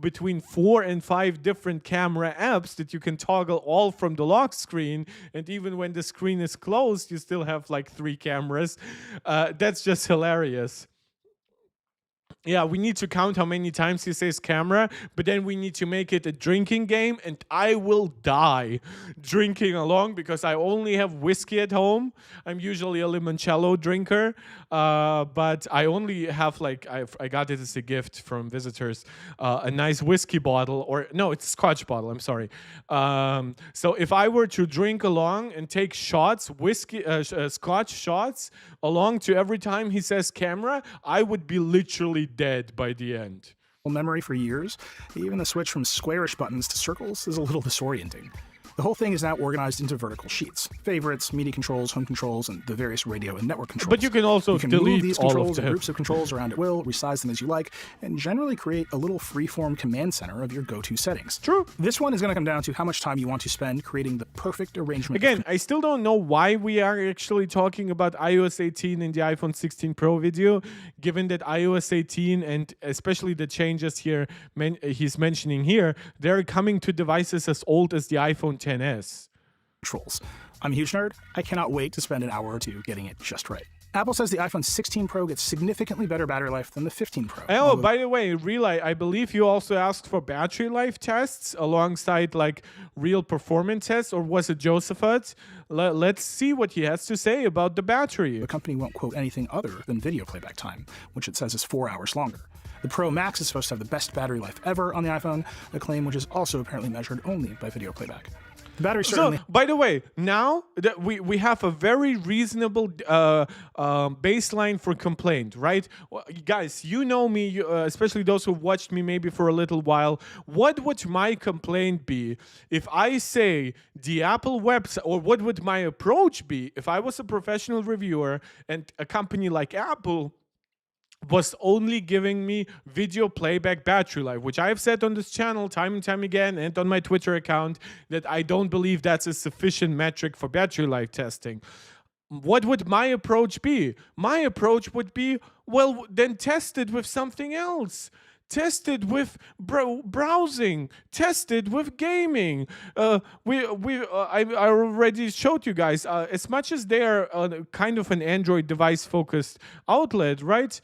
between 4 and 5 different camera apps that you can toggle all from the lock screen, and even when the screen is closed, you still have like 3 cameras. That's just hilarious. Yeah, we need to count how many times he says camera, but then we need to make it a drinking game, and I will die drinking along because I only have whiskey at home. I'm usually a limoncello drinker, but I only have I got it as a gift from visitors, a nice whiskey bottle, or no, it's a Scotch bottle. I'm sorry. So if I were to drink along and take shots, Scotch shots along to every time he says camera, I would be literally dead by the end. Memory for years, even the switch from squarish buttons to circles is a little disorienting. The whole thing is now organized into vertical sheets: favorites, media controls, home controls, and the various radio and network controls. But you can also delete move these all controls of and them. groups of controls around at will, resize them as you like, and generally create a little free-form command center of your go-to settings. True. This one is going to come down to how much time you want to spend creating the perfect arrangement. Again, I still don't know why we are actually talking about iOS 18 in the iPhone 16 Pro video, given that iOS 18 and especially the changes here he's mentioning here, they're coming to devices as old as the iPhone XS. Controls. I'm a huge nerd. I cannot wait to spend an hour or two getting it just right. Apple says the iPhone 16 Pro gets significantly better battery life than the 15 Pro. Oh, by the way, I believe you also asked for battery life tests alongside real performance tests, or was it Josephat? Let's see what he has to say about the battery. The company won't quote anything other than video playback time, which it says is 4 hours longer. The Pro Max is supposed to have the best battery life ever on the iPhone, a claim which is also apparently measured only by video playback. The battery certainly... So, by the way, now that we have a very reasonable baseline for complaint, right? Well, guys, you know me, especially those who watched me maybe for a little while. What would my complaint be if I say the Apple website, or what would my approach be if I was a professional reviewer and a company like Apple was only giving me video playback battery life, which I have said on this channel time and time again and on my Twitter account that I don't believe that's a sufficient metric for battery life testing. What would my approach be? My approach would be, well, then test it with something else. Test it with browsing. Test it with gaming. I already showed you guys, as much as they are kind of an Android device-focused outlet, right?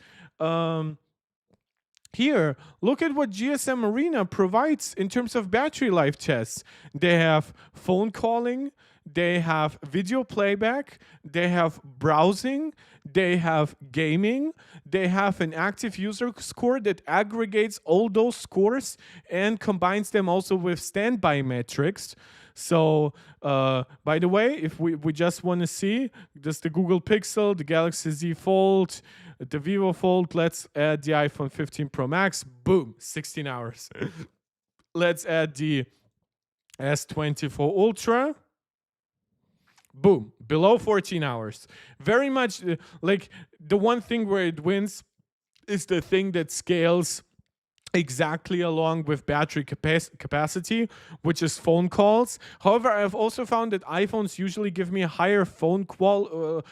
Here, look at what GSM Arena provides in terms of battery life tests. They have phone calling, they have video playback, they have browsing, they have gaming, they have an active user score that aggregates all those scores and combines them also with standby metrics. So, by the way, if we just want to see just the Google Pixel, the Galaxy Z Fold, the Vivo Fold, let's add the iPhone 15 Pro Max. Boom, 16 hours. Let's add the S24 Ultra. Boom, below 14 hours. Very much like the one thing where it wins is the thing that scales exactly along with battery capacity, which is phone calls. However, I've also found that iPhones usually give me a higher phone call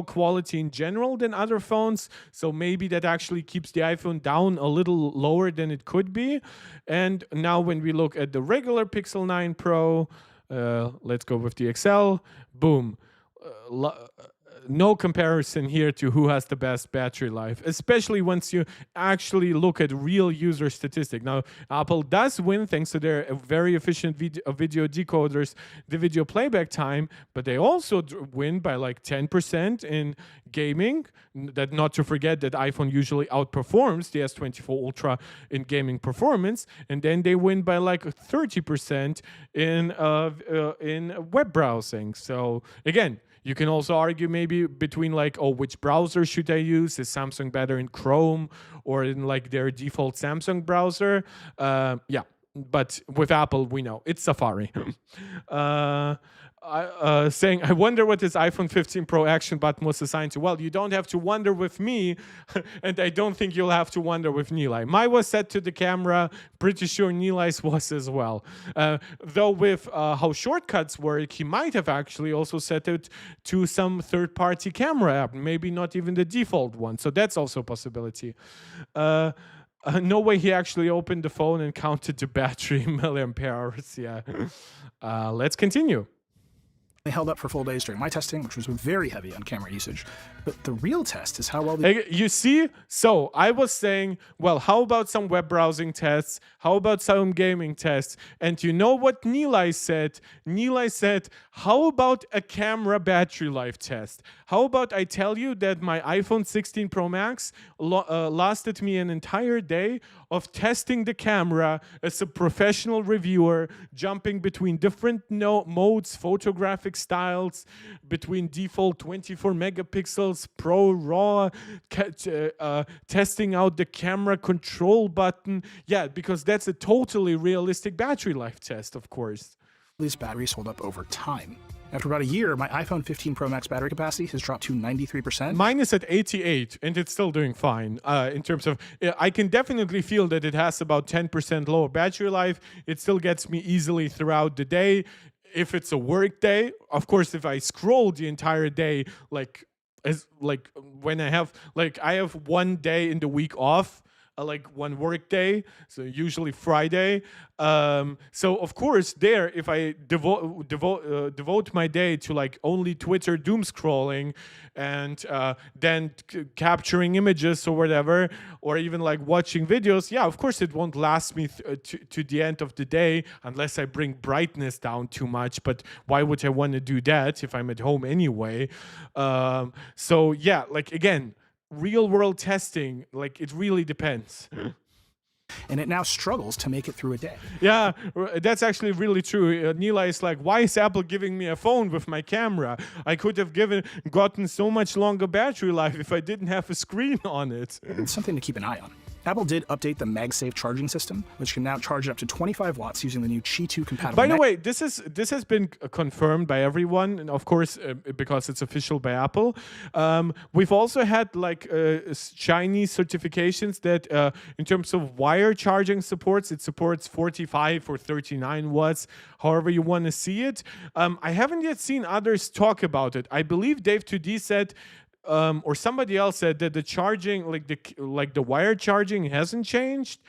quality in general than other phones, so maybe that actually keeps the iPhone down a little lower than it could be. And now when we look at the regular Pixel 9 Pro, let's go with the XL, boom. No comparison here to who has the best battery life, especially once you actually look at real user statistics. Now, Apple does win thanks to their very efficient video decoders, the video playback time, but they also win by 10% in gaming. That not to forget that iPhone usually outperforms the S24 Ultra in gaming performance, and then they win by 30% in web browsing. So again, you can also argue maybe between which browser should I use? Is Samsung better in Chrome or in their default Samsung browser? Yeah, but with Apple, we know it's Safari. Saying, I wonder what this iPhone 15 Pro action button was assigned to. Well, you don't have to wonder with me, and I don't think you'll have to wonder with Nilay. Mine was set to the camera. Pretty sure Nilay's was as well. Though with how shortcuts work, he might have actually also set it to some third-party camera app, maybe not even the default one. So that's also a possibility. No way he actually opened the phone and counted the battery milliampere hours. Yeah. Let's continue. They held up for full days during my testing, which was very heavy on camera usage. But the real test is how well they... You see? So I was saying, well, how about some web browsing tests? How about some gaming tests? And you know what Nilay said? Nilay said, how about a camera battery life test? How about I tell you that my iPhone 16 Pro Max lasted me an entire day of testing the camera as a professional reviewer, jumping between different modes, photographic styles, between default 24 megapixels, Pro, RAW, testing out the camera control button. Yeah, because that's a totally realistic battery life test, of course. These batteries hold up over time. After about a year, my iPhone 15 Pro Max battery capacity has dropped to 93%. Mine is at 88, and it's still doing fine. In terms of, I can definitely feel that it has about 10% lower battery life. It still gets me easily throughout the day. If it's a work day, of course, if I scroll the entire day, like when I have 1 day in the week off, like one work day, so usually Friday. So of course there, if I devote my day to like only Twitter doom scrolling and then capturing images or whatever, or even like watching videos, yeah, of course it won't last me to the end of the day unless I bring brightness down too much. But why would I want to do that if I'm at home anyway? So yeah, like again, real world testing, like it really depends. And it now struggles to make it through a day. Yeah, that's actually really true. Nila is like, why is Apple giving me a phone with my camera? I could have gotten so much longer battery life if I didn't have a screen on it. It's something to keep an eye on. Apple did update the MagSafe charging system, which can now charge up to 25 watts using the new Qi 2 compatible. By the way, this has been confirmed by everyone, and of course, because it's official by Apple. We've also had like Chinese certifications that, in terms of wire charging supports, it supports 45 or 39 watts, however you want to see it. I haven't yet seen others talk about it. I believe Dave 2D said, or somebody else said that the charging, like the wire charging, hasn't changed,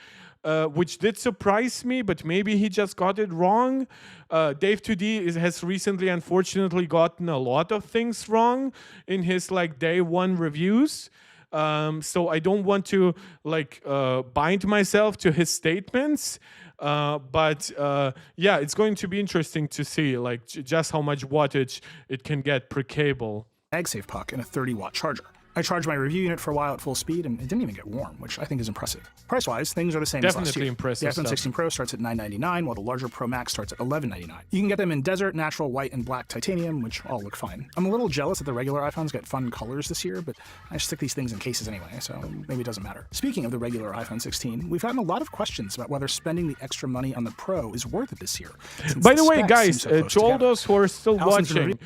which did surprise me. But maybe he just got it wrong. Dave 2D has recently, unfortunately, gotten a lot of things wrong in his like day one reviews. So I don't want to like bind myself to his statements. But yeah, it's going to be interesting to see like just how much wattage it can get per cable. MagSafe puck and a 30-watt charger. I charged my review unit for a while at full speed, and it didn't even get warm, which I think is impressive. Price-wise, things are the same as last year. Impressive. The iPhone 16 Pro starts at $999, while the larger Pro Max starts at $1199. You can get them in desert, natural, white, and black titanium, which all look fine. I'm a little jealous that the regular iPhones get fun colors this year, but I stick these things in cases anyway, so maybe it doesn't matter. Speaking of the regular iPhone 16, we've gotten a lot of questions about whether spending the extra money on the Pro is worth it this year. By the way, guys, to all those who are still watching,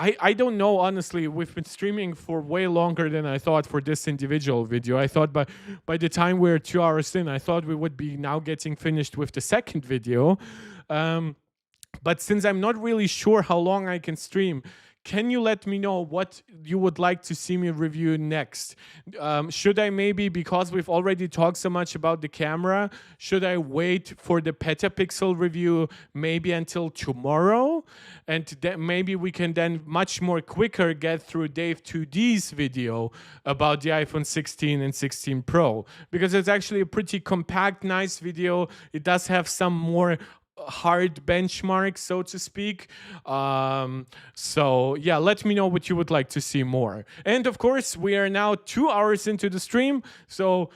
I don't know, honestly. We've been streaming for way longer than I thought for this individual video. I thought by the time we're 2 hours in, I thought we would be now getting finished with the second video. But since I'm not really sure how long I can stream, can you let me know what you would like to see me review next? Should I maybe, because we've already talked so much about the camera, should I wait for the petapixel review maybe until tomorrow? And then maybe we can then much more quicker get through Dave 2D's video about the iPhone 16 and 16 Pro. Because it's actually a pretty compact, nice video. It does have some more hard benchmarks, so to speak. So yeah, let me know what you would like to see more. And of course, we are now 2 hours into the stream. So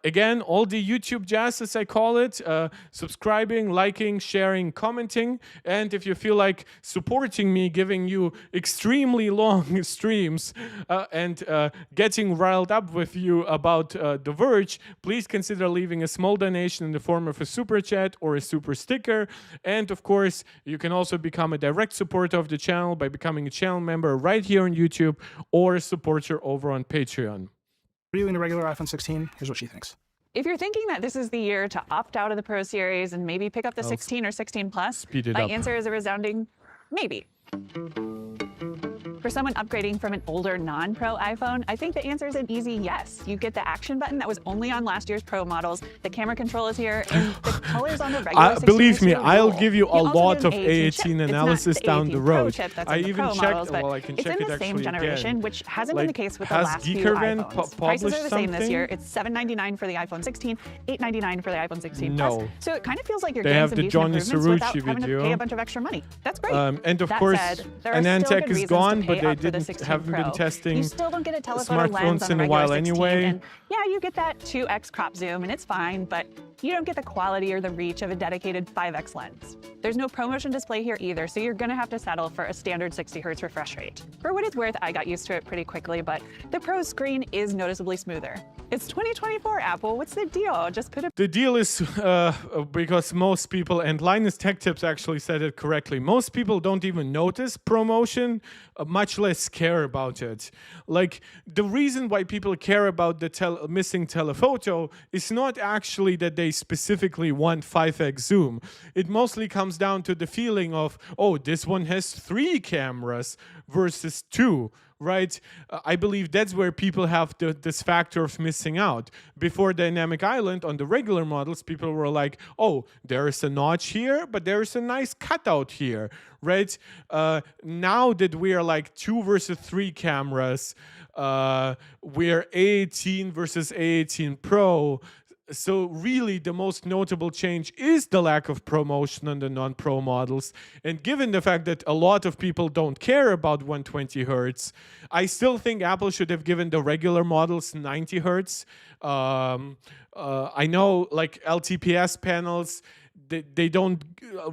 again, all the YouTube jazz, as I call it, subscribing, liking, sharing, commenting. And if you feel like supporting me, giving you extremely long streams and getting riled up with you about The Verge, please consider leaving a small donation in the form of a super chat or a super sticker. And of course, you can also become a direct supporter of the channel by becoming a channel member right here on YouTube or a supporter over on Patreon. Reviewing the regular iPhone 16, here's what she thinks. If you're thinking that this is the year to opt out of the Pro series and maybe pick up the 16 or 16 Plus, my answer is a resounding maybe. For someone upgrading from an older non-Pro iPhone, I think the answer is an easy yes. You get the action button that was only on last year's Pro models, the camera control is here, and the colors on the regular 16 believe me, really I'll cool. give you a also lot get of an A18 chip. It's not analysis the down the A18 Pro road. chip that's I in the even Pro checked, models, but well, I can it's check in it the same actually generation, again. which hasn't Like, been the case with the has last few Geekerman iPhones. Prices are the same this published year. It's $799 for the iPhone 16, $899 for the iPhone 16 No. Plus. So it kind of feels like you're They getting have some the decent Johnny improvements without Cerrucci having to video. pay a bunch of extra money. That's great. And of That course, said, there are still Anantech good is reasons gone, to but pay they up for the didn't 16 haven't been Pro. testing You still don't get a telephoto lens smartphones on the in a regular while 16, anyway. and yeah, you get that 2x crop zoom, and it's fine, but you don't get the quality or the reach of a dedicated 5x lens. There's no ProMotion display here either, so you're gonna have to settle for a standard 60 Hz refresh rate. For what it's worth, I got used to it pretty quickly, but the Pro screen is noticeably smoother. It's 2024, Apple. What's the deal? Just put a The deal is because most people, and Linus Tech Tips actually said it correctly, most people don't even notice ProMotion, much less care about it. Like, the reason why people care about the missing telephoto is not actually that they specifically want 5x zoom. It mostly comes down to the feeling of, oh, this one has 3 cameras versus 2. Right? I believe that's where people have this factor of missing out. Before Dynamic Island, on the regular models, people were like, oh, there's a notch here, but there's a nice cutout here, right? Now that we are like 2 versus 3 cameras, we're A18 versus A18 Pro. So really the most notable change is the lack of ProMotion on the non-Pro models. And given the fact that a lot of people don't care about 120 Hertz, I still think Apple should have given the regular models 90 Hertz. I know like LTPS panels, they don't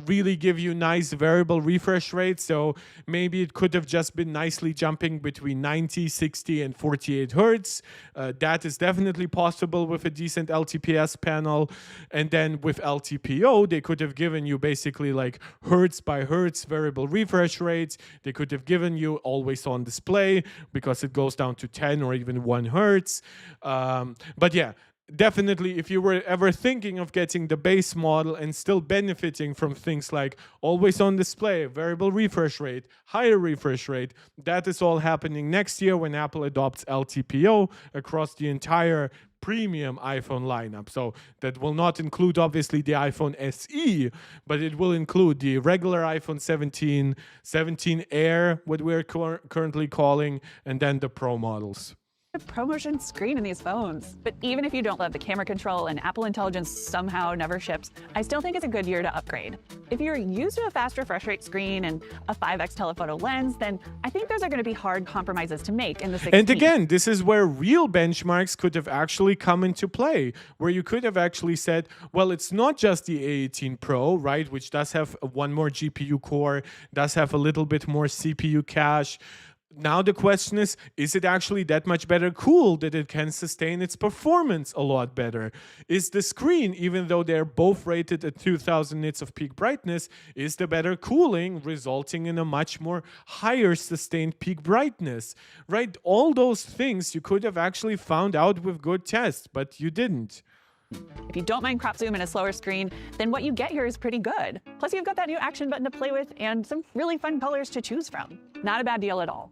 really give you nice variable refresh rates, so maybe it could have just been nicely jumping between 90, 60, and 48 Hertz. That is definitely possible with a decent LTPS panel. And then with LTPO, they could have given you basically like Hertz by Hertz variable refresh rates. They could have given you always on display because it goes down to 10 or even 1 Hertz. But yeah, definitely, if you were ever thinking of getting the base model and still benefiting from things like always on display, variable refresh rate, higher refresh rate, that is all happening next year when Apple adopts LTPO across the entire premium iPhone lineup. So that will not include obviously the iPhone SE, but it will include the regular iPhone 17, 17 Air, what we're currently calling, and then the Pro models. ProMotion screen in these phones. But even if you don't love the camera control and Apple Intelligence somehow never ships, I still think it's a good year to upgrade. If you're used to a fast refresh rate screen and a 5x telephoto lens, then I think those are going to be hard compromises to make in the 16. And again, this is where real benchmarks could have actually come into play, where you could have actually said, well, it's not just the A18 Pro, right, which does have one more GPU core, does have a little bit more CPU cache. Now the question is it actually that much better cooled that it can sustain its performance a lot better? Is the screen, even though they're both rated at 2000 nits of peak brightness, is the better cooling resulting in a much more higher sustained peak brightness? Right? All those things you could have actually found out with good tests, but you didn't. If you don't mind crop zoom and a slower screen, then what you get here is pretty good. Plus you've got that new action button to play with and some really fun colors to choose from. Not a bad deal at all.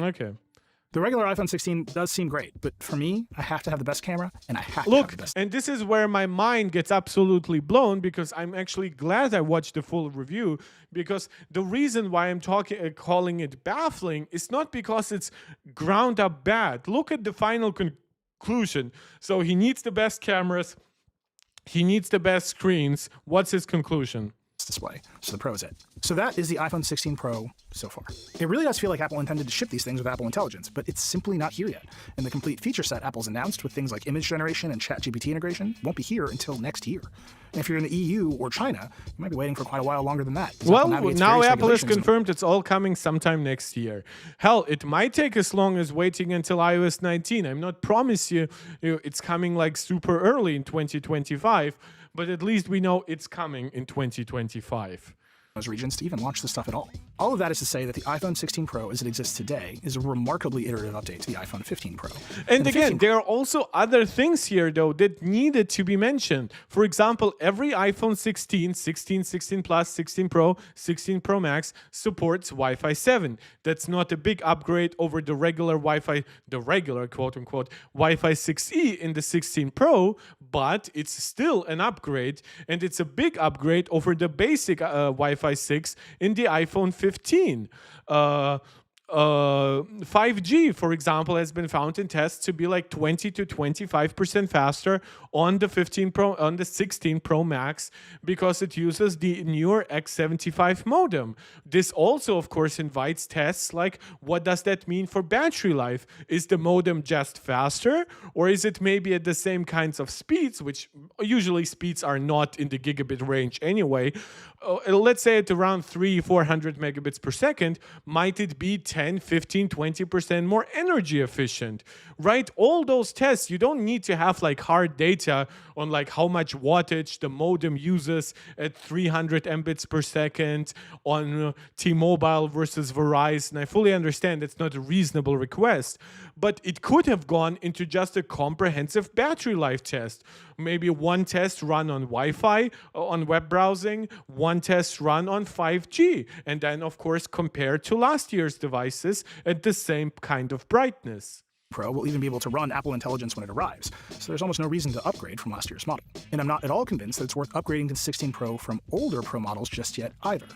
Okay. The regular iPhone 16 does seem great, but for me, I have to have the best camera, and I have to have Look, the best. and this is where my mind gets absolutely blown because I'm actually glad I watched the full review, because the reason why I'm calling it baffling is not because it's ground up bad. Look at the final conclusion. So he needs the best cameras, he needs the best screens. What's his conclusion? Display. So the Pro is it. So that is the iPhone 16 Pro so far. It really does feel like Apple intended to ship these things with Apple Intelligence, but it's simply not here yet. And the complete feature set Apple's announced with things like image generation and ChatGPT integration won't be here until next year. And if you're in the EU or China, you might be waiting for quite a while longer than that. Well, now Apple has confirmed it's all coming sometime next year. Hell, it might take as long as waiting until iOS 19. I'm not promise you it's coming like super early in 2025, but at least we know it's coming in 2025. Those regions to even launch the stuff at all. All of that is to say that the iPhone 16 Pro as it exists today is a remarkably iterative update to the iPhone 15 Pro. And the again, 15 there are also other things here, though, that needed to be mentioned. For example, every iPhone 16, 16, 16 Plus, 16 Pro, 16 Pro Max supports Wi-Fi 7. That's not a big upgrade over the regular Wi-Fi, the regular quote-unquote Wi-Fi 6E in the 16 Pro, but it's still an upgrade, and it's a big upgrade over the basic Wi-Fi 6 in the iPhone 15. 5G, for example, has been found in tests to be like 20 to 25% faster on the 15 Pro, on the 16 Pro Max, because it uses the newer X75 modem. This also, of course, invites tests like, what does that mean for battery life? Is the modem just faster, or is it maybe at the same kinds of speeds, which usually speeds are not in the gigabit range anyway? Let's say at around 400 megabits per second, might it be 10, 15, 20% more energy efficient, right? All those tests, you don't need to have like hard data on like how much wattage the modem uses at 300 mbits per second on T-Mobile versus Verizon. I fully understand it's not a reasonable request, but it could have gone into just a comprehensive battery life test. Maybe one test run on Wi-Fi, on web browsing, one test run on 5G, and then of course compared to last year's devices at the same kind of brightness. Pro will even be able to run Apple Intelligence when it arrives, so there's almost no reason to upgrade from last year's model. And I'm not at all convinced that it's worth upgrading to 16 Pro from older Pro models just yet either.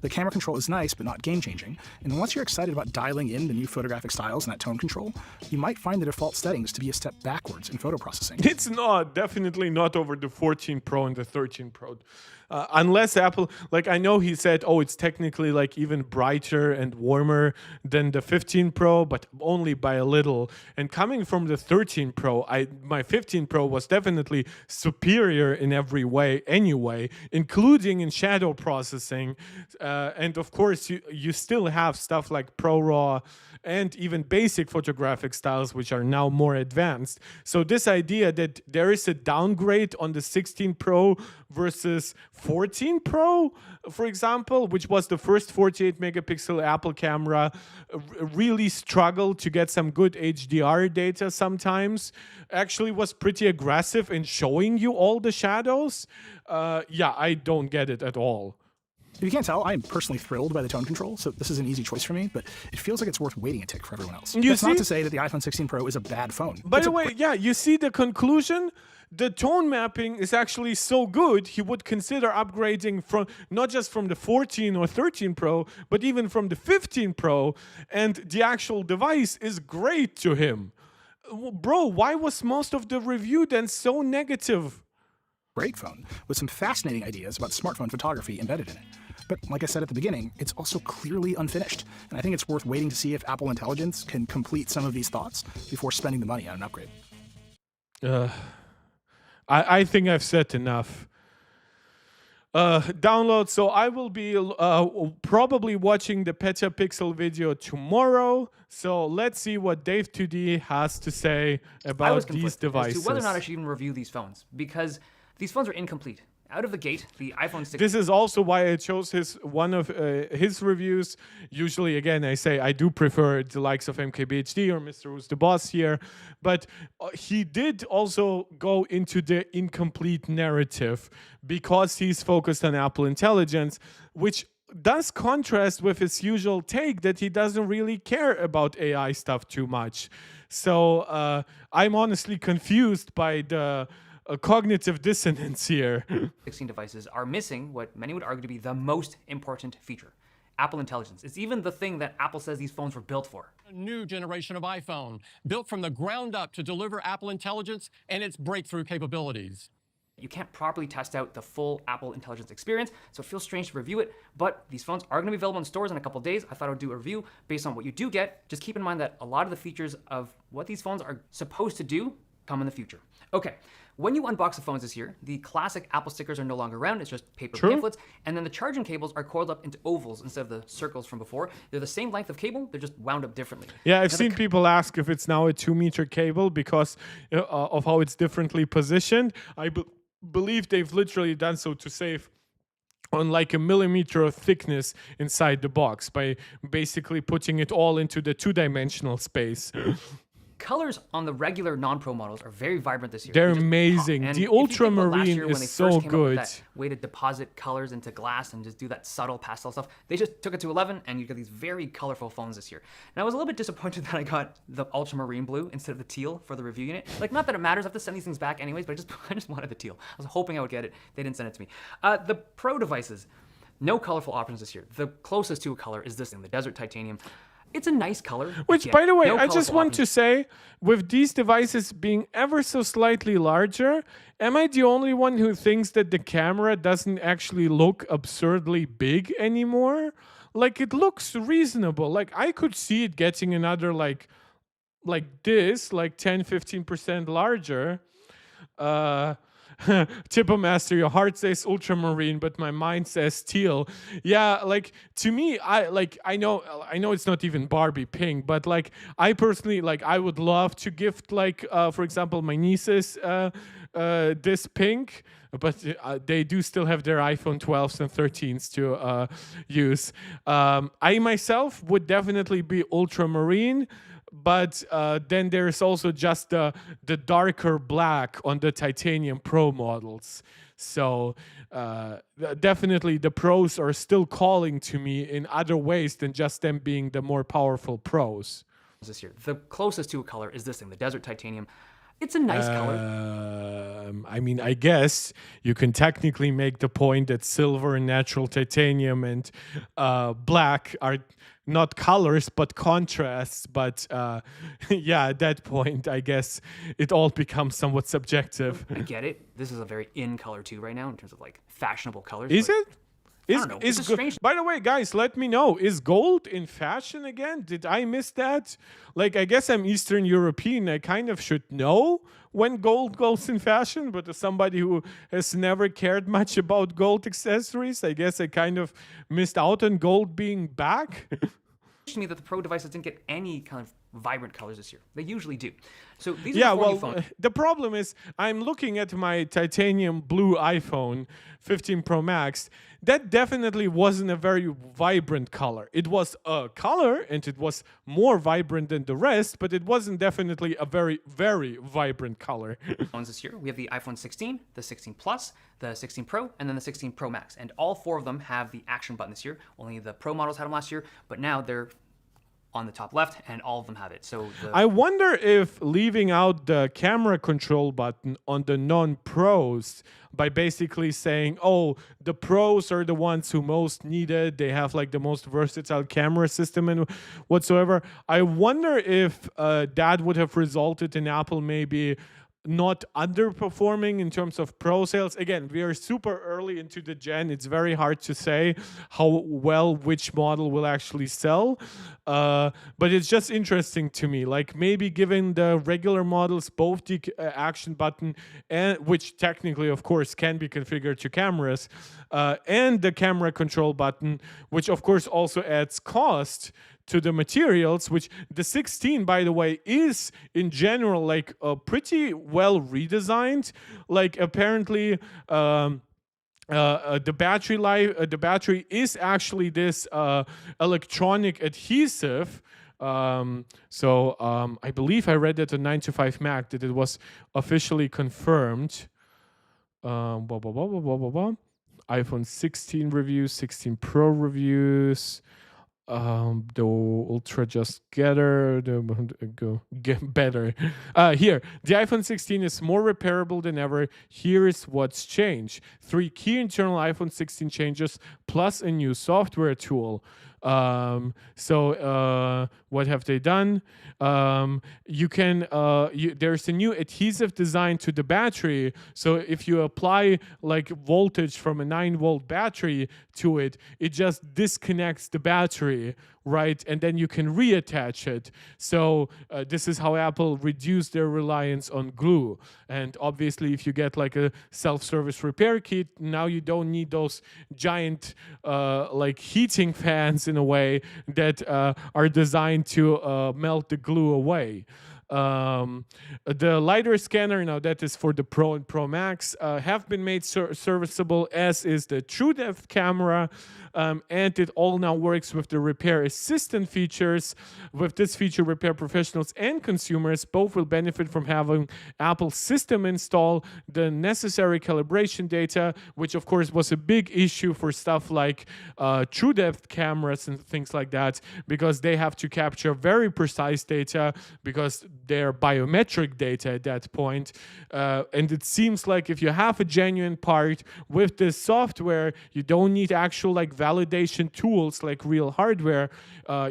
The camera control is nice, but not game-changing, and once you're excited about dialing in the new photographic styles and that tone control, you might find the default settings to be a step backwards in photo processing. It's not, definitely not over the 14 Pro and the 13 Pro. Unless Apple, like I know he said, oh, it's technically like even brighter and warmer than the 15 Pro, but only by a little. And coming from the 13 Pro, my 15 Pro was definitely superior in every way anyway, including in shadow processing. And of course, you still have stuff like ProRAW and even basic photographic styles, which are now more advanced. So this idea that there is a downgrade on the 16 Pro versus 14 Pro, for example, which was the first 48 megapixel Apple camera, really struggled to get some good HDR data sometimes, actually was pretty aggressive in showing you all the shadows. Yeah, I don't get it at all. If you can't tell, I'm personally thrilled by the tone control, so this is an easy choice for me, but it feels like it's worth waiting a tick for everyone else. That's not to say that the iPhone 16 Pro is a bad phone. By the way, yeah, you see the conclusion? The tone mapping is actually so good, he would consider upgrading from not just from the 14 or 13 Pro, but even from the 15 Pro, and the actual device is great to him. Bro, why was most of the review then so negative? Great phone with some fascinating ideas about smartphone photography embedded in it. But like I said at the beginning, it's also clearly unfinished, and I think it's worth waiting to see if Apple Intelligence can complete some of these thoughts before spending the money on an upgrade. I think I've said enough. Download. So I will be probably watching the Petapixel video tomorrow. So let's see what Dave 2D has to say about these devices. As to whether or not I should even review these phones, because these phones are incomplete. Out of the gate, the iPhone 6. This is also why I chose one of his reviews. Usually, again, I say I do prefer the likes of MKBHD or Mr. Who's the Boss here, but he did also go into the incomplete narrative because he's focused on Apple Intelligence, which does contrast with his usual take that he doesn't really care about AI stuff too much. So I'm honestly confused by the cognitive dissonance here. 16 devices are missing what many would argue to be the most important feature, Apple Intelligence. It's even the thing that Apple says these phones were built for. A new generation of iPhone, built from the ground up to deliver Apple Intelligence and its breakthrough capabilities. You can't properly test out the full Apple Intelligence experience, so it feels strange to review it, but these phones are going to be available in stores in a couple days. I thought I would do a review based on what you do get. Just keep in mind that a lot of the features of what these phones are supposed to do come in the future. Okay, when you unbox the phones this year, the classic Apple stickers are no longer around. It's just paper pamphlets, and then the charging cables are coiled up into ovals instead of the circles from before. They're the same length of cable, they're just wound up differently. Yeah, I've seen people ask if it's now a 2-meter cable because of how it's differently positioned. I believe they've literally done so to save on like a millimeter of thickness inside the box by basically putting it all into the two-dimensional space. Colors on the regular non-pro models are very vibrant this year. They're They just amazing. pop. And The if you think about last ultramarine year when is they so first came up with good. that way to deposit colors into glass and just do that subtle pastel stuff, they just took it to 11, and you get these very colorful phones this year. And I was a little bit disappointed that I got the ultramarine blue instead of the teal for the review unit. Like, not that it matters, I have to send these things back anyways, but I just wanted the teal. I was hoping I would get it. They didn't send it to me. The Pro devices, no colorful options this year. The closest to a color is this thing, the Desert Titanium. It's a nice color. Which, by the way, I just want to say, with these devices being ever so slightly larger, am I the only one who thinks that the camera doesn't actually look absurdly big anymore? Like, it looks reasonable. Like, I could see it getting another, like this, like 10-15% larger. Tipo Master, your heart says ultramarine, but my mind says teal. Yeah, like, to me, I know it's not even Barbie pink, but like, I personally, like, I would love to gift, like, for example, my nieces this pink, but they do still have their iPhone 12s and 13s to use. I myself would definitely be ultramarine. But then there's also just the darker black on the Titanium Pro models. So definitely the Pros are still calling to me in other ways than just them being the more powerful Pros. This year, the closest to a color is this thing, the Desert Titanium. It's a nice color. I mean, I guess you can technically make the point that silver and natural titanium and black are not colors but contrasts. But yeah, at that point, I guess it all becomes somewhat subjective. I get it. This is a very in color too right now in terms of like fashionable colors. Is it? I don't know. It's a strange. By the way, guys, let me know. Is gold in fashion again? Did I miss that? Like, I guess I'm Eastern European. I kind of should know when gold goes in fashion, but as somebody who has never cared much about gold accessories, I guess I kind of missed out on gold being back. To me that the Pro devices didn't get any kind of vibrant colors this year. They usually do. So these yeah, are well, phones. the problem is I'm looking at my titanium blue iPhone 15 Pro Max. That definitely wasn't a very vibrant color. It was a color, and it was more vibrant than the rest, but it wasn't definitely a very, very vibrant color. Phones this year, we have the iPhone 16, the 16 Plus, the 16 Pro, and then the 16 Pro Max. And all four of them have the action button this year. Only the Pro models had them last year, but now they're on the top left, and all of them have it. So I wonder if leaving out the camera control button on the non-pros by basically saying, oh, the pros are the ones who most need it, they have like the most versatile camera system and whatsoever. I wonder if that would have resulted in Apple maybe not underperforming in terms of Pro sales. Again, we are super early into the gen. It's very hard to say how well which model will actually sell. But it's just interesting to me. Like, maybe giving the regular models both the action button, and which technically, of course, can be configured to cameras, and the camera control button, which of course also adds cost to the materials, which the 16, by the way, is in general like pretty well redesigned. Like, apparently the battery life, the battery is actually this electronic adhesive. So I believe I read at a 9to5 Mac that it was officially confirmed. iPhone 16 reviews, 16 Pro reviews. The Ultra just get better. Here, the iPhone 16 is more repairable than ever. Here is what's changed. 3 key internal iPhone 16 changes plus a new software tool. So what have they done? You can there's a new adhesive design to the battery. So if you apply like voltage from a 9-volt battery to it, it just disconnects the battery, right? And then you can reattach it. So this is how Apple reduced their reliance on glue. And obviously, if you get like a self-service repair kit, now you don't need those giant like heating fans in a way that are designed to melt the glue away. The LiDAR scanner, now that is for the Pro and Pro Max, have been made serviceable, as is the True Depth camera, and it all now works with the Repair Assistant features. With this feature, repair professionals and consumers both will benefit from having Apple's system install the necessary calibration data, which of course was a big issue for stuff like True Depth cameras and things like that, because they have to capture very precise data because they're biometric data at that point. And it seems like if you have a genuine part with this software, you don't need actual like validation tools like real hardware.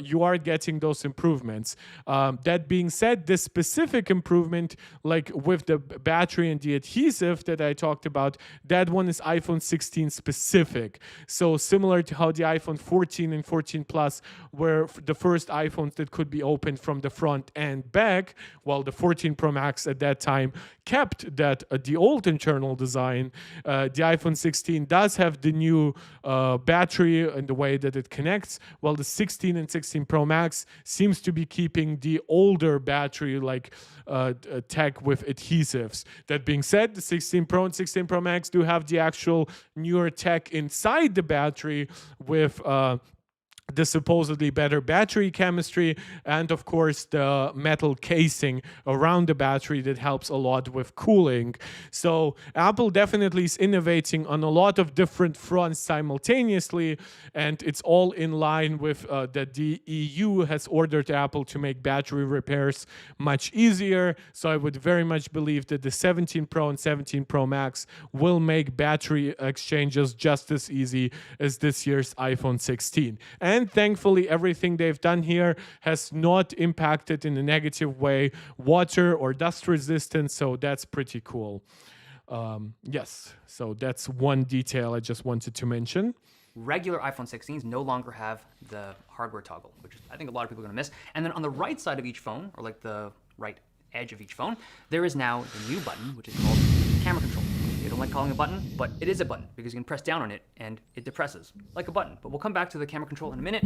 You are getting those improvements. That being said, this specific improvement, like with the battery and the adhesive that I talked about, that one is iPhone 16 specific. So similar to how the iPhone 14 and 14 Plus were the first iPhones that could be opened from the front and back, while the 14 Pro Max at that time kept that the old internal design. The iPhone 16 does have the new battery and the way that it connects, while the 16 and 16 Pro Max seems to be keeping the older battery like tech with adhesives. That being said, the 16 Pro and 16 Pro Max do have the actual newer tech inside the battery with the supposedly better battery chemistry, and of course the metal casing around the battery that helps a lot with cooling. So Apple definitely is innovating on a lot of different fronts simultaneously, and it's all in line with that the EU has ordered Apple to make battery repairs much easier. So I would very much believe that the 17 Pro and 17 Pro Max will make battery exchanges just as easy as this year's iPhone 16. And thankfully, everything they've done here has not impacted in a negative way water or dust resistance, so that's pretty cool. Yes, so that's one detail I just wanted to mention. Regular iPhone 16s no longer have the hardware toggle, which I think a lot of people are going to miss. And then on the right side of each phone, or like the right edge of each phone, there is now the new button, which is called camera control. I don't like calling it a button, but it is a button because you can press down on it and it depresses like a button. But we'll come back to the camera control in a minute.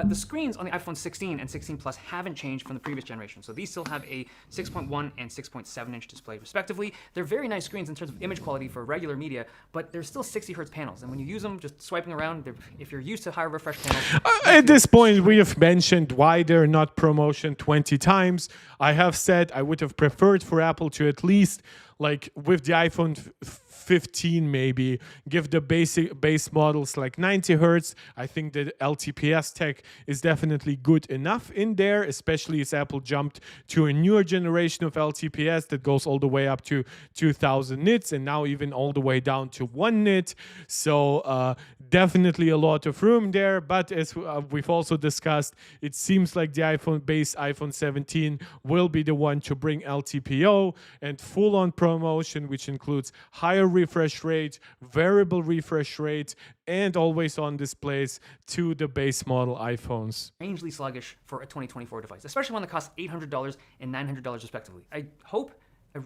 The screens on the iPhone 16 and 16 Plus haven't changed from the previous generation. So these still have a 6.1 and 6.7 inch display respectively. They're very nice screens in terms of image quality for regular media, but they're still 60 hertz panels. And when you use them just swiping around, if you're used to higher refresh panels. At this point, we have mentioned why they're not promotion 20 times. I have said I would have preferred for Apple to at least, like with the iPhone 15 maybe, give the base models like 90 hertz. I think the LTPS tech is definitely good enough in there, especially as Apple jumped to a newer generation of LTPS that goes all the way up to 2000 nits and now even all the way down to 1 nit. So definitely a lot of room there. But as we've also discussed, it seems like the iPhone 17 will be the one to bring LTPO and full-on promotion, which includes higher refresh rate, variable refresh rate, and always on displays to the base model iPhones. Strangely sluggish for a 2024 device, especially one that costs $800 and $900 respectively. I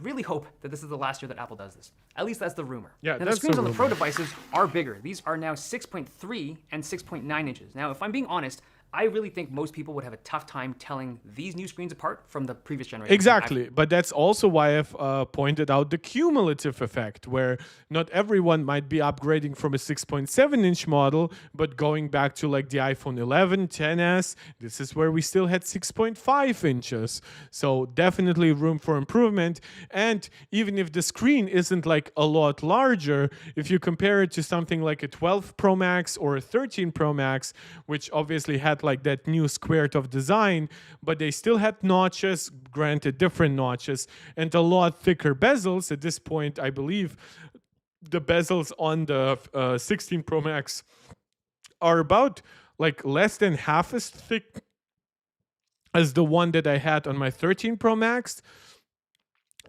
really hope that this is the last year that Apple does this. At least that's the rumor. Yeah, now, the screens on the Pro devices are bigger. These are now 6.3 and 6.9 inches. Now, if I'm being honest, I really think most people would have a tough time telling these new screens apart from the previous generation. Exactly, but that's also why I've pointed out the cumulative effect, where not everyone might be upgrading from a 6.7-inch model, but going back to like the iPhone 11, 10s, this is where we still had 6.5 inches. So definitely room for improvement. And even if the screen isn't like a lot larger, if you compare it to something like a 12 Pro Max or a 13 Pro Max, which obviously had like that new squared off design, but they still had notches, granted different notches, and a lot thicker bezels. At this point, I believe the bezels on the 16 Pro Max are about like less than half as thick as the one that I had on my 13 Pro Max.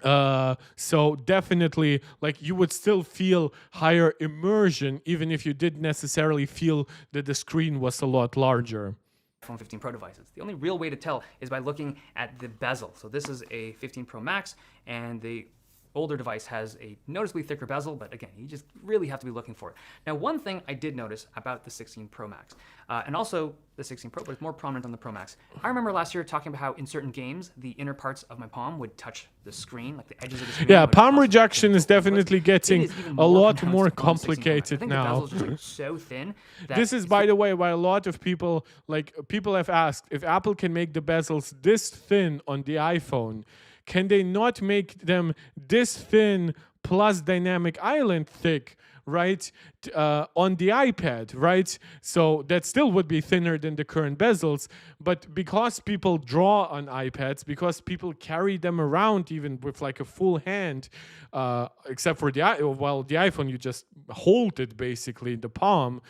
So definitely, like, you would still feel higher immersion even if you didn't necessarily feel that the screen was a lot larger. iPhone 15 Pro devices. The only real way to tell is by looking at the bezel. So this is a 15 Pro Max, and the older device has a noticeably thicker bezel, but again, you just really have to be looking for it. Now, one thing I did notice about the 16 Pro Max, and also the 16 Pro, but it's more prominent on the Pro Max. I remember last year talking about how in certain games, the inner parts of my palm would touch the screen, like the edges of the screen. Yeah, palm rejection is definitely getting a lot more complicated I think now. the bezel's just like so thin. This is, by the way, why a lot of people, people have asked if Apple can make the bezels this thin on the iPhone. Can they not make them this thin plus dynamic island thick, right, on the iPad, right? So that still would be thinner than the current bezels. But because people draw on iPads, because people carry them around even with like a full hand, except for the iPhone, you just hold it basically in the palm.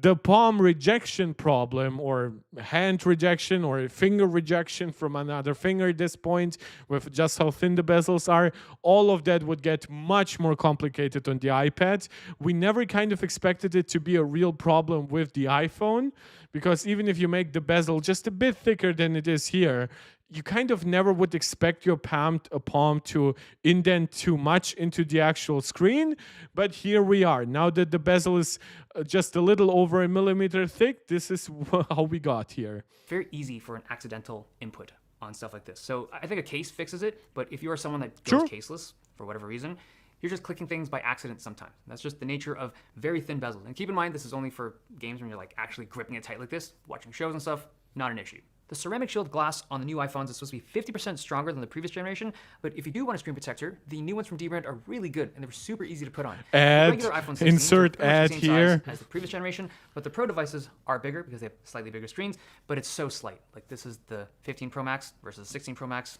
The palm rejection problem, or hand rejection, or finger rejection from another finger at this point, with just how thin the bezels are, all of that would get much more complicated on the iPad. We never kind of expected it to be a real problem with the iPhone, because even if you make the bezel just a bit thicker than it is here, you kind of never would expect your palm to indent too much into the actual screen. But here we are. Now that the bezel is just a little over 1 millimeter thick, this is how we got here. Very easy for an accidental input on stuff like this. So I think a case fixes it, but if you are someone that goes caseless for whatever reason, you're just clicking things by accident sometimes. That's just the nature of very thin bezels. And keep in mind, this is only for games when you're like actually gripping it tight like this, watching shows and stuff, not an issue. The ceramic shield glass on the new iPhones is supposed to be 50% stronger than the previous generation, but if you do want a screen protector, the new ones from Dbrand are really good, and they were super easy to put on. Add, the regular iPhone 16 insert ad the same here. size as the previous generation, but the Pro devices are bigger because they have slightly bigger screens, but it's so slight. Like this is the 15 Pro Max versus the 16 Pro Max.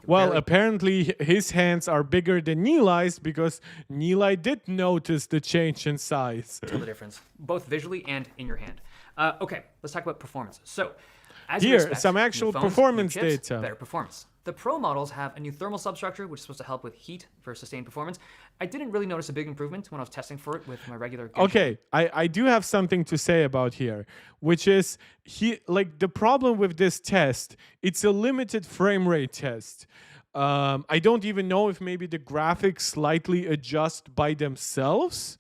Well, apparently his hands are bigger than Nilai's, because Nilai did notice the change in size. Feel the difference, both visually and in your hand. Okay, let's talk about performance. So, as here, you expect, some actual new phones, performance new chips, data. Better performance. The Pro models have a new thermal substructure, which is supposed to help with heat for sustained performance. I didn't really notice a big improvement when I was testing for it with my regular Genshin. Okay, I do have something to say about here, which is the problem with this test, it's a limited frame rate test. I don't even know if maybe the graphics slightly adjust by themselves.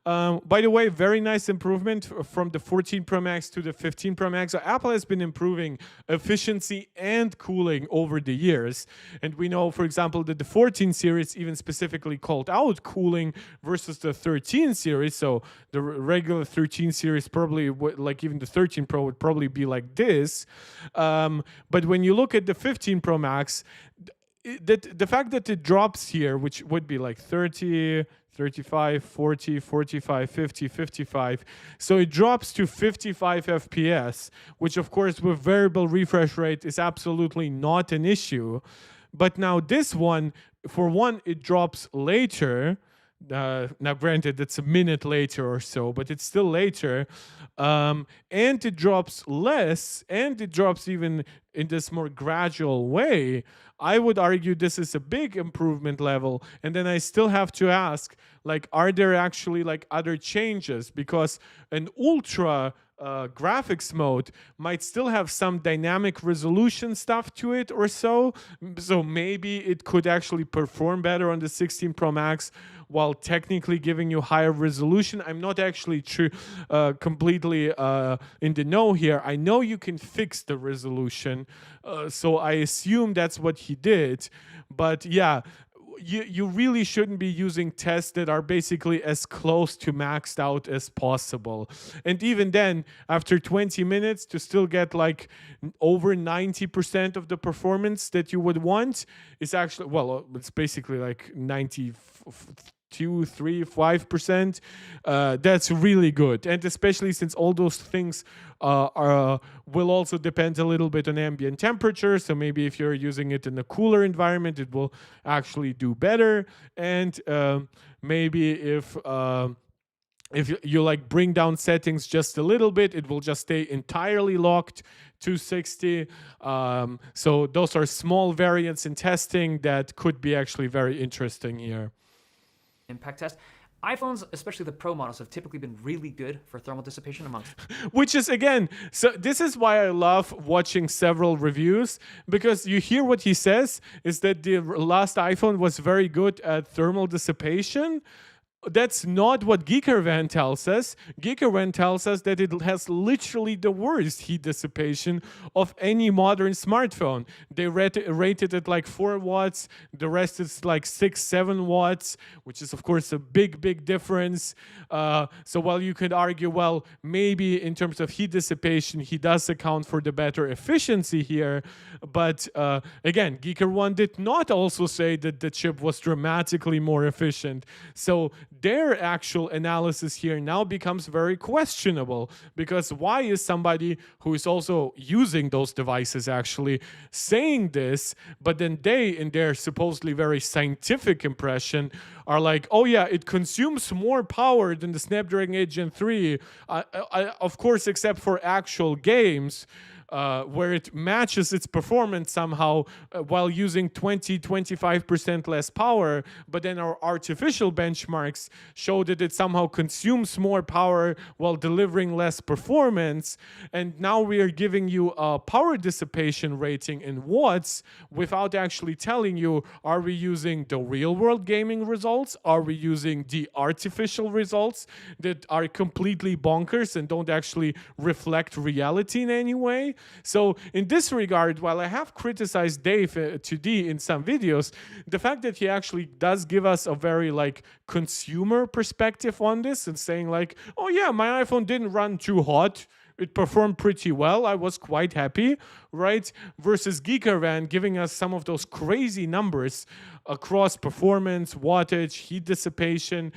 By the way, very nice improvement from the 14 Pro Max to the 15 Pro Max. So Apple has been improving efficiency and cooling over the years. And we know, for example, that the 14 series even specifically called out cooling versus the 13 series. So the regular 13 series probably, like even the 13 Pro would probably be like this. But when you look at the 15 Pro Max, the fact that it drops here, which would be like 30, 35, 40, 45, 50, 55. So it drops to 55 FPS, which of course with variable refresh rate is absolutely not an issue. But now this one, for one, it drops later. Now granted, it's a minute later or so, but it's still later. And it drops less, and it drops even in this more gradual way. I would argue this is a big improvement level. And then I still have to ask, are there actually other changes? Because an ultra graphics mode might still have some dynamic resolution stuff to it or so. So maybe it could actually perform better on the 16 Pro Max while technically giving you higher resolution. I'm not actually completely in the know here. I know you can fix the resolution, so I assume that's what he did. But yeah, you really shouldn't be using tests that are basically as close to maxed out as possible. And even then, after 20 minutes, to still get over 90% of the performance that you would want is actually, it's basically 92, 3, 5%. That's really good. And especially since all those things will also depend a little bit on ambient temperature. So maybe if you're using it in a cooler environment, it will actually do better. And maybe if you bring down settings just a little bit, it will just stay entirely locked to 60. So those are small variants in testing that could be actually very interesting here. Impact test. iPhones, especially the Pro models, have typically been really good for thermal dissipation amongst. Which is, again, so this is why I love watching several reviews, because you hear what he says is that the last iPhone was very good at thermal dissipation. That's not what Geekervan tells us. Geekervan tells us that it has literally the worst heat dissipation of any modern smartphone. They rated it like 4 watts. The rest is like 6, 7 watts, which is, of course, a big, big difference. So while you could argue, well, maybe in terms of heat dissipation, he does account for the better efficiency here. But again, Geeker1 did not also say that the chip was dramatically more efficient. So their actual analysis here now becomes very questionable, because why is somebody who is also using those devices actually saying this, but then they, in their supposedly very scientific impression, are like, oh yeah, it consumes more power than the Snapdragon 8 Gen 3, of course, except for actual games. Where it matches its performance somehow while using 20-25% less power, but then our artificial benchmarks show that it somehow consumes more power while delivering less performance. And now we are giving you a power dissipation rating in watts without actually telling you, are we using the real world gaming results? Are we using the artificial results that are completely bonkers and don't actually reflect reality in any way? So in this regard, while I have criticized Dave 2D in some videos, the fact that he actually does give us a very like consumer perspective on this and saying like, oh yeah, my iPhone didn't run too hot, it performed pretty well, I was quite happy, right? Versus Geekervan giving us some of those crazy numbers across performance, wattage, heat dissipation.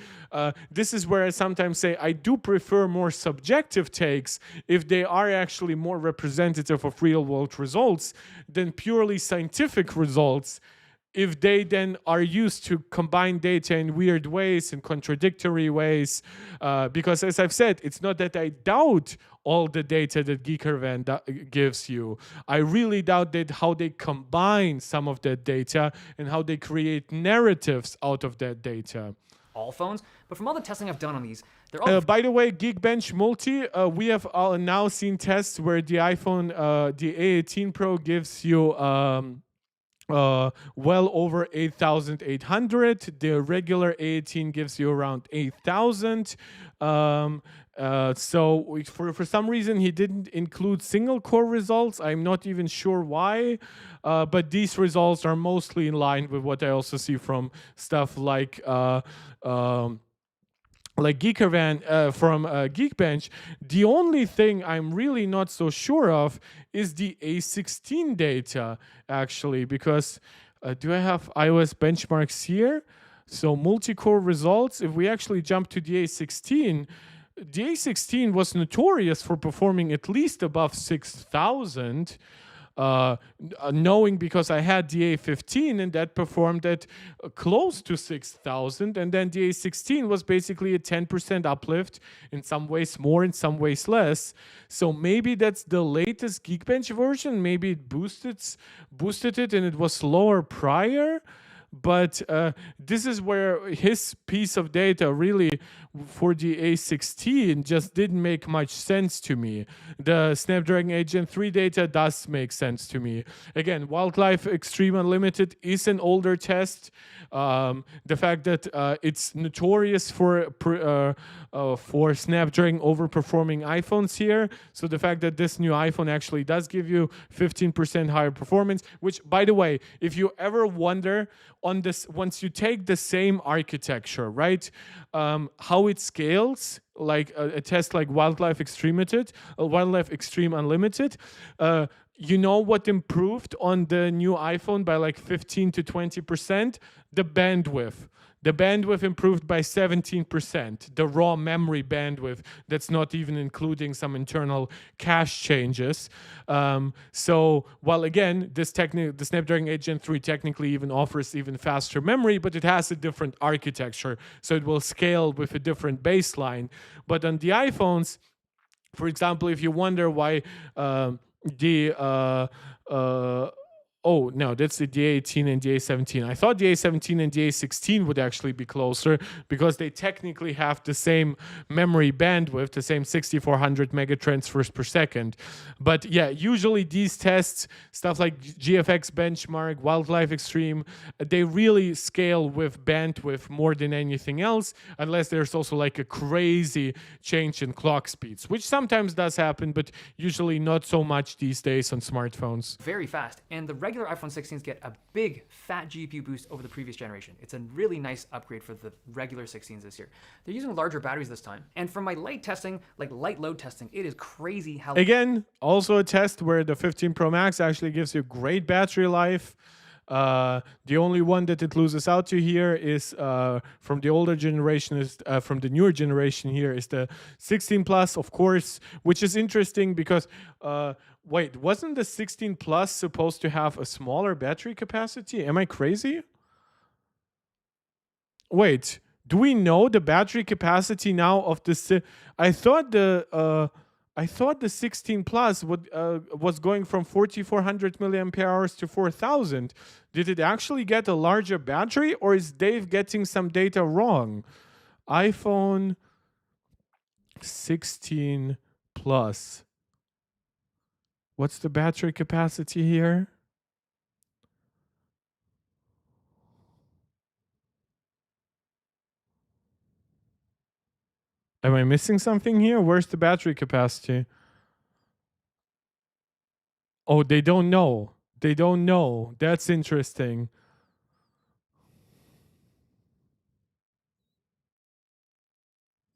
This is where I sometimes say I do prefer more subjective takes if they are actually more representative of real world results than purely scientific results, if they then are used to combine data in weird ways and contradictory ways. Because as I've said, it's not that I doubt all the data that Geekervan gives you. I really doubt that how they combine some of that data and how they create narratives out of that data. All phones, but from all the testing I've done on these, they're all. By the way, Geekbench Multi, we have now seen tests where the iPhone, the A18 Pro gives you well over 8,800. The regular A18 gives you around 8,000. So for some reason he didn't include single core results. I'm not even sure why, but these results are mostly in line with what I also see from stuff like Geekervan from Geekbench. The only thing I'm really not so sure of is the A16 data, actually, because do I have iOS benchmarks here? So multi-core results, if we actually jump to the A16, the A16 was notorious for performing at least above 6,000. Knowing because I had the A15 and that performed at close to 6,000, and then the A16 was basically a 10% uplift, in some ways more, in some ways less. So maybe that's the latest Geekbench version. Maybe it boosted it and it was lower prior. But this is where his piece of data really for the A16 just didn't make much sense to me. The Snapdragon 8 Gen 3 data does make sense to me. Again, Wildlife Extreme Unlimited is an older test. The fact that it's notorious for Snapdragon overperforming iPhones here. So the fact that this new iPhone actually does give you 15% higher performance, which, by the way, if you ever wonder on this, once you take the same architecture, right, how it scales, like a test like Wildlife Extreme Unlimited, you know what improved on the new iPhone by like 15 to 20%? The bandwidth. The bandwidth improved by 17%. The raw memory bandwidth, that's not even including some internal cache changes. So while again, the Snapdragon 8 Gen 3 technically even offers even faster memory, but it has a different architecture. So it will scale with a different baseline. But on the iPhones, for example, if you wonder why Oh, no, that's the DA18 and DA17. I thought DA17 and DA16 would actually be closer because they technically have the same memory bandwidth, the same 6400 megatransfers per second. But yeah, usually these tests, stuff like GFX Benchmark, Wildlife Extreme, they really scale with bandwidth more than anything else, unless there's also like a crazy change in clock speeds, which sometimes does happen, but usually not so much these days on smartphones. Very fast, and the regular iPhone 16s get a big fat GPU boost over the previous generation. It's a really nice upgrade for the regular 16s this year. They're using larger batteries this time, and from my light testing, like light load testing, it is crazy how... Again, also a test where the 15 Pro Max actually gives you great battery life. The only one that it loses out to here is from the older generation, is from the newer generation here is the 16 Plus, of course, which is interesting because wait, wasn't the 16 Plus supposed to have a smaller battery capacity? Am I crazy? Wait, do we know the battery capacity now of the? I thought the 16 Plus was going from 4,400 milliampere hours to 4,000. Did it actually get a larger battery, or is Dave getting some data wrong? iPhone 16 Plus. What's the battery capacity here? Am I missing something here? Where's the battery capacity? Oh, they don't know. They don't know. That's interesting.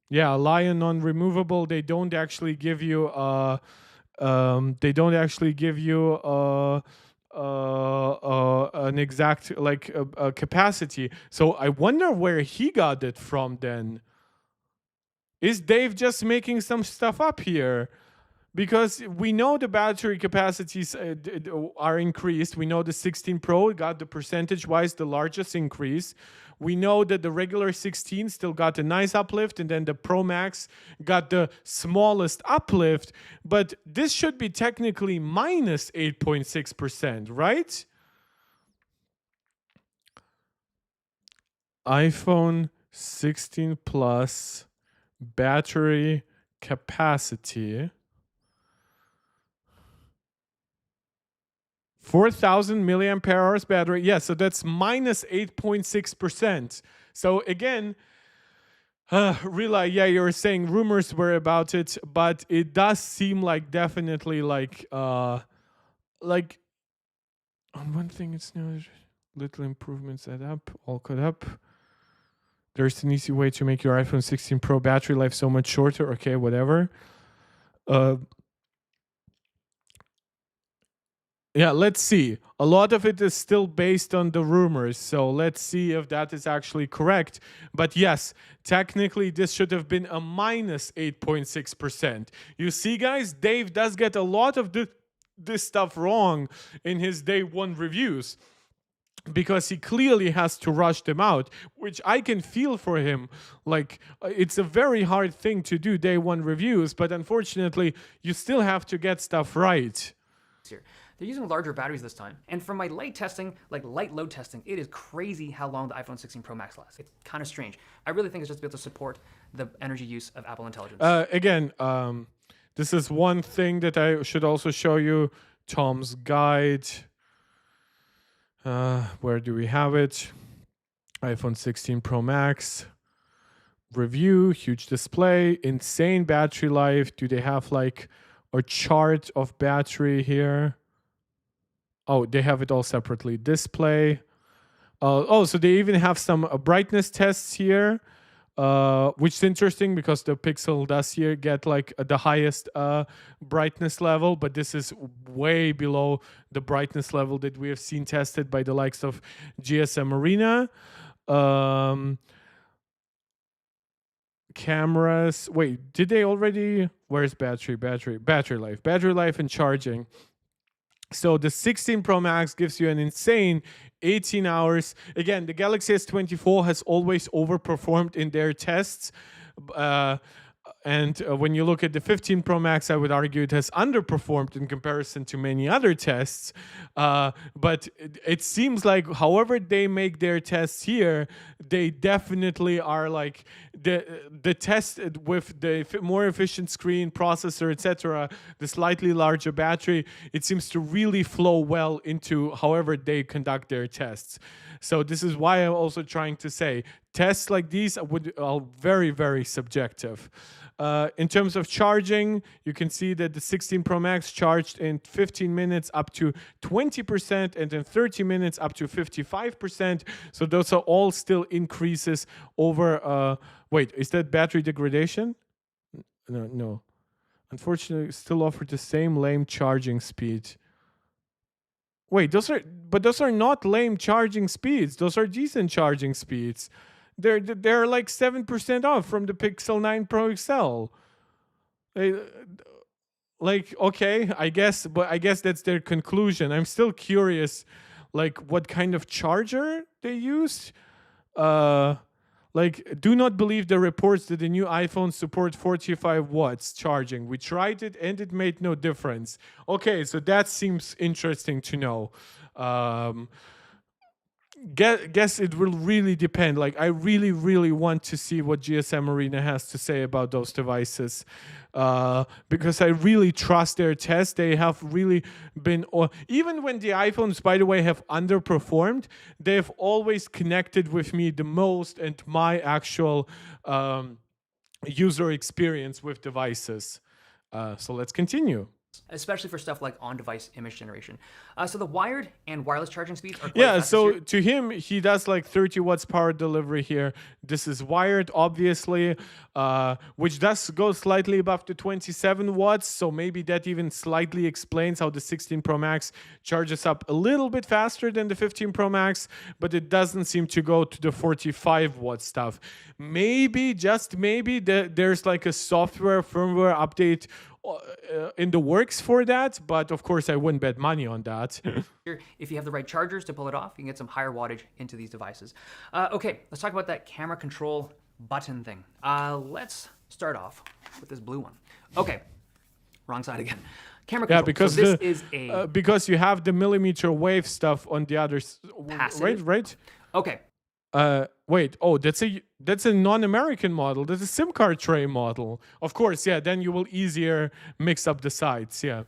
Yeah, Lion non-removable. They don't actually give you they don't actually give you an exact like a capacity. So I wonder where he got it from then. Is Dave just making some stuff up here? Because we know the battery capacities are increased. We know the 16 Pro got the percentage-wise the largest increase. We know that the regular 16 still got a nice uplift, and then the Pro Max got the smallest uplift. But this should be technically minus 8.6%, right? iPhone 16 Plus battery capacity. 4,000 milliampere hours battery. Yeah, so that's minus 8.6%. So again, Rila, yeah, you're saying rumors were about it, but it does seem like definitely like on one thing it's no little improvements add up, all caught up. There's an easy way to make your iPhone 16 Pro battery life so much shorter. Okay, whatever. Yeah, let's see. A lot of it is still based on the rumors, so let's see if that is actually correct. But yes, technically this should have been a minus 8.6%. You see, guys, Dave does get a lot of this stuff wrong in his day one reviews, because he clearly has to rush them out, which I can feel for him. Like, it's a very hard thing to do day one reviews, but unfortunately, you still have to get stuff right. They're using larger batteries this time. And from my light testing, like light load testing, it is crazy how long the iPhone 16 Pro Max lasts. It's kind of strange. I really think it's just to be able to support the energy use of Apple Intelligence. Again, this is one thing that I should also show you. Tom's guide. Where do we have it? iPhone 16 Pro Max. Review, huge display, insane battery life. Do they have like a chart of battery here? Oh, they have it all separately. Display. So they even have some brightness tests here, which is interesting because the Pixel does here get like the highest brightness level, but this is way below the brightness level that we have seen tested by the likes of GSM Arena. Cameras. Wait, did they already? Where's battery life and charging. So the 16 Pro Max gives you an insane 18 hours. Again, the Galaxy S24 has always overperformed in their tests. And when you look at the 15 Pro Max, I would argue it has underperformed in comparison to many other tests. But it seems like however they make their tests here, they definitely are like the test with the more efficient screen, processor, etc., the slightly larger battery, it seems to really flow well into however they conduct their tests. So this is why I'm also trying to say tests like these are very, very subjective. In terms of charging, you can see that the 16 Pro Max charged in 15 minutes up to 20% and in 30 minutes up to 55%. So those are all still increases over... wait, is that battery degradation? No. Unfortunately, still offer the same lame charging speed. Wait, those are not lame charging speeds. Those are decent charging speeds. They're like 7% off from the Pixel 9 Pro XL. Like, okay, I guess that's their conclusion. I'm still curious, like, what kind of charger they used. Like, do not believe the reports that the new iPhone support 45 watts charging. We tried it and it made no difference. Okay, so that seems interesting to know. Guess it will really depend. Like, I really, really want to see what GSM Arena has to say about those devices. Because I really trust their tests. They have really been, even when the iPhones, by the way, have underperformed, they've always connected with me the most and my actual user experience with devices. So let's continue. Especially for stuff like on-device image generation. So the wired and wireless charging speeds are quite fast so here. to him, he does like 30 watts power delivery here. This is wired, obviously, which does go slightly above the 27 watts. So maybe that even slightly explains how the 16 Pro Max charges up a little bit faster than the 15 Pro Max, but it doesn't seem to go to the 45 watt stuff. Maybe, just maybe, there's like a software firmware update in the works for that, but of course I wouldn't bet money on that. If you have the right chargers to pull it off, you can get some higher wattage into these devices. Okay, let's talk about that camera control button thing. Let's start off with this blue one. Okay, wrong side again. Camera control. Yeah, because so this is a because you have the millimeter wave stuff on the other passive. right? Okay. Wait, that's a non-American model. That's a SIM card tray model. Of course, yeah, then you will easier mix up the sides, yeah.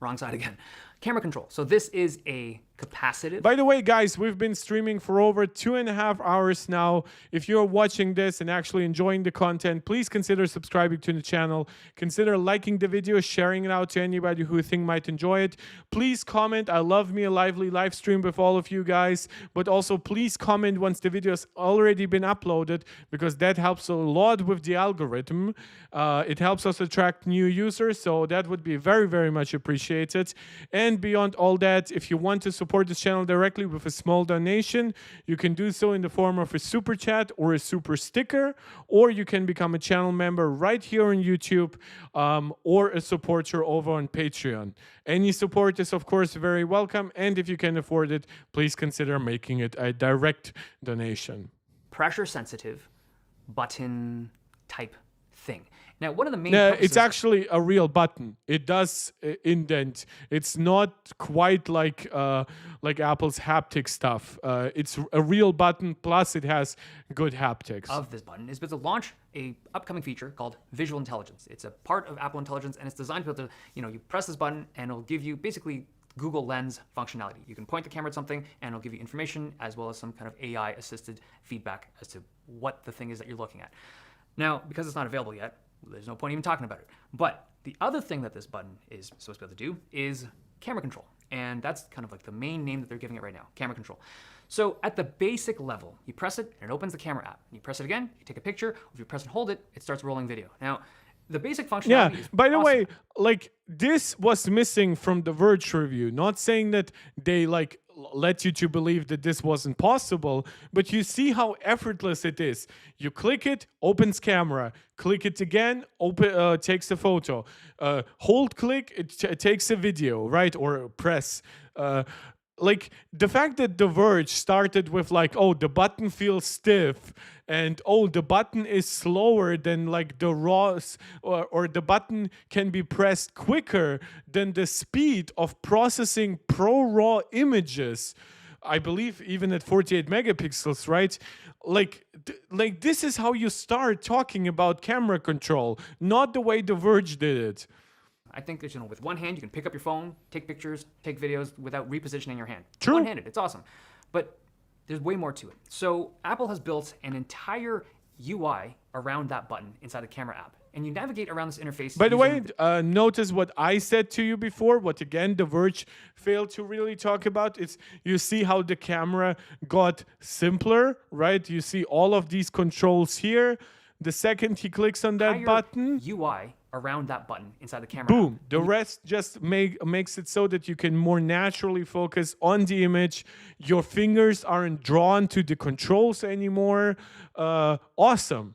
Wrong side again. Camera control. So this is a capacitive. By the way, guys, we've been streaming for over 2.5 hours now. If you're watching this and actually enjoying the content, please consider subscribing to the channel. Consider liking the video, sharing it out to anybody who you think might enjoy it. Please comment. I love me a lively live stream with all of you guys. But also, please comment once the video has already been uploaded, because that helps a lot with the algorithm. It helps us attract new users, so that would be very, very much appreciated. And beyond all that, if you want to support this channel directly with a small donation, you can do so in the form of a super chat or a super sticker, or you can become a channel member right here on YouTube, or a supporter over on Patreon. Any support is of course very welcome, and if you can afford it, please consider making it a direct donation. Pressure sensitive button type thing. Now, one of the main it's actually a real button. It does indent. It's not quite like Apple's haptic stuff. It's a real button, plus it has good haptics. Of this button is to launch a upcoming feature called visual intelligence. It's a part of Apple Intelligence, and it's designed to be able to, you press this button and it'll give you basically Google Lens functionality. You can point the camera at something and it'll give you information as well as some kind of AI assisted feedback as to what the thing is that you're looking at. Now, because it's not available yet, there's no point even talking about it. But the other thing that this button is supposed to be able to do is camera control. And that's kind of like the main name that they're giving it right now, camera control. So at the basic level, you press it and it opens the camera app. You press it again, you take a picture. If you press and hold it, it starts rolling video. Now, the basic functionality is by the awesome. way, like, this was missing from the Verge review. Not saying that they like let you to believe that this wasn't possible, but you see how effortless it is. You click it, opens camera. Click it again, takes a photo. Hold click, it takes a video, right? Or press. like the fact that the Verge started with like, oh, the button feels stiff, and oh, the button is slower than like the RAWs, or the button can be pressed quicker than the speed of processing pro RAW images. I believe even at 48 megapixels, right? Like this is how you start talking about camera control, not the way the Verge did it. I think that, with one hand, you can pick up your phone, take pictures, take videos without repositioning your hand. True. One-handed, it's awesome. But there's way more to it. So Apple has built an entire UI around that button inside the camera app. And you navigate around this interface. By the way, notice what I said to you before, what again The Verge failed to really talk about. It's, you see how the camera got simpler, right? You see all of these controls here. The second he clicks on that button, UI around that button inside the camera. Boom. App. The rest just makes it so that you can more naturally focus on the image. Your fingers aren't drawn to the controls anymore. Awesome.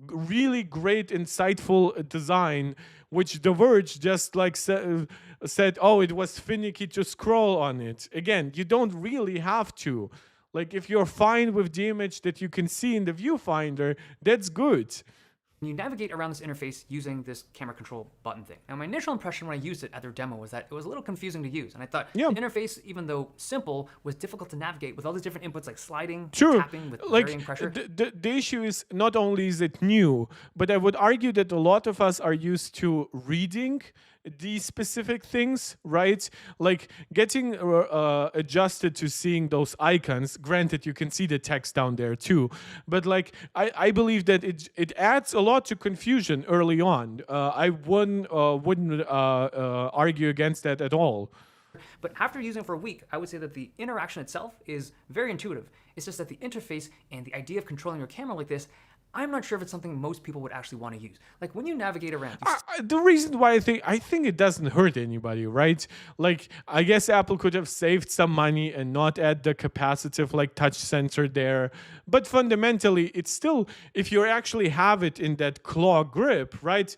Really great, insightful design, which The Verge just like said, oh, it was finicky to scroll on it. Again, you don't really have to. Like, if you're fine with the image that you can see in the viewfinder, that's good. You navigate around this interface using this camera control button thing. Now, my initial impression when I used it at their demo was that it was a little confusing to use. And I thought the interface, even though simple, was difficult to navigate with all these different inputs like sliding, tapping with varying pressure. The issue is not only is it new, but I would argue that a lot of us are used to reading these specific things, right? Like getting adjusted to seeing those icons. Granted, you can see the text down there too, but like I believe that it adds a lot to confusion early on. I wouldn't argue against that at all. But after using it for a week, I would say that the interaction itself is very intuitive. It's just that the interface and the idea of controlling your camera like this, I'm not sure if it's something most people would actually want to use. Like when you navigate around. The reason why I think it doesn't hurt anybody, right? Like I guess Apple could have saved some money and not add the capacitive like touch sensor there. But fundamentally, it's still, if you actually have it in that claw grip, right?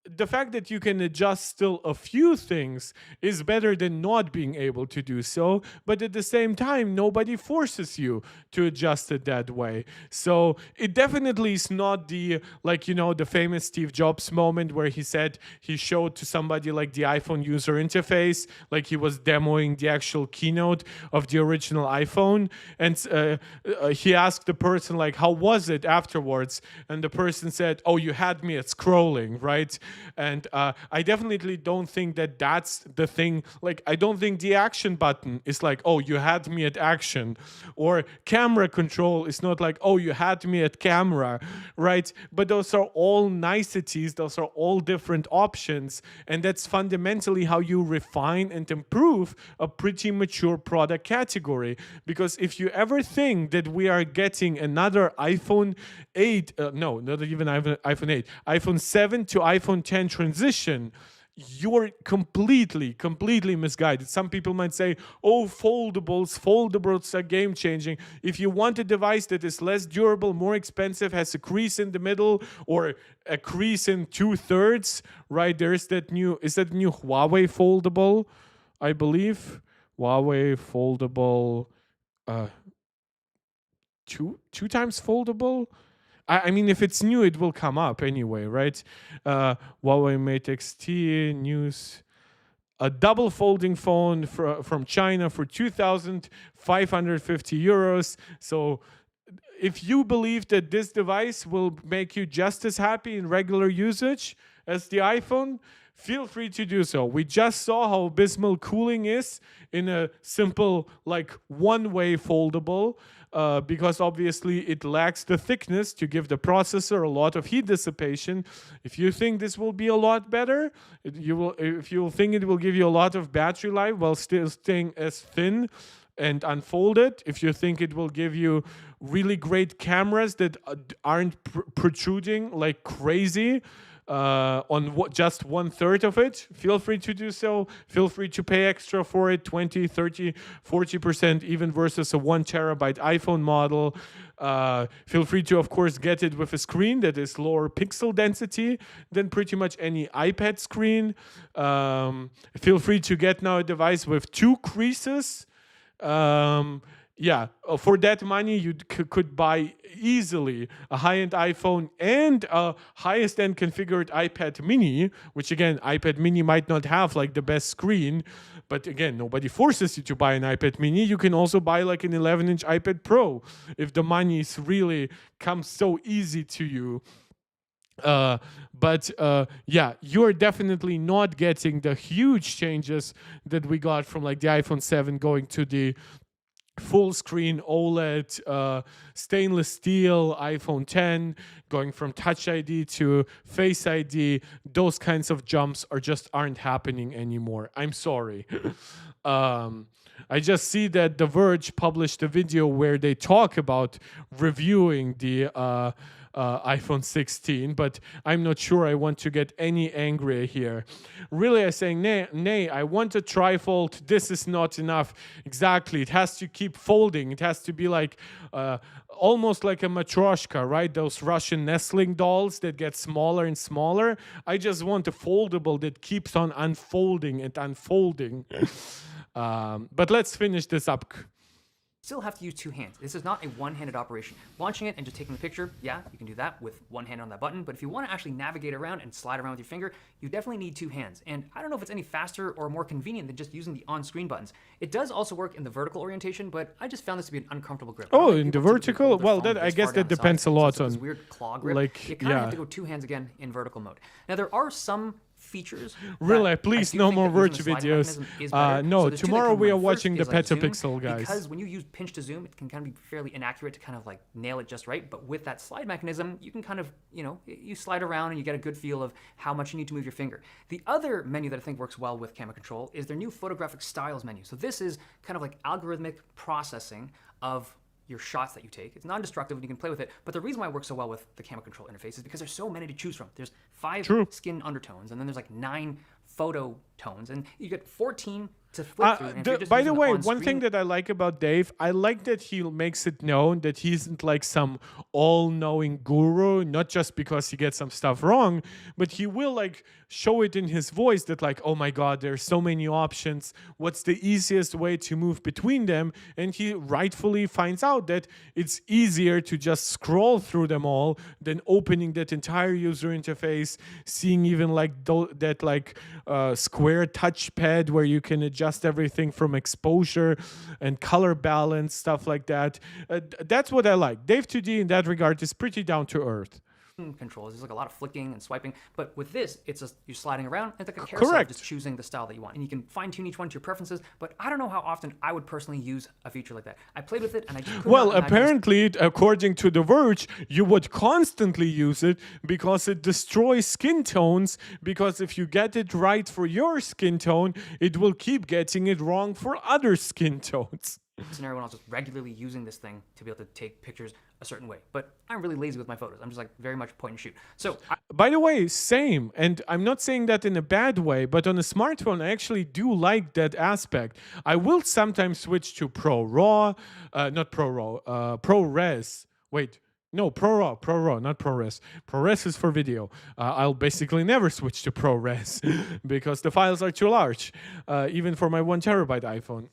The fact that you can adjust still a few things is better than not being able to do so. But at the same time, nobody forces you to adjust it that way. So it definitely is not the, like, you know, the famous Steve Jobs moment where he said he showed to somebody like the iPhone user interface, like he was demoing the actual keynote of the original iPhone. And he asked the person, like, how was it afterwards? And the person said, oh, you had me at scrolling, right? And I definitely don't think that that's the thing. Like, I don't think the action button is like, oh, you had me at action. Or camera control is not like, oh, you had me at camera, right? But those are all niceties. Those are all different options. And that's fundamentally how you refine and improve a pretty mature product category. Because if you ever think that we are getting another iPhone 8, no, not even iPhone 8, iPhone 7 to iPhone 10 transition, you're completely misguided. Some people might say, oh, foldables are game changing. If you want a device that is less durable, more expensive, has a crease in the middle or a crease in 2/3, right? There's that new, is that new Huawei foldable, I believe? Huawei foldable, two times foldable? I mean, if it's new, it will come up anyway, right? Huawei Mate XT news. A double folding phone from China for 2,550 euros. So if you believe that this device will make you just as happy in regular usage as the iPhone, feel free to do so. We just saw how abysmal cooling is in a simple, like, one-way foldable. Because obviously it lacks the thickness to give the processor a lot of heat dissipation. If you think this will be a lot better, if you think it will give you a lot of battery life while still staying as thin and unfolded, if you think it will give you really great cameras that aren't protruding like crazy, on just 1/3 of it, feel free to do so. Feel free to pay extra for it, 20, 30, 40% even versus a 1 terabyte iPhone model. Feel free to, of course, get it with a screen that is lower pixel density than pretty much any iPad screen. Feel free to get now a device with 2 creases Yeah, for that money, you could buy easily a high-end iPhone and a highest-end configured iPad mini, which again, iPad mini might not have like the best screen, but again, nobody forces you to buy an iPad mini. You can also buy like an 11-inch iPad Pro if the money is really comes so easy to you. But yeah, you're definitely not getting the huge changes that we got from like the iPhone 7 going to the full screen OLED stainless steel iPhone 10, going from Touch ID to Face ID. Those kinds of jumps aren't happening anymore. I'm sorry. I just see that The Verge published a video where they talk about reviewing the iPhone 16, but I'm not sure I want to get any angrier here. Really, I'm saying, nay, I want a trifold. This is not enough. Exactly. It has to keep folding. It has to be like almost like a matryoshka, right? Those Russian nestling dolls that get smaller and smaller. I just want a foldable that keeps on unfolding and unfolding. But let's finish this up. Still have to use two hands. This is not a one-handed operation. Launching it and just taking the picture, yeah, you can do that with one hand on that button, but if you want to actually navigate around and slide around with your finger, you definitely need two hands. And I don't know if it's any faster or more convenient than just using the on-screen buttons. It does also work in the vertical orientation, but I just found this to be an uncomfortable grip. Oh, in the vertical? Well, that I guess that depends a lot on this weird claw grip. Like, you kind of have to go two hands again in vertical mode. Now, there are some features. Really, please, no more Verge videos. No, So tomorrow we are watching the like Petapixel, guys. Because when you use pinch to zoom, it can kind of be fairly inaccurate to kind of like nail it just right. But with that slide mechanism, you can kind of, you slide around and you get a good feel of how much you need to move your finger. The other menu that I think works well with camera control is their new photographic styles menu. So this is kind of like algorithmic processing of your shots that you take. It's non-destructive and you can play with it, but the reason why it works so well with the camera control interface is because there's so many to choose from. There's 5 skin undertones, and then there's like 9 photo tones, and you get 14 to flip through. By the way, one thing that I like about Dave, I like that he makes it known that he isn't like some all-knowing guru, not just because he gets some stuff wrong, but he will like show it in his voice that like, oh my God, there's so many options. What's the easiest way to move between them? And he rightfully finds out that it's easier to just scroll through them all than opening that entire user interface, seeing even like that like square touchpad where you can adjust everything from exposure and color balance, stuff like that. That's what I like. Dave 2D in that regard is pretty down to earth. Controls. There's like a lot of flicking and swiping, but with this, it's just you're sliding around. It's like a carousel, just choosing the style that you want, and you can fine tune each one to your preferences. But I don't know how often I would personally use a feature like that. I played with it, and I just couldn't apparently, according to The Verge, you would constantly use it because it destroys skin tones. Because if you get it right for your skin tone, it will keep getting it wrong for other skin tones. Scenario when I was just regularly using this thing to be able to take pictures a certain way, but I'm really lazy with my photos. I'm just like very much point and shoot. So by the way, same, and I'm not saying that in a bad way, but on a smartphone I actually do like that aspect. I will sometimes switch to ProRes. Wait, no, ProRes, not ProRes. ProRes is for video. I'll basically never switch to ProRes because the files are too large, even for my 1 terabyte iPhone.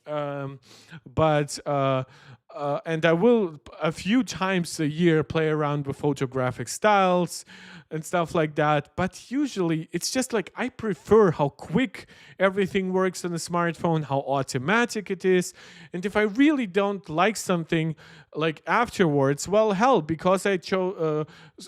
And I will a few times a year play around with photographic styles and stuff like that. But usually it's just like I prefer how quick everything works on a smartphone, how automatic it is. And if I really don't like something like afterwards, well, hell, because I took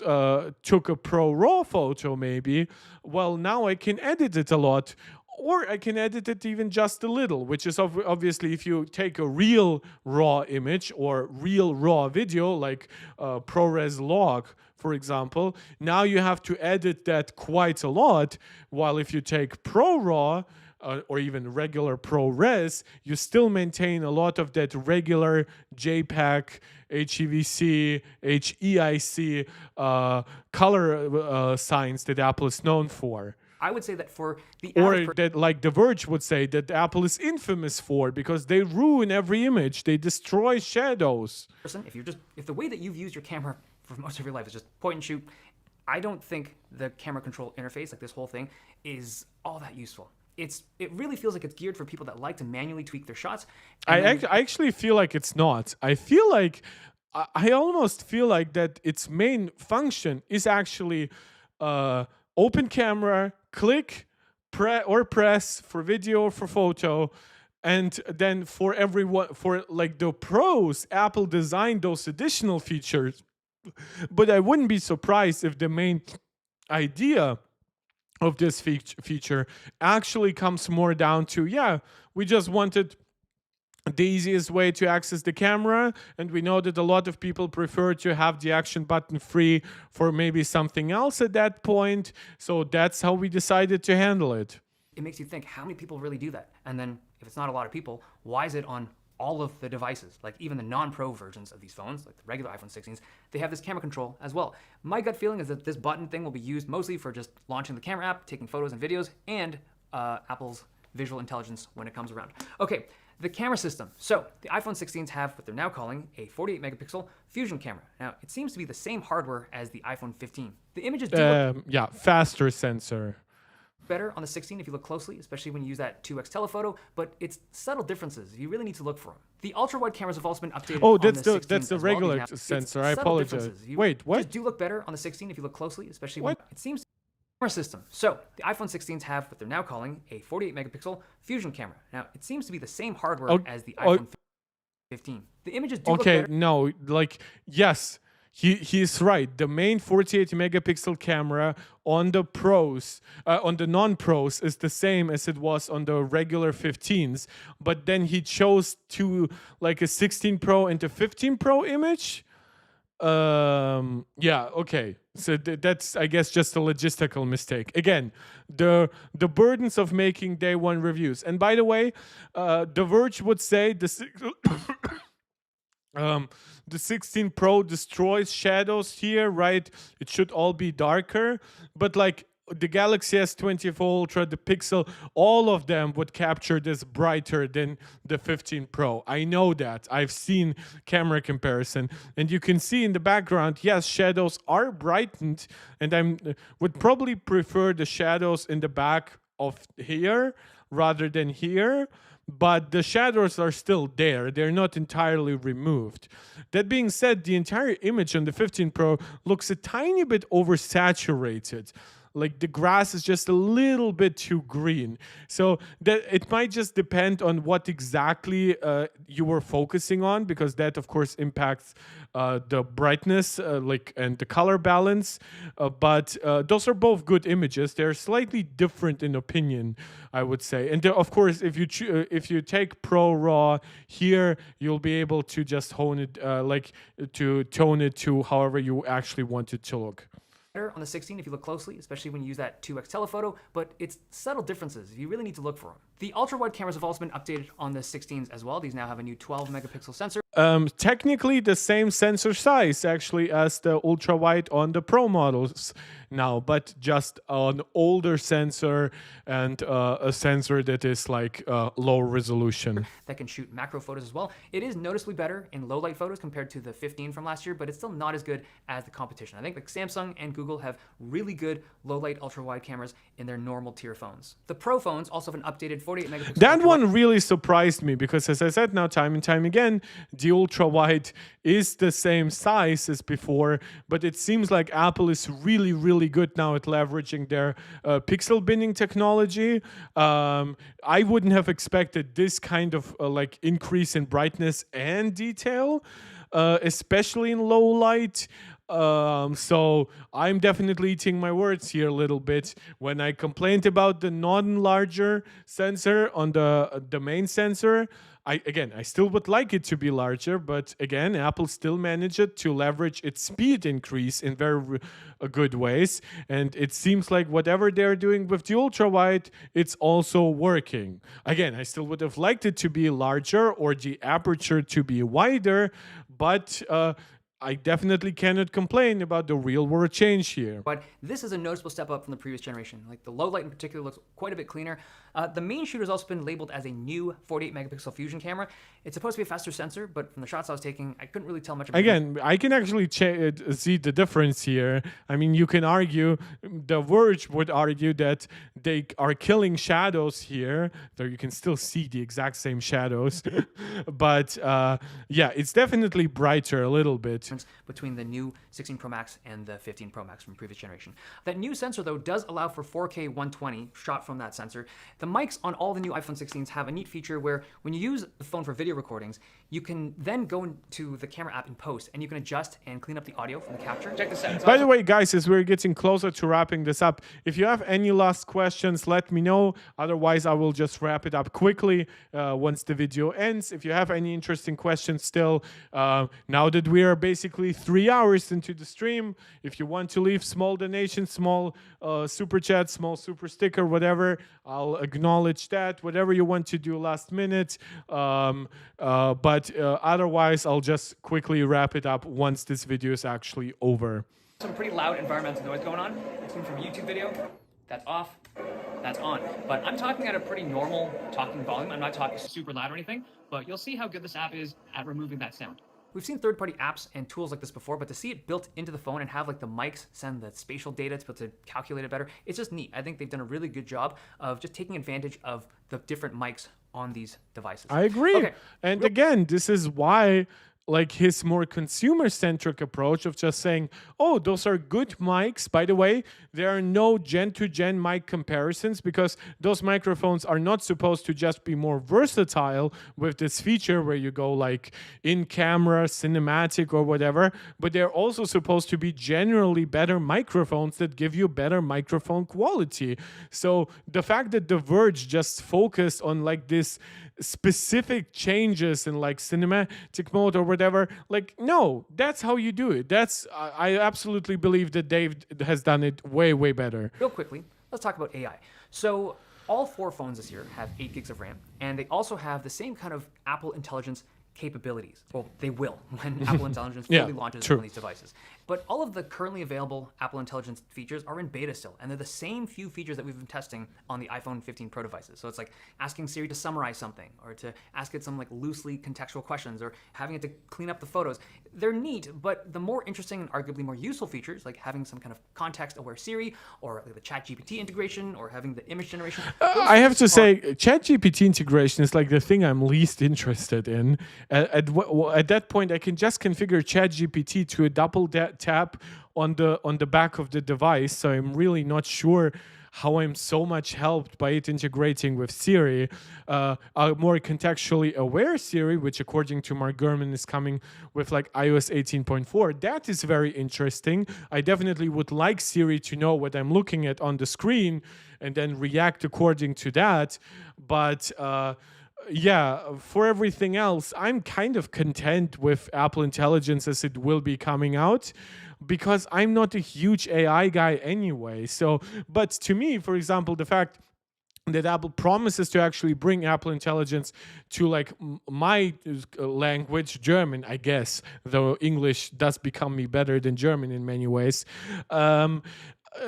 a ProRes photo maybe, well, now I can edit it a lot. Or I can edit it even just a little, which is obviously if you take a real raw image or real raw video, like ProRes log, for example, now you have to edit that quite a lot. While if you take ProRes or even regular ProRes, you still maintain a lot of that regular JPEG, HEVC, HEIC color signs that Apple is known for. I would say that for the or that, like The Verge would say, that Apple is infamous for because they ruin every image, they destroy shadows. If the way that you've used your camera for most of your life is just point and shoot, I don't think the camera control interface, like this whole thing, is all that useful. it really feels like it's geared for people that like to manually tweak their shots. I actually feel like it's not. I almost feel like that its main function is actually open camera, click, press for video or for photo. And then for everyone, for like the pros, Apple designed those additional features. But I wouldn't be surprised if the main idea of this feature actually comes more down to, yeah, we just wanted the easiest way to access the camera, and we know that a lot of people prefer to have the action button free for maybe something else at that point, so that's how we decided to handle it. It makes you think, how many people really do that? And then if it's not a lot of people, why is it on all of the devices? Like even the non-pro versions of these phones, like the regular iPhone 16s, they have this camera control as well. My gut feeling is that this button thing will be used mostly for just launching the camera app, taking photos and videos, and Apple's visual intelligence when it comes around. Okay, the camera system. So the iPhone 16s have what they're now calling a 48 megapixel fusion camera. Now it seems to be the same hardware as the iPhone 15. The images do look faster sensor. Better on the 16 if you look closely, especially when you use that 2x telephoto, but it's subtle differences. You really need to look for them. The ultra-wide cameras have also been updated on the 16 that's the as well. regular sensor. I apologize. Wait, what? Just do look better on the 16 if you look closely, especially when it seems camera system. So the iPhone 16s have what they're now calling a 48 megapixel fusion camera. Now it seems to be the same hardware as the iPhone 15. The images do look better. No, like yes. He's right. The main 48 megapixel camera on the pros, on the non-pros, is the same as it was on the regular 15s. But then he chose to like a 16 Pro and a 15 Pro image. Yeah, okay. So that's, I guess, just a logistical mistake. Again, the burdens of making day one reviews. And by the way, The Verge would say the 16 Pro destroys shadows here, right? It should all be darker, but like the Galaxy S24 Ultra, the Pixel, all of them would capture this brighter than the 15 Pro. I know that. I've seen camera comparison, and you can see in the background, yes, shadows are brightened, and I would probably prefer the shadows in the back of here rather than here. But the shadows are still there. They're not entirely removed. That being said, the entire image on the 15 Pro looks a tiny bit oversaturated. Like the grass is just a little bit too green. So that it might just depend on what exactly you were focusing on, because that of course impacts the brightness and the color balance. But those are both good images. They're slightly different in opinion, I would say. And of course, if you take Pro RAW here, you'll be able to just hone it, to tone it to however you actually want it to look. On the 16 if you look closely, especially when you use that 2x telephoto, but it's subtle differences. You really need to look for them. The ultra-wide cameras have also been updated on the 16s as well. These now have a new 12 megapixel sensor. Technically the same sensor size actually as the ultra-wide on the Pro models now, but just an older sensor and a sensor that is like low resolution. That can shoot macro photos as well. It is noticeably better in low light photos compared to the 15 from last year, but it's still not as good as the competition. I think like Samsung and Google have really good low light ultra-wide cameras in their normal tier phones. The Pro phones also have an updated 48 megapixel. That one really surprised me because, as I said now time and time again, the ultra-wide is the same size as before, but it seems like Apple is really, really good now at leveraging their pixel binning technology. I wouldn't have expected this kind of like increase in brightness and detail, especially in low light. So I'm definitely eating my words here a little bit. When I complained about the non-larger sensor on the main sensor, I still would like it to be larger, but again, Apple still managed to leverage its speed increase in very good ways. And it seems like whatever they're doing with the ultra-wide, it's also working. Again, I still would have liked it to be larger or the aperture to be wider, but I definitely cannot complain about the real world change here. But this is a noticeable step up from the previous generation. Like the low light in particular looks quite a bit cleaner. The main shooter has also been labeled as a new 48 megapixel fusion camera. It's supposed to be a faster sensor, but from the shots I was taking, I couldn't really tell much about it. Again, I can actually see the difference here. I mean, you can argue, the Verge would argue that they are killing shadows here, though you can still see the exact same shadows. But yeah, it's definitely brighter a little bit. Between the new 16 Pro Max and the 15 Pro Max from previous generation. That new sensor, though, does allow for 4K 120 shot from that sensor. The mics on all the new iPhone 16s have a neat feature where when you use the phone for video recordings, you can then go into the camera app in post and you can adjust and clean up the audio from the capture. Check this out. By the way, guys, as we're getting closer to wrapping this up, if you have any last questions, let me know. Otherwise, I will just wrap it up quickly once the video ends. If you have any interesting questions still, now that we are basically 3 hours into the stream, if you want to leave small donation, small super chat, small super sticker, whatever, I'll acknowledge that. Whatever you want to do last minute. But otherwise, I'll just quickly wrap it up once this video is actually over. Some pretty loud environmental noise going on. It's coming from a YouTube video. That's off. That's on. But I'm talking at a pretty normal talking volume. I'm not talking super loud or anything, but you'll see how good this app is at removing that sound. We've seen third-party apps and tools like this before, but to see it built into the phone and have like the mics send the spatial data to be able to calculate it better, it's just neat. I think they've done a really good job of just taking advantage of the different mics on these devices. I agree. Okay. And again, this is why like his more consumer-centric approach of just saying, oh, those are good mics. By the way, there are no gen-to-gen mic comparisons because those microphones are not supposed to just be more versatile with this feature where you go like in camera, cinematic or whatever, but they're also supposed to be generally better microphones that give you better microphone quality. So the fact that The Verge just focused on like this specific changes in like cinematic mode or whatever, like no, that's how you do it. That's I absolutely believe that Dave has done it way better. Real quickly, let's talk about AI. So all 4 phones this year have 8 gigs of RAM, and they also have the same kind of Apple Intelligence capabilities. Well, they will when Apple Intelligence fully launches on these devices. But all of the currently available Apple Intelligence features are in beta still, and they're the same few features that we've been testing on the iPhone 15 Pro devices. So it's like asking Siri to summarize something, or to ask it some like loosely contextual questions, or having it to clean up the photos. They're neat, but the more interesting and arguably more useful features, like having some kind of context-aware Siri, or like the ChatGPT integration, or having the image generation. I have to say, ChatGPT integration is like the thing I'm least interested in. At that point, I can just configure ChatGPT to a double tap on the back of the device. So I'm really not sure how I'm so much helped by it integrating with Siri. A more contextually aware Siri, which according to Mark Gurman is coming with like iOS 18.4. That is very interesting. I definitely would like Siri to know what I'm looking at on the screen and then react according to that. But yeah, for everything else, I'm kind of content with Apple Intelligence as it will be coming out, because I'm not a huge AI guy anyway. So, but to me, for example, the fact that Apple promises to actually bring Apple Intelligence to like my language, German, I guess, though English does become me better than German in many ways.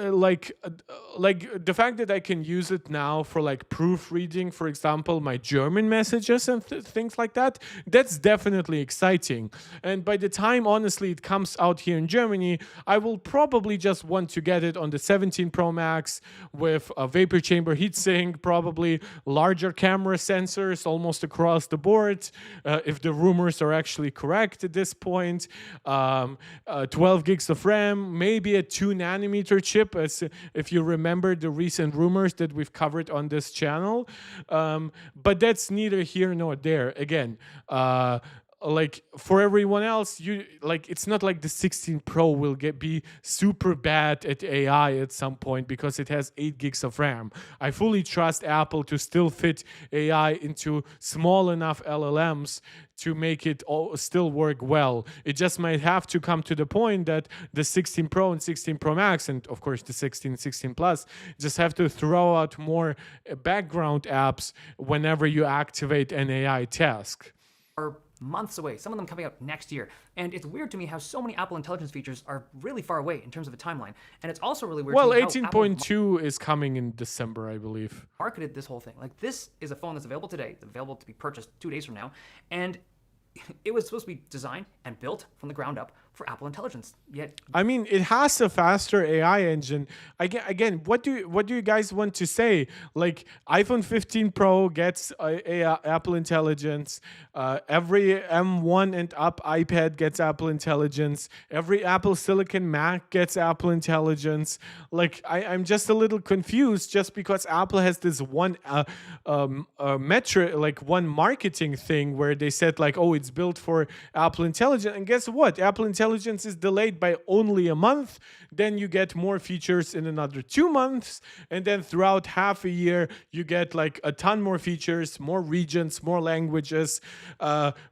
Like the fact that I can use it now for like proofreading, for example, my German messages and things like that, that's definitely exciting. And by the time, honestly, it comes out here in Germany, I will probably just want to get it on the 17 Pro Max with a vapor chamber heatsink, probably larger camera sensors almost across the board, if the rumors are actually correct at this point. 12 gigs of RAM, maybe a 2nm chip, as if you remember the recent rumors that we've covered on this channel. But that's neither here nor there. Again, like for everyone else, you like it's not like the 16 Pro will be super bad at AI at some point because it has 8 gigs of RAM. I fully trust Apple to still fit AI into small enough LLMs to make it all still work well. It just might have to come to the point that the 16 Pro and 16 Pro Max, and of course the 16 Plus, just have to throw out more background apps whenever you activate an AI task. Are months away, some of them coming out next year. And it's weird to me how so many Apple Intelligence features are really far away in terms of a timeline. And it's also really weird Well, to me how Apple 18.2 is coming in December, I believe. marketed this whole thing. Like, this is a phone that's available today, available to be purchased 2 days from now, and it was supposed to be designed and built from the ground up for Apple Intelligence. Yet, I mean, it has a faster AI engine. Again, what do you guys want to say? Like, iPhone 15 Pro gets Apple Intelligence. Every M1 and up iPad gets Apple Intelligence. Every Apple Silicon Mac gets Apple Intelligence. Like, I'm just a little confused just because Apple has this one metric, like one marketing thing where they said like, oh, it's built for Apple Intelligence. And guess what? Apple Intelligence is delayed by only a month. Then you get more features in another 2 months. And then throughout half a year, you get like a ton more features, more regions, more languages,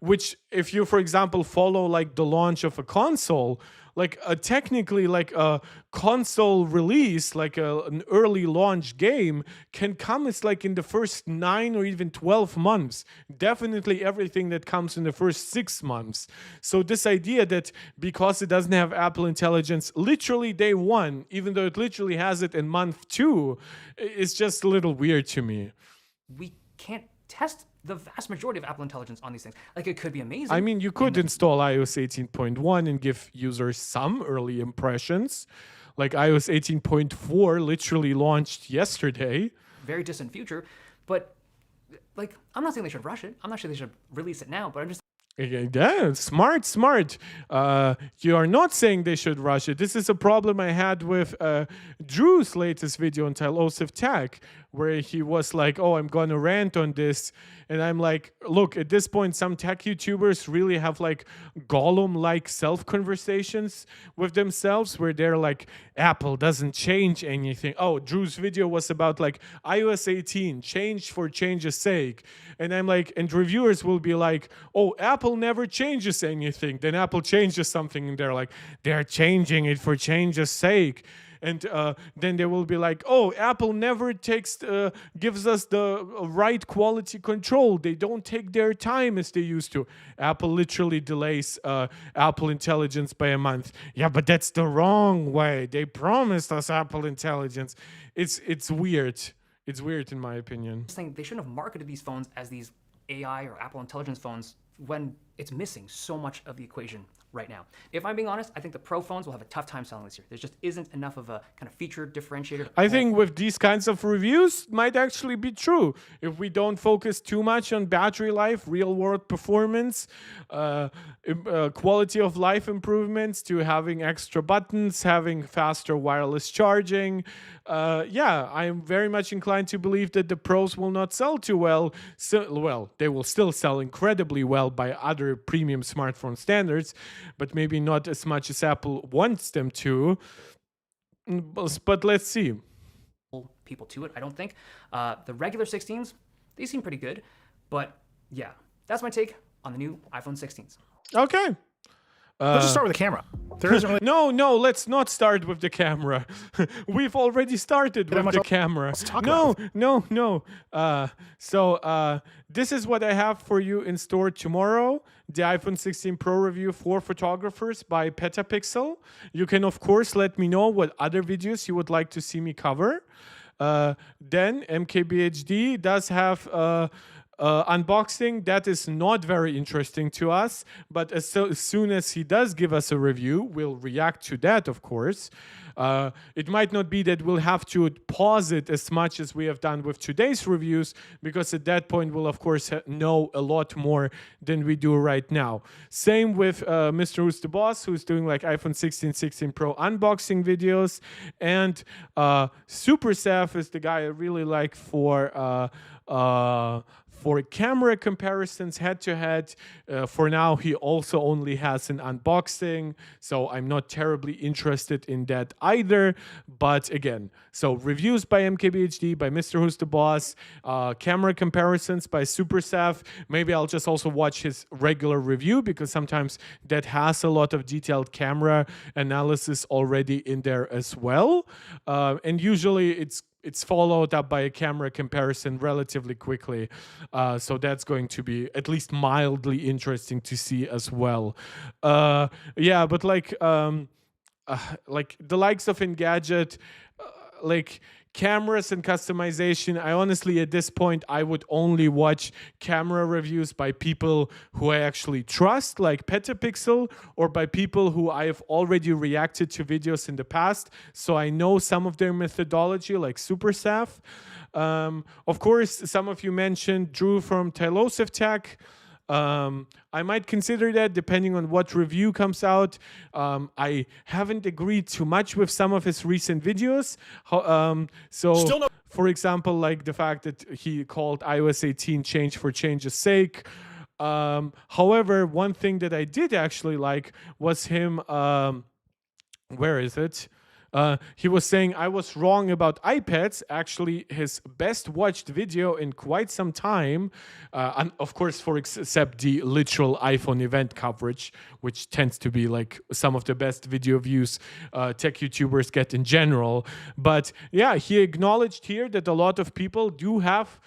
which if you, for example, follow like the launch of a console, like technically like a console release, like an early launch game can come as like in the first 9 or even 12 months. Definitely everything that comes in the first 6 months. So this idea that because it doesn't have Apple Intelligence literally day one, even though it literally has it in month 2, is just a little weird to me. we can't test the vast majority of Apple Intelligence on these things. Like, it could be amazing. I mean, you could install iOS 18.1 and give users some early impressions. Like iOS 18.4 literally launched yesterday. Very distant future, but like, I'm not saying they should rush it. I'm not sure they should release it now, but I'm just Yeah, smart. You are not saying they should rush it. This is a problem I had with Drew's latest video on Tylosive Tech, where he was like, oh, I'm going to rant on this. And I'm like, look, at this point, some tech YouTubers really have like Gollum-like self-conversations with themselves where they're like, Apple doesn't change anything. Oh, Drew's video was about like iOS 18, change for change's sake. And I'm like, and reviewers will be like, oh, Apple never changes anything. Then Apple changes something and they're like, they're changing it for change's sake. And then they will be like, oh, Apple never gives us the right quality control. They don't take their time as they used to. Apple literally delays Apple Intelligence by a month. Yeah, but that's the wrong way. They promised us Apple Intelligence. It's weird. It's weird in my opinion. saying they shouldn't have marketed these phones as these AI or Apple Intelligence phones when it's missing so much of the equation right now. If I'm being honest, I think the Pro phones will have a tough time selling this year. There just isn't enough of a kind of feature differentiator. I think with these kinds of reviews might actually be true. If we don't focus too much on battery life, real world performance, quality of life improvements to having extra buttons, having faster wireless charging, yeah, I'm very much inclined to believe that the Pros will not sell too well. Well, they will still sell incredibly well by other premium smartphone standards, but maybe not as much as Apple wants them to. But let's see. People to it, I don't think. The regular 16s, they seem pretty good. But yeah, that's my take on the new iPhone 16s. Okay. Let's just start with the camera. There isn't really No, let's not start with the camera. We've already started with the camera. No. So this is what I have for you in store tomorrow. The iPhone 16 Pro review for photographers by Petapixel. You can, of course, let me know what other videos you would like to see me cover. Then MKBHD does have unboxing. That is not very interesting to us, but as soon as he does give us a review, we'll react to that, of course. It might not be that we'll have to pause it as much as we have done with today's reviews, because at that point we'll of course know a lot more than we do right now. Same with Mr. Who's the Boss, who's doing like iPhone 16, 16 Pro unboxing videos, and Super Saf is the guy I really like for camera comparisons head-to-head. For now, he also only has an unboxing, so I'm not terribly interested in that either. But again, so reviews by MKBHD, by Mr. Who's the Boss, camera comparisons by SuperSaf. Maybe I'll just also watch his regular review, because sometimes that has a lot of detailed camera analysis already in there as well. And usually it's followed up by a camera comparison relatively quickly. So that's going to be at least mildly interesting to see as well. Yeah, but like the likes of Engadget, like cameras and customization, I honestly at this point I would only watch camera reviews by people who I actually trust, like Petapixel, or by people who I have already reacted to videos in the past, so I know some of their methodology, like SuperSaf. Of course, some of you mentioned Drew from Tylosive Tech. I might consider that depending on what review comes out. I haven't agreed too much with some of his recent videos. For example, like the fact that he called iOS 18 change for change's sake. However, one thing that I did actually like was him, where is it? He was saying I was wrong about iPads. Actually, his best watched video in quite some time, and of course, except the literal iPhone event coverage, which tends to be like some of the best video views tech YouTubers get in general. But yeah, he acknowledged here that a lot of people do have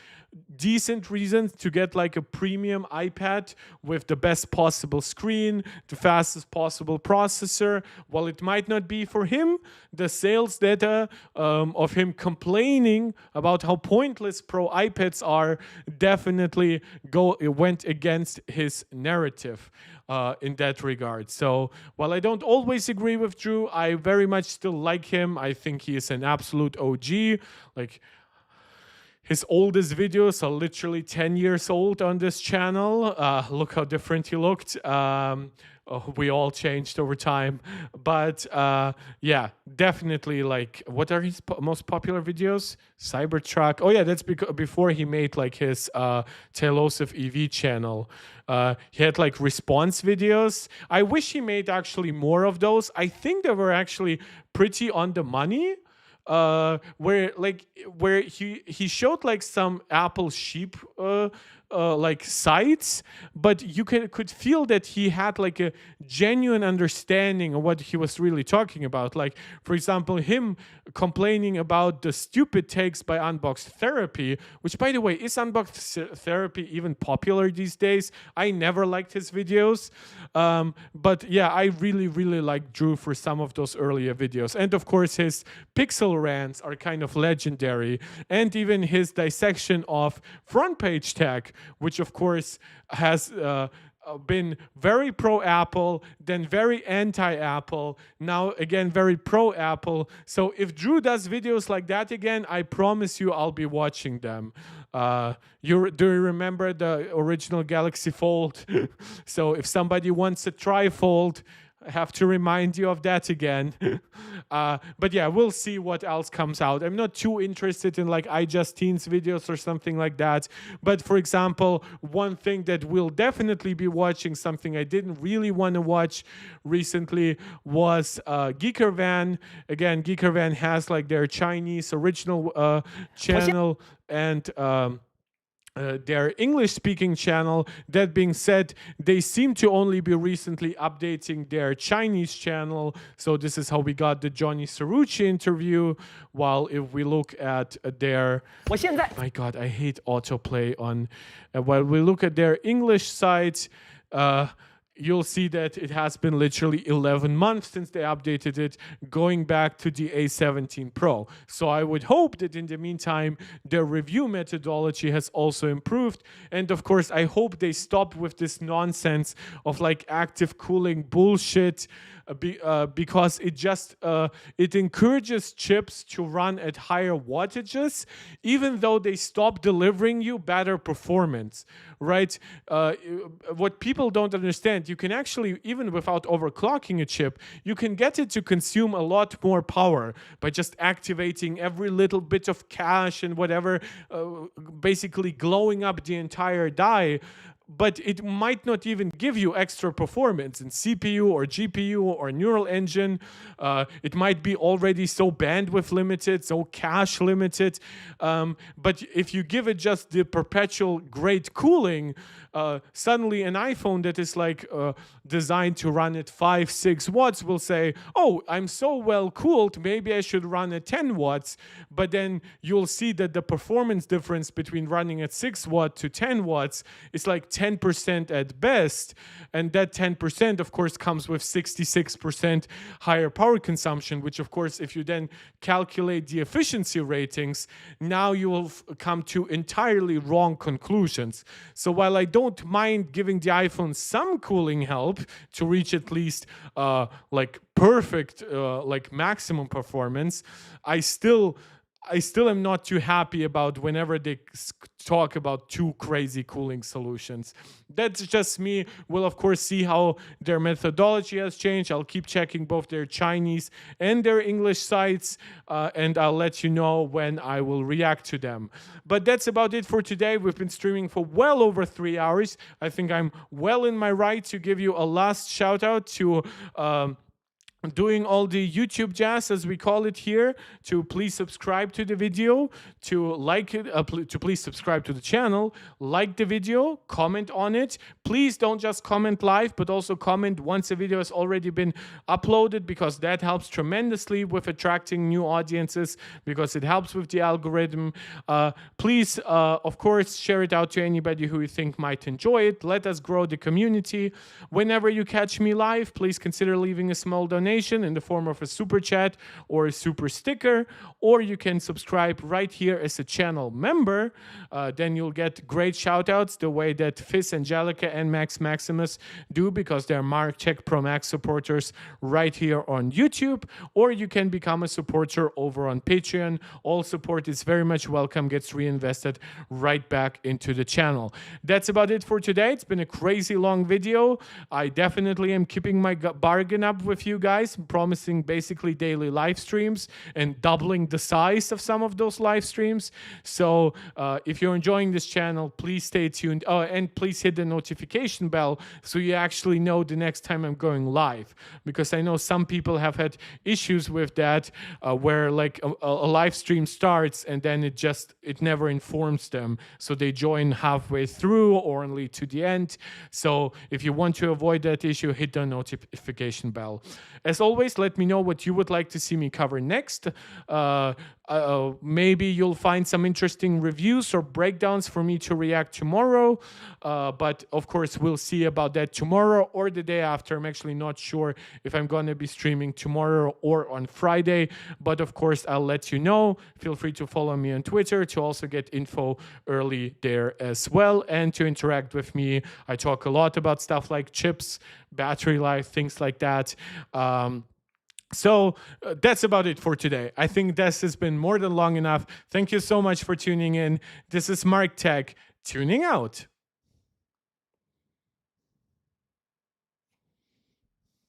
decent reasons to get like a premium iPad with the best possible screen, the fastest possible processor. While it might not be for him, the sales data of him complaining about how pointless Pro iPads are definitely went against his narrative in that regard. So while I don't always agree with Drew, I very much still like him. I think he is an absolute OG. Like, his oldest videos are literally 10 years old on this channel. Look how different he looked. We all changed over time. But yeah, definitely, like, what are his most popular videos? Cybertruck. Oh yeah, that's before he made like his Tylosive EV channel. He had like response videos. I wish he made actually more of those. I think they were actually pretty on the money. Where he showed like some Apple sheep like sites, but you could feel that he had like a genuine understanding of what he was really talking about. Like, for example, him complaining about the stupid takes by Unboxed Therapy, which, by the way, is Unboxed Therapy even popular these days? I never liked his videos. But yeah, I really, really like Drew for some of those earlier videos. And of course, his Pixel rants are kind of legendary. And even his dissection of front page tech, which of course has been very pro-Apple, then very anti-Apple, now again very pro-Apple. So if Drew does videos like that again, I promise you I'll be watching them. Do you remember the original Galaxy Fold? So if somebody wants a trifold, I have to remind you of that again. But yeah, we'll see what else comes out. I'm not too interested in like iJustines videos or something like that. But for example, one thing that we'll definitely be watching, something I didn't really want to watch recently, was Geekervan. Again, Geekervan has like their Chinese original channel and their English-speaking channel. That being said, they seem to only be recently updating their Chinese channel. So this is how we got the Johnny Cerrucci interview. While if we look at their... My God, I hate autoplay on... while we look at their English site, you'll see that it has been literally 11 months since they updated it, going back to the A17 Pro. So I would hope that in the meantime, their review methodology has also improved. And of course, I hope they stop with this nonsense of like active cooling bullshit, because it just it encourages chips to run at higher wattages, even though they stop delivering you better performance, right? What people don't understand, you can actually, even without overclocking a chip, you can get it to consume a lot more power by just activating every little bit of cache and whatever, basically glowing up the entire die. but it might not even give you extra performance in CPU or GPU or neural engine. It might be already so bandwidth limited, so cache limited. But if you give it just the perpetual great cooling, suddenly an iPhone that is like designed to run at 5-6 watts will say, oh, I'm so well cooled, maybe I should run at 10 watts. But then you'll see that the performance difference between running at 6 watt to 10 watts is like 10% at best. And that 10%, of course, comes with 66% higher power consumption, which, of course, if you then calculate the efficiency ratings, now you will come to entirely wrong conclusions. So while I don't mind giving the iPhone some cooling help to reach at least like perfect, like maximum performance, I still am not too happy about whenever they talk about too crazy cooling solutions. That's just me. We'll, of course, see how their methodology has changed. I'll keep checking both their Chinese and their English sites, and I'll let you know when I will react to them. But that's about it for today. We've been streaming for well over 3 hours. I think I'm well in my right to give you a last shout out to doing all the YouTube jazz, as we call it here, to please subscribe to the video, to like it, to please subscribe to the channel, like the video, comment on it. Please don't just comment live, but also comment once a video has already been uploaded, because that helps tremendously with attracting new audiences, because it helps with the algorithm. Please, of course, share it out to anybody who you think might enjoy it. Let us grow the community. Whenever you catch me live, please consider leaving a small donation in the form of a super chat or a super sticker, or you can subscribe right here as a channel member. Then you'll get great shout outs the way that Fizz Angelica and Max Maximus do, because they're Mark Check Pro Max supporters right here on YouTube. Or you can become a supporter over on Patreon. All support is very much welcome, gets reinvested right back into the channel. That's about it for today. It's been a crazy long video. I definitely am keeping my bargain up with you guys, promising basically daily live streams and doubling the size of some of those live streams. So if you're enjoying this channel, please stay tuned. Oh, and please hit the notification bell so you actually know the next time I'm going live, because I know some people have had issues with that, where like a live stream starts and then it never informs them, so they join halfway through or only to the end. So if you want to avoid that issue, hit the notification bell. As always, let me know what you would like to see me cover next. Maybe you'll find some interesting reviews or breakdowns for me to react tomorrow. But of course, we'll see about that tomorrow or the day after. I'm actually not sure if I'm going to be streaming tomorrow or on Friday. But of course, I'll let you know. Feel free to follow me on Twitter to also get info early there as well, and to interact with me. I talk a lot about stuff like chips, battery life, things like that. So that's about it for today. I think this has been more than long enough. Thank you so much for tuning in. This is Mark Tech, tuning out.